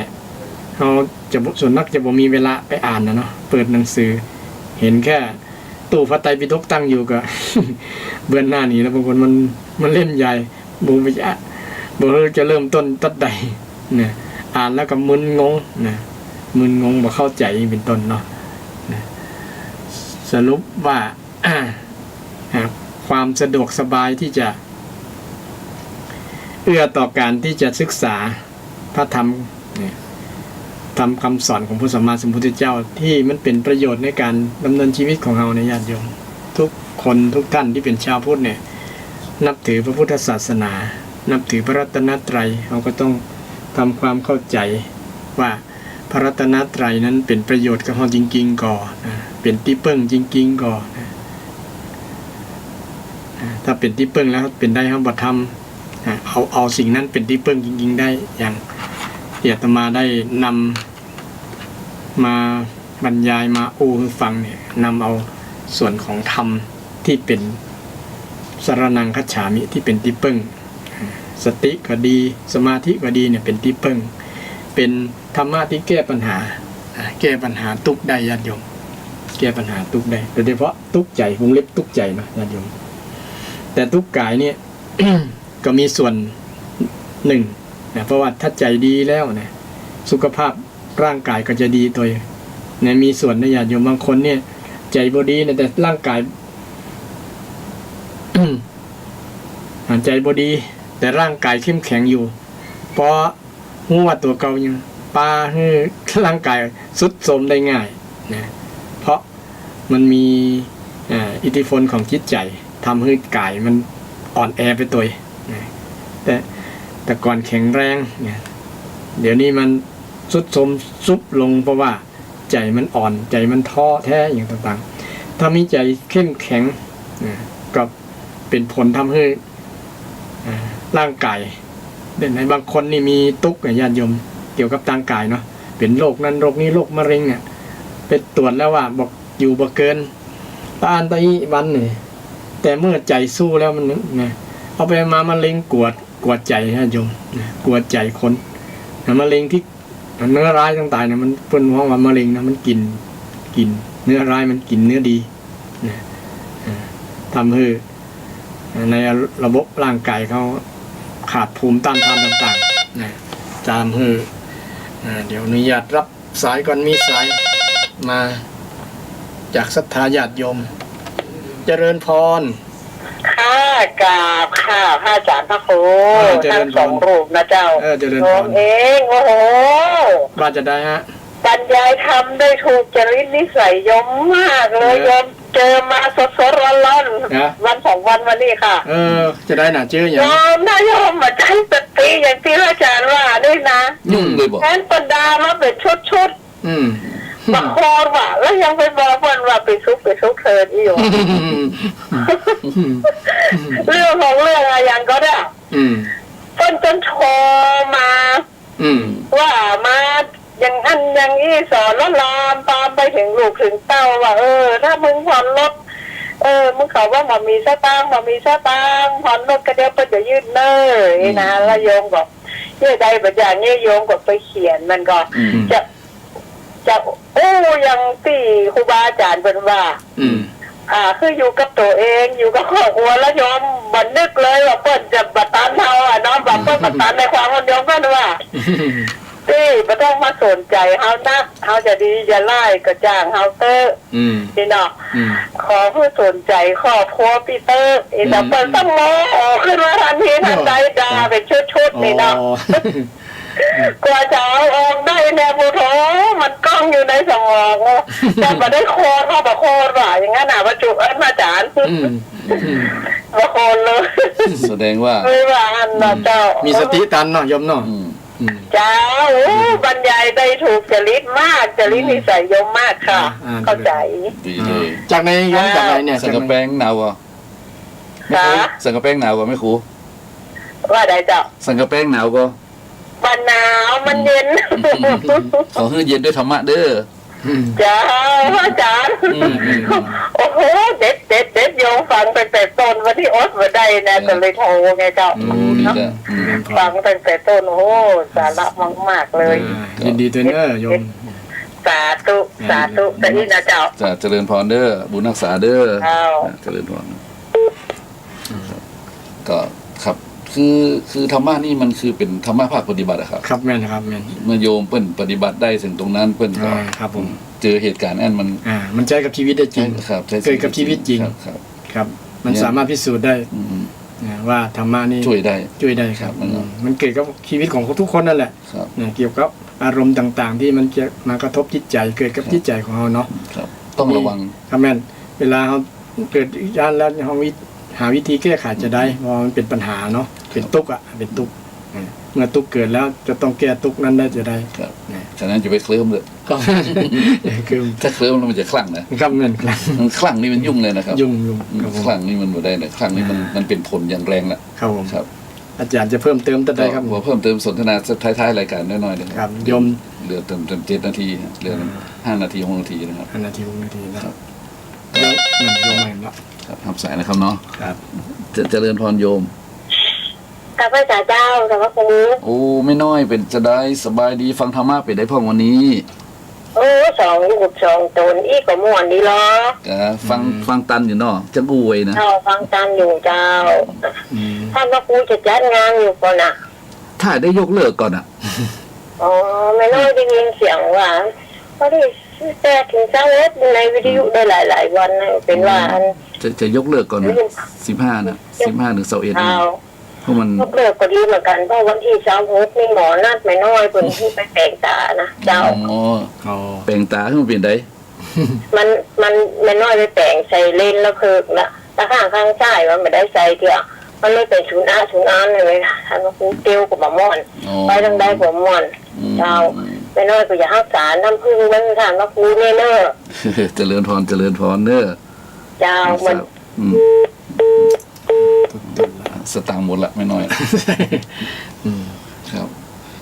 เราจะส่วนมากจะบ่มีเวลาไปอ่านนะเนาะเปิดหนังสือเห็นแค่ตู้พระไตรปิฎกตั้งอยู่ก็ เบื้องหน้านี้แล้วบางคนมันเล่มใหญ่บ่จะเริ่มต้นตัดใดเนี่ยอ่านแล้วก็มึนงงนะมึนงงบ่เข้าใจเป็นต้นเนาะสรุปว่า ความสะดวกสบายที่จะเอื้อต่อการที่จะศึกษาพระธรรมทำคำสอนของพระสัมมาสัมพุทธเจ้าที่มันเป็นประโยชน์ในการดำเนินชีวิตของเราในญาติโยมทุกคนทุกท่านที่เป็นชาวพุทธเนี่ยนับถือพระพุทธศาสนานับถือพระรัตนตรัยเราก็ต้องทำความเข้าใจว่าพระรัตนตรัยนั้นเป็นประโยชน์กับเราจริงๆก่อนเป็นที่พึ่งจริงๆก่อนถ้าเป็นที่พึ่งแล้วเป็นได้ครับบัตรธรรมเอาสิ่งนั้นเป็นที่พึ่งจริงๆได้อย่างอาตมาได้นำมาบรรยายมาอูให้ฟังเนี่ยนำเอาส่วนของธรรมที่เป็นสรณังคัจฉามิที่เป็นที่พึ่งสติก็ดีสมาธิก็ดีเนี่ยเป็นที่พึ่งเป็นธรรมะที่แก้ปัญหาทุกข์ได้ญาติโยมแก้ปัญหาทุกข์ได้โดยเฉพาะทุกข์ใจวงเล็บทุกข์ใจนะญาติโยมแต่ทุกข์กายเนี่ย ก็มีส่วนหนึ่งนะเพราะว่าถ้าใจดีแล้วนะสุขภาพร่างกายก็จะดีตัวเนี่ยมีส่วนนะญาติโยมบางคนเนี่ยใจบ่ดีนะแต่ร่างกาย ใจบ่ดีแต่ร่างกายเข้มแข็งอยู่เพราะหัวตัวเก่ายังปาให้ร่างกายสุดโทรมได้ง่ายนะเพราะมันมีอิทธิพลของจิตใจทำให้กายมันอ่อนแอไปตัวนะแต่ก่อนแข็งแรงเนี่ยเดี๋ยวนี้มันสุดโทรมซุบลงเพราะว่าใจมันอ่อนใจมันท้อแท้อย่างต่างๆถ้ามีใจเข้มแข็งก็เป็นผลทำให้ร่างกายเด่นในบางคนนี่มีทุกข์ญาติโยมเกี่ยวกับร่างกายเนาะเป็นโรคนั้นโรคนี้โรคมะเร็งเนี่ยไปตรวจแล้วว่าบอกอยู่บ่เกินตาอันตะอีวันนี่แต่เมื่อใจสู้แล้วมันนะเอาไปมามะเร็งกวดใจญาติโยมกวดใจคนมะเร็งที่เนื้อร้ายต่างๆเนี่ยมันเพิ่นว่ามะเร็งนะมันกินเนื้อร้ายมันกินเนื้อดีนะทำให้ในระบบร่างกายเขาขาดภูมิต้านทานต่างๆนะตามให้เดี๋ยวอนุญาตรับสายก่อนมีสายมาจากศรัทธาญาติโยมเจริญพรค่ะกราบค่ะพระอาจารย์พระครูทั้งสองรูปนะเจ้าโยมเองโอ้โหว่าจะได้ฮะบรรยายทำได้ถูกจริตนิสัยโยมมากเลยโยมเจอมาสดๆร้อนๆวัน2 วันวันนี้ค่ะจะได้หนาเจออย่างโยมนะโยมมาใจสติอย่างที่พระอาจารย์ว่าด้วยนะแทนปันดามาเป็นชุดบางคนว่ะแล้วยังไปบอกมันว่าไปซุกเธอที่อยู่เรื่องของเรื่องอะไรยังก็ได้จนโทรมาว่ามาอย่างอันอย่างนี้สอนแล้วลามตามไปถึงลูกถึงเต้าว่าถ้ามึงผ่อนรถมึงเขาว่ามันมีสตางค์ผ่อนรถก็เดี๋ยวไปจะยืดเนยนะแล้วโยมบอกเยื่อใดแบบอย่างนี้โยมก็ไปเขียนมันก็จะยังที่ครูบาอาจารย์เป็นว่าคืออยู่กับตัวเองอยู่กับครอบครัวแล้วโยมบันนึกเลยว่าเปิ้ลจะบัตรเฮาน้องแบบเปิ้ลบัตรในความคนโยมก็ว่าที่ไม่ต้องมาสนใจเฮานะเฮาจะดีจะไล่ก็จ้างเฮาเตอร์นี่เนาะขอเพื่อสนใจครอบครัวปีเตอร์อีแต่เปิ้ลต้องโมขึ้นมาทันทีทันใดด่าเป็นชุดนี่เนาะ กว่าจะเอาออกได้แนวปูโถมันกล้องอยู่ในสมองแต่มาได้โคนเข้ามาโคนว่ะอย่างนั้นอ่ะมาจุอันมาจานมาโคนเลย แสดงว่า ไม่ว่าอันนะเจ้ามี สติตันเนาะยมเนาะเจ้าบรรยายได้ถูกจริตมากจริตนิสัยยมมากค่ะเข้าใจดีเลย จากในยมจากไหนเนี่ยสังกะแป้งหนาวอ่ะสังกะแป้งหนาวกว่าไม่ครูว่าได้เจ้าสังกะแป้งหนาวก็มันหนาวมันเย็นขอให้เย็นด้วยธรรมะเด้อจ้าอาจารย์โอ้โหเด็ดโยงฟังตั้งแต่ต้นวันที่อดมาได้นะก็เลยโทรไงเจ้าฟังตั้งแต่ต้นโอ้โหสาระมากๆเลยยินดีด้วยเด้อโยมสาธุแต่นี่นะเจ้าจะเจริญพรเด้อบุญรักษาเด้อเจริญพรก็ครับคือธรรมะนี่มันคือเป็นธรรมะภาคปฏิบัติอะครับครับแม่นครับแม่นเมื่อโยมเปิ้นปฏิบัติได้ถึงตรงนั้นเปิ้นก็ครับผมเจอเหตุการณ์นั้นมันใจกับชีวิตได้จริงครับเกิดกับชีวิตจริงครับมันสามารถพิสูจน์ได้ว่าธรรมะนี่ช่วยได้ครับมันเกิดกับชีวิตของทุกคนนั่นแหละเกี่ยวกับอารมณ์ต่างๆที่มันจะมากระทบจิตใจเกิดกับจิตใจของเราเนาะต้องระวังครับแม่นเวลาเขาเกิดย่านแล้วเขาหาวิธีแก้ไขจะได้เพราะมันเป็นปัญหาเนาะเป็นทุกข์อ่ะเป็นทุกข์เมื่อทุกข์เกิดแล้วจะต้องแก้ทุกข์นั้นได้จะได้ครับฉะนั้นจะไปเคลิ้มเลยคือถ้าเคลิ้มมันจะคลั่งนะครับเงินคลั่งคลั่งนี่มันยุ่งเลยนะครับยุ่งคลั่งนี่มันบ่ได้เลยคลั่งนี่มันเป็นผลอย่างแรงละครับผมครับอาจารย์จะเพิ่มเติมได้ครับเพิ่มเติมสนทนาท้ายๆรายการน้อยๆนะครับโยมเหลือเติม7 นาทีเหลือ5 นาที6 นาทีนะครับ5 นาที6 นาทีนะครับเดี๋ยวโยมมาเห็นแล้วครับสายนะครับเนาะครับเจริญพรโยมกับพระเจ้ากับพระครูโอ้ไม่น้อยเป็นจะได้สบายดีฟังธรรมะไปได้พ่อวันนี้2 ลูก 2 ตนอีกก็ม่วนดีเหรอฟังตันอยู่เนาะจะกูไว้นะฟังตันอยู่เจ้าท่านพระครูจะจัดงานอยู่ก่อนน่ะถ้าได้ยกเลิกก่อนอ่ะไม่น้อยได้ยินเสียงว่าพอดีแต่ถึง20ในวิทยุได้หลายวันเป็นว่าจะยกเลิกก่อน15นะ15 ถึง 21เพราะมันยกเลิกก็ดีเหมือนกันเพราะวันที่26นี่หมอนัดไม่น้อยเพิ่นที่ไปแปลงตานะเจ้าแปลงตาให้มันเปลี่ยนได้มันไม่น้อยไปแปลงใส่เลนแล้วคือนะตาข้างซ้ายมันไม่ได้ใส่เถอะมันเลยเป็นศูนย์อาเลยท่านครูเตียวกับหมอม่อนไปทางใดผมม่อนเจ้าไม่น้อยก็อย่ารักษาน้ำพึ่งมันทานว่าครูเน่เน้อเจริญพรเน้อเจ้ามันสตางค์หมดละไม่น้อยครับ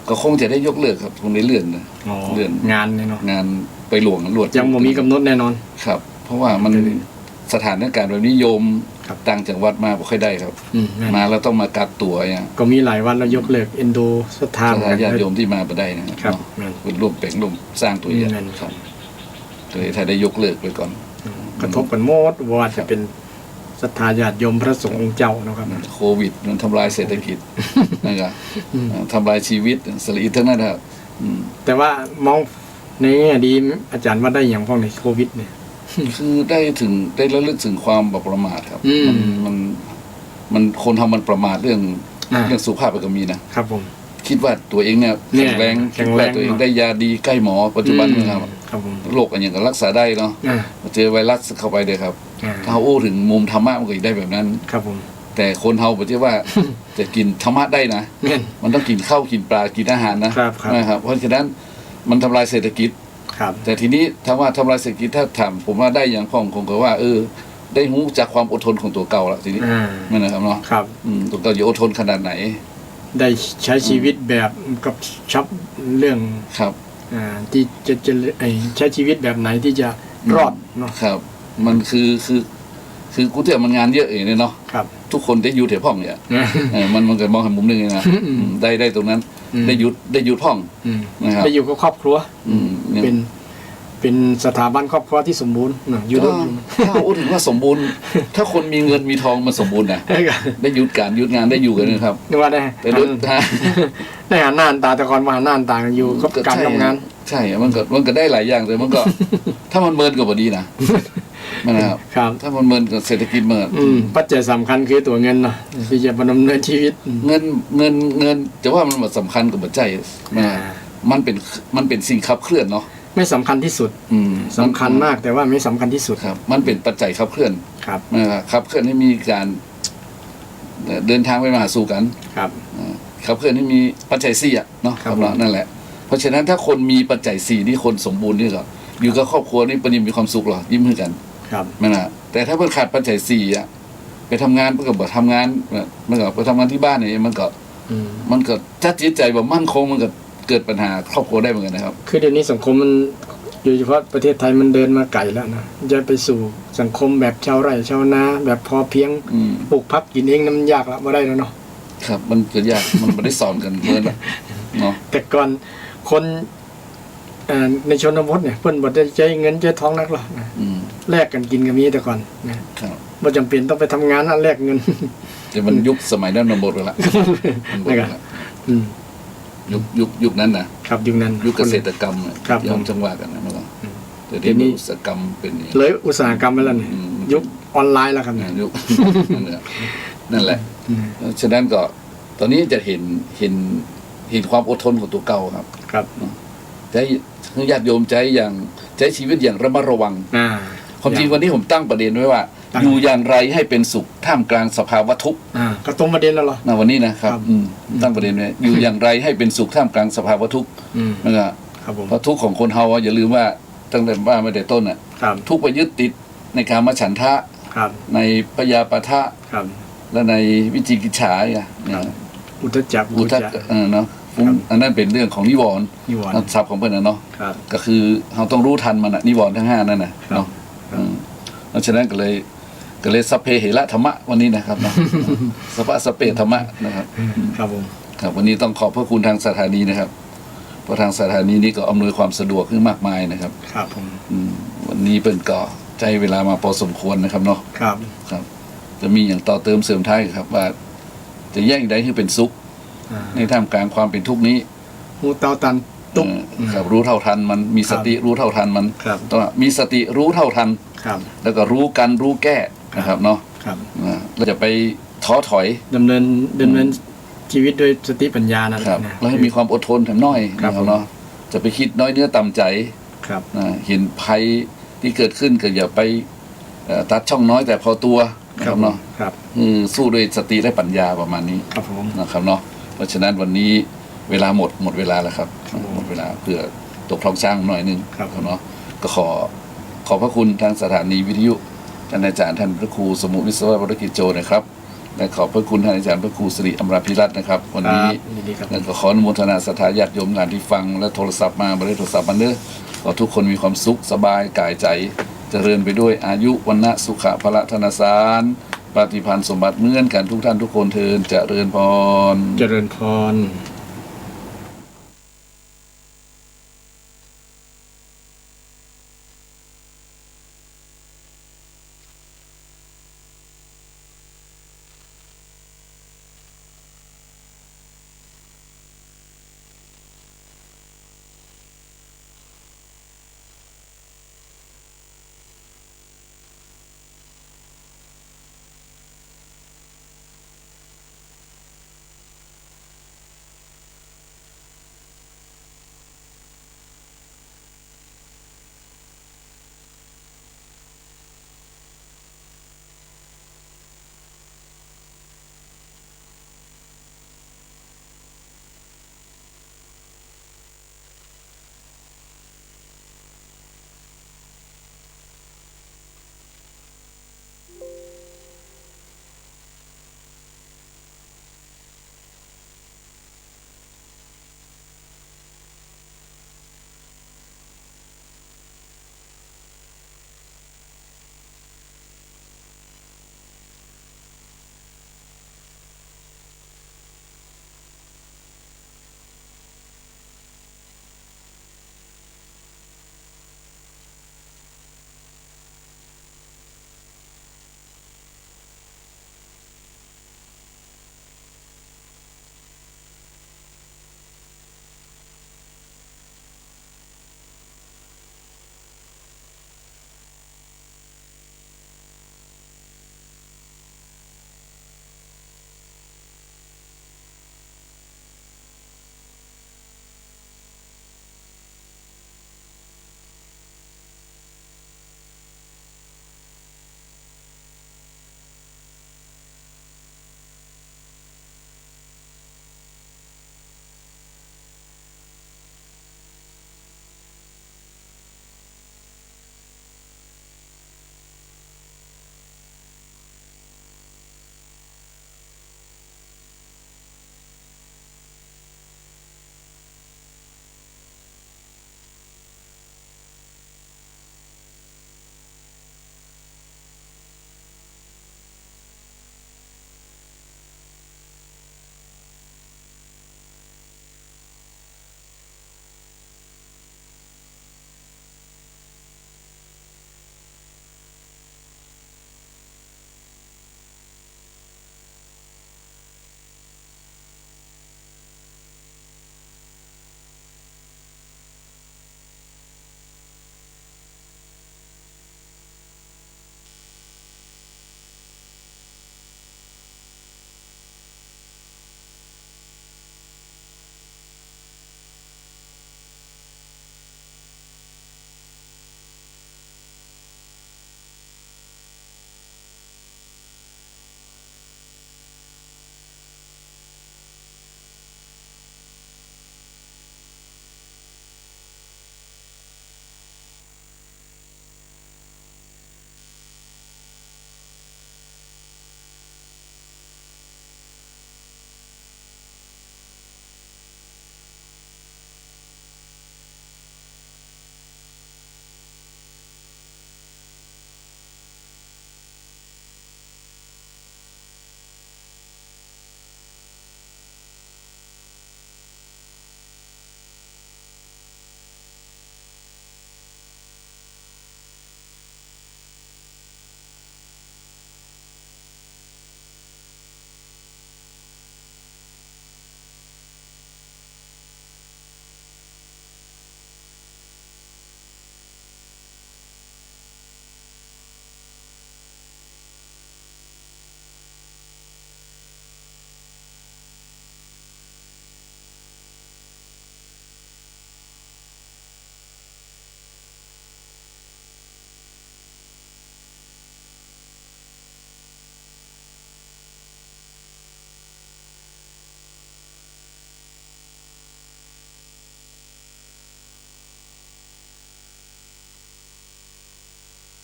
ก็คงจะได้ยกเลิกครับคงได้เลื่อนนะเลื่อนงานเนาะงานไปหลวงยังบ่มีกำหนดแน่นอนครับเพราะว่ามันสถานการณ์แบบนี้โยมต่างจังหวัดมาบ่ค่อยได้ครับมาแล้วต้องมากักตัวอย่างก็มีหลายวันแล้วยกเลิกเอนโดสถานญาติโยมที่มาบ่ได้นะครับเป็นร่วมแบ่งร่วมสร้างตัวอย่างครับเลยถ้าได้ยกเลิกไปก่อนกระทบกันหมดว่าจะเป็นศรัทธาญาติโยมพระสงฆ์องค์เจ้านะครับโควิดมันทำลายเศรษฐกิจนะครับทำลายชีวิตสลีทั้งนั้นครับแต่ว่ามองในแง่ดีอาจารย์ว่าได้อย่างพวกในโควิดเนี่ยคือได้ระลึกถึงความประมาทครับมันคนทำมันประมาทเรื่องสุขภาพก็มีนะครับผมคิดว่าตัวเองเนี่ยแข็งแรงตัวเองได้ยาดีใกล้หมอปัจจุบันนะครับโรคอะไรอย่างก็รักษาได้เนาะเจอไวรัสเข้าไปเลยครับถ้าอู้ถึงมุมธรรมะมันก็ได้แบบนั้นครับผมแต่คนเฮาบอกว่าจะกินธรรมะได้นะมันต้องกินข้าวกินปลากินอาหารนะครับเพราะฉะนั้นมันทำลายเศรษฐกิจแต่ทีนี้ถ้าว่าทำลายเศรษฐกิจถ้าถามผมว่าได้อย่างพ่องคงก็ว่าได้รู้จากความอดทนของตัวเก่าละทีนี้นั่นนะครับเนาะตัวเก่าจะอดทนขนาดไหนได้ใช้ชีวิตแบบกับชับเรื่องครับที่จะใช้ชีวิตแบบไหนที่จะรอดเนาะครับมันคือกูเถื่อมันงานเยอะเองเนาะทุกคนได้อยู่แถวพ่องเนี่ยมันเกิดมองเห็นมุมนึงนะได้ตรงนั้นได้ยุดพ่องนะครับได้อยู่กับครอบครัวเป็นสถาบันครอบครัวที่สมบูรณ์อยู่ด้วยถ้าพูดถึงว่าสมบูรณ์ถ้าคนมีเงินมีทองมันสมบูรณ์นะได้ยุดงานได้อยู่กันนะครับนึกว่าได้หันหน้าตาแต่ก่อนมาหันหน้าตาอยู่กับการทำงานใช่มันก็ได้หลายอย่างแต่มันก็ถ้ามันเมินก็บ่ดีนะ นะครับ ครับ ถ้ามันเมินกับเศรษฐกิจเมิน ปัจจัยสำคัญคือตัวเงินเนาะที่จะดำเนินชีวิต เงินจะว่ามันสำคัญกับปัจจัยมันเป็นสิ่งขับเคลื่อนเนาะ ไม่สำคัญที่สุดสำคัญมากแต่ว่าไม่สำคัญที่สุด ครับ มันเป็นปัจจัยขับเคลื่อน ครับ ขับเคลื่อนให้มีการเดินทางไปมาหาสู่กัน ครับ ขับเคลื่อนให้มีปัจจัย4เนาะ ครับ นั่นแหละเพราะฉะนั้นถ้าคนมีปัจจัย4นี่คนสมบูรณ์นี่ก็อยู่กับครอบครัวนี่ปนิมมีความสุขหรอยิ้มให้กัน ครับ นะแต่ถ้าเพิ่นขาดปัจจัย4ไปทำงานเพิ่นก็บ่ทำงานมันก็ไปทำงานที่บ้านนี่มันก็จัดจิตใจบ่มั่นคงมันก็เกิดปัญหาครอบครัวได้เหมือนกันนะครับ คือเดี๋ยวนี้สังคมมันโดยเฉพาะประเทศไทยมันเดินมาไกลแล้วนะจะไปสู่สังคมแบบชาวไร่ชาวนาแบบพอเพียงปลูกพักกินเองนั้นมันยากละบ่ได้แล้วเนาะ ครับมันเกิดยากมันไม่ได้สอนกันเพิ่นเนาะ แต่ก่อนคนในชนบทเนี่ยเพิ่นบ่ได้ใช้เงินใช้ทองนักหรอกนะแลกกันกินก็มีแต่ก่อนนะครับบ่จำเป็นต้องไปทำงานแลกเงิน แต่มันยุคสมัยนั้นนบทแล้วล่ะ นะครับ ยุคนั้นนะครับ ยุคนั้น ยุคเกษตรกรรม ครับ ย้อมจังหวะกันนะเมื่อก่อนแต่ เดี๋ เดี๋ ย ยว ว นี้ นี้อุตสาหกรรมเป็นอย่างนี้ เลยอุตสาหกรรมไปแล้วนี่ยุคออนไลน์แล้วครับเนี่ย ยุคนั่นแหละฉะนั้นก็ตอนนี้จะเห็นความอดทนของตัวเก่าครับ ครับ ใจญาติโยมใจชีวิตอย่างระมัดระวังความจริงวันนี้ผมตั้งประเด็นไว้ว่า อยู่อย่างไรให้เป็นสุขท่ามกลางสภาวะทุกข์ ก็ตรงประเด็นแล้วเหรอ วันนี้นะครับตั้งประเด็นไว้อยู่อย่างไรให้เป็นสุขท่ามกลางสภาวะทุกข์นะครับ ครับผม เพราะทุกข์ของคนเฮาอย่าลืมว่าตั้งแต่ว่ามาแต่ต้นน่ะ ครับ ทุกข์ไปยึดติดในการมาฉันทะ ครับ ในพยาปะทะ ครับ และในวิจิกิจฉาเนี่ย อุทจัก อุทะเนาะอันนั้นเป็นเรื่องของนิวรณ์ นิวรณ์ ศัพท์ของเพิ่นนะเนาะ ครับ ก็คือเราต้องรู้ทันมันน่ะนิวรณ์ทั้ง5นั่นน่ะเนาะเพราะฉะนั้นก็เลยสัพเพเหระธรรมะวันนี้นะครับเนาะ สัพพะสัพเพธรรมะนะครับ ครับผม ครับวันนี้ต้องขอบพระคุณทางสถานีนะครับเพราะทางสถานีนี้ก็อำนวยความสะดวกขึ้นมากมายนะครับ ครับผม วันนี้เปิ่นก็ใจเวลามาพอสมควรนะครับเนาะ ครับ ครับ จะมีอย่างต่อเติมเสริมท้ายครับว่าจะแยกใดให้เป็นสุขในท่ามกลางความเป็นทุกข์นี้ หูเตาตันตุ๊ก ครับรู้เท่าทันมันมีสติรู้เท่าทันมัน ครับ ต้องมีสติรู้เท่าทัน ครับ แล้วก็รู้กันรู้แก้นะครับเนาะ ครับ เราจะไปท้อถอย ดำเนินชีวิตด้วยสติปัญญานั่นแห ครั ละ บ นะ แล้วให้มีความอดทนแถมน้อย ครับ นะครับเนาะจะไปคิดน้อยเนื้อต่ำใจ ครับ เห็นภัยที่เกิดขึ้นก็อย่าไปตัดช่องน้อยแต่พอตัวนะครับเนาะ ครับ สู้ด้วยสติและปัญญาประมาณนี้ ครับผม นะครับเนาะเพราะฉะนั้นวันนี้เวลาหมดเวลาแล้วครับ ครับผม หมดเวลาเพื่อตกท้องช้างหน่อยนึง ครับ เนาะก็ขอพระคุณทางสถานีวิทยุท่านอาจารย์ท่านพระครูสมุวิศวะวรกิจโจนะครับและขอบพระคุณท่านอาจารย์พระครูสิริอมราภิรัตน์นะครับ วันนี้ ยินดีครับ แล้วก็ขออนุโมทนาศรัทธาญาติโยมงานที่ฟังและโทรศัพท์มาบริโทรศัพท์มาเนอะขอทุกคนมีความสุขสบายกายใจเจริญไปด้วยอายุวันนะสุขะพละธนสารปฏิพันธ์สมบัติเหมือนกันทุกท่านทุกคนเทินเจริญพร เจริญพร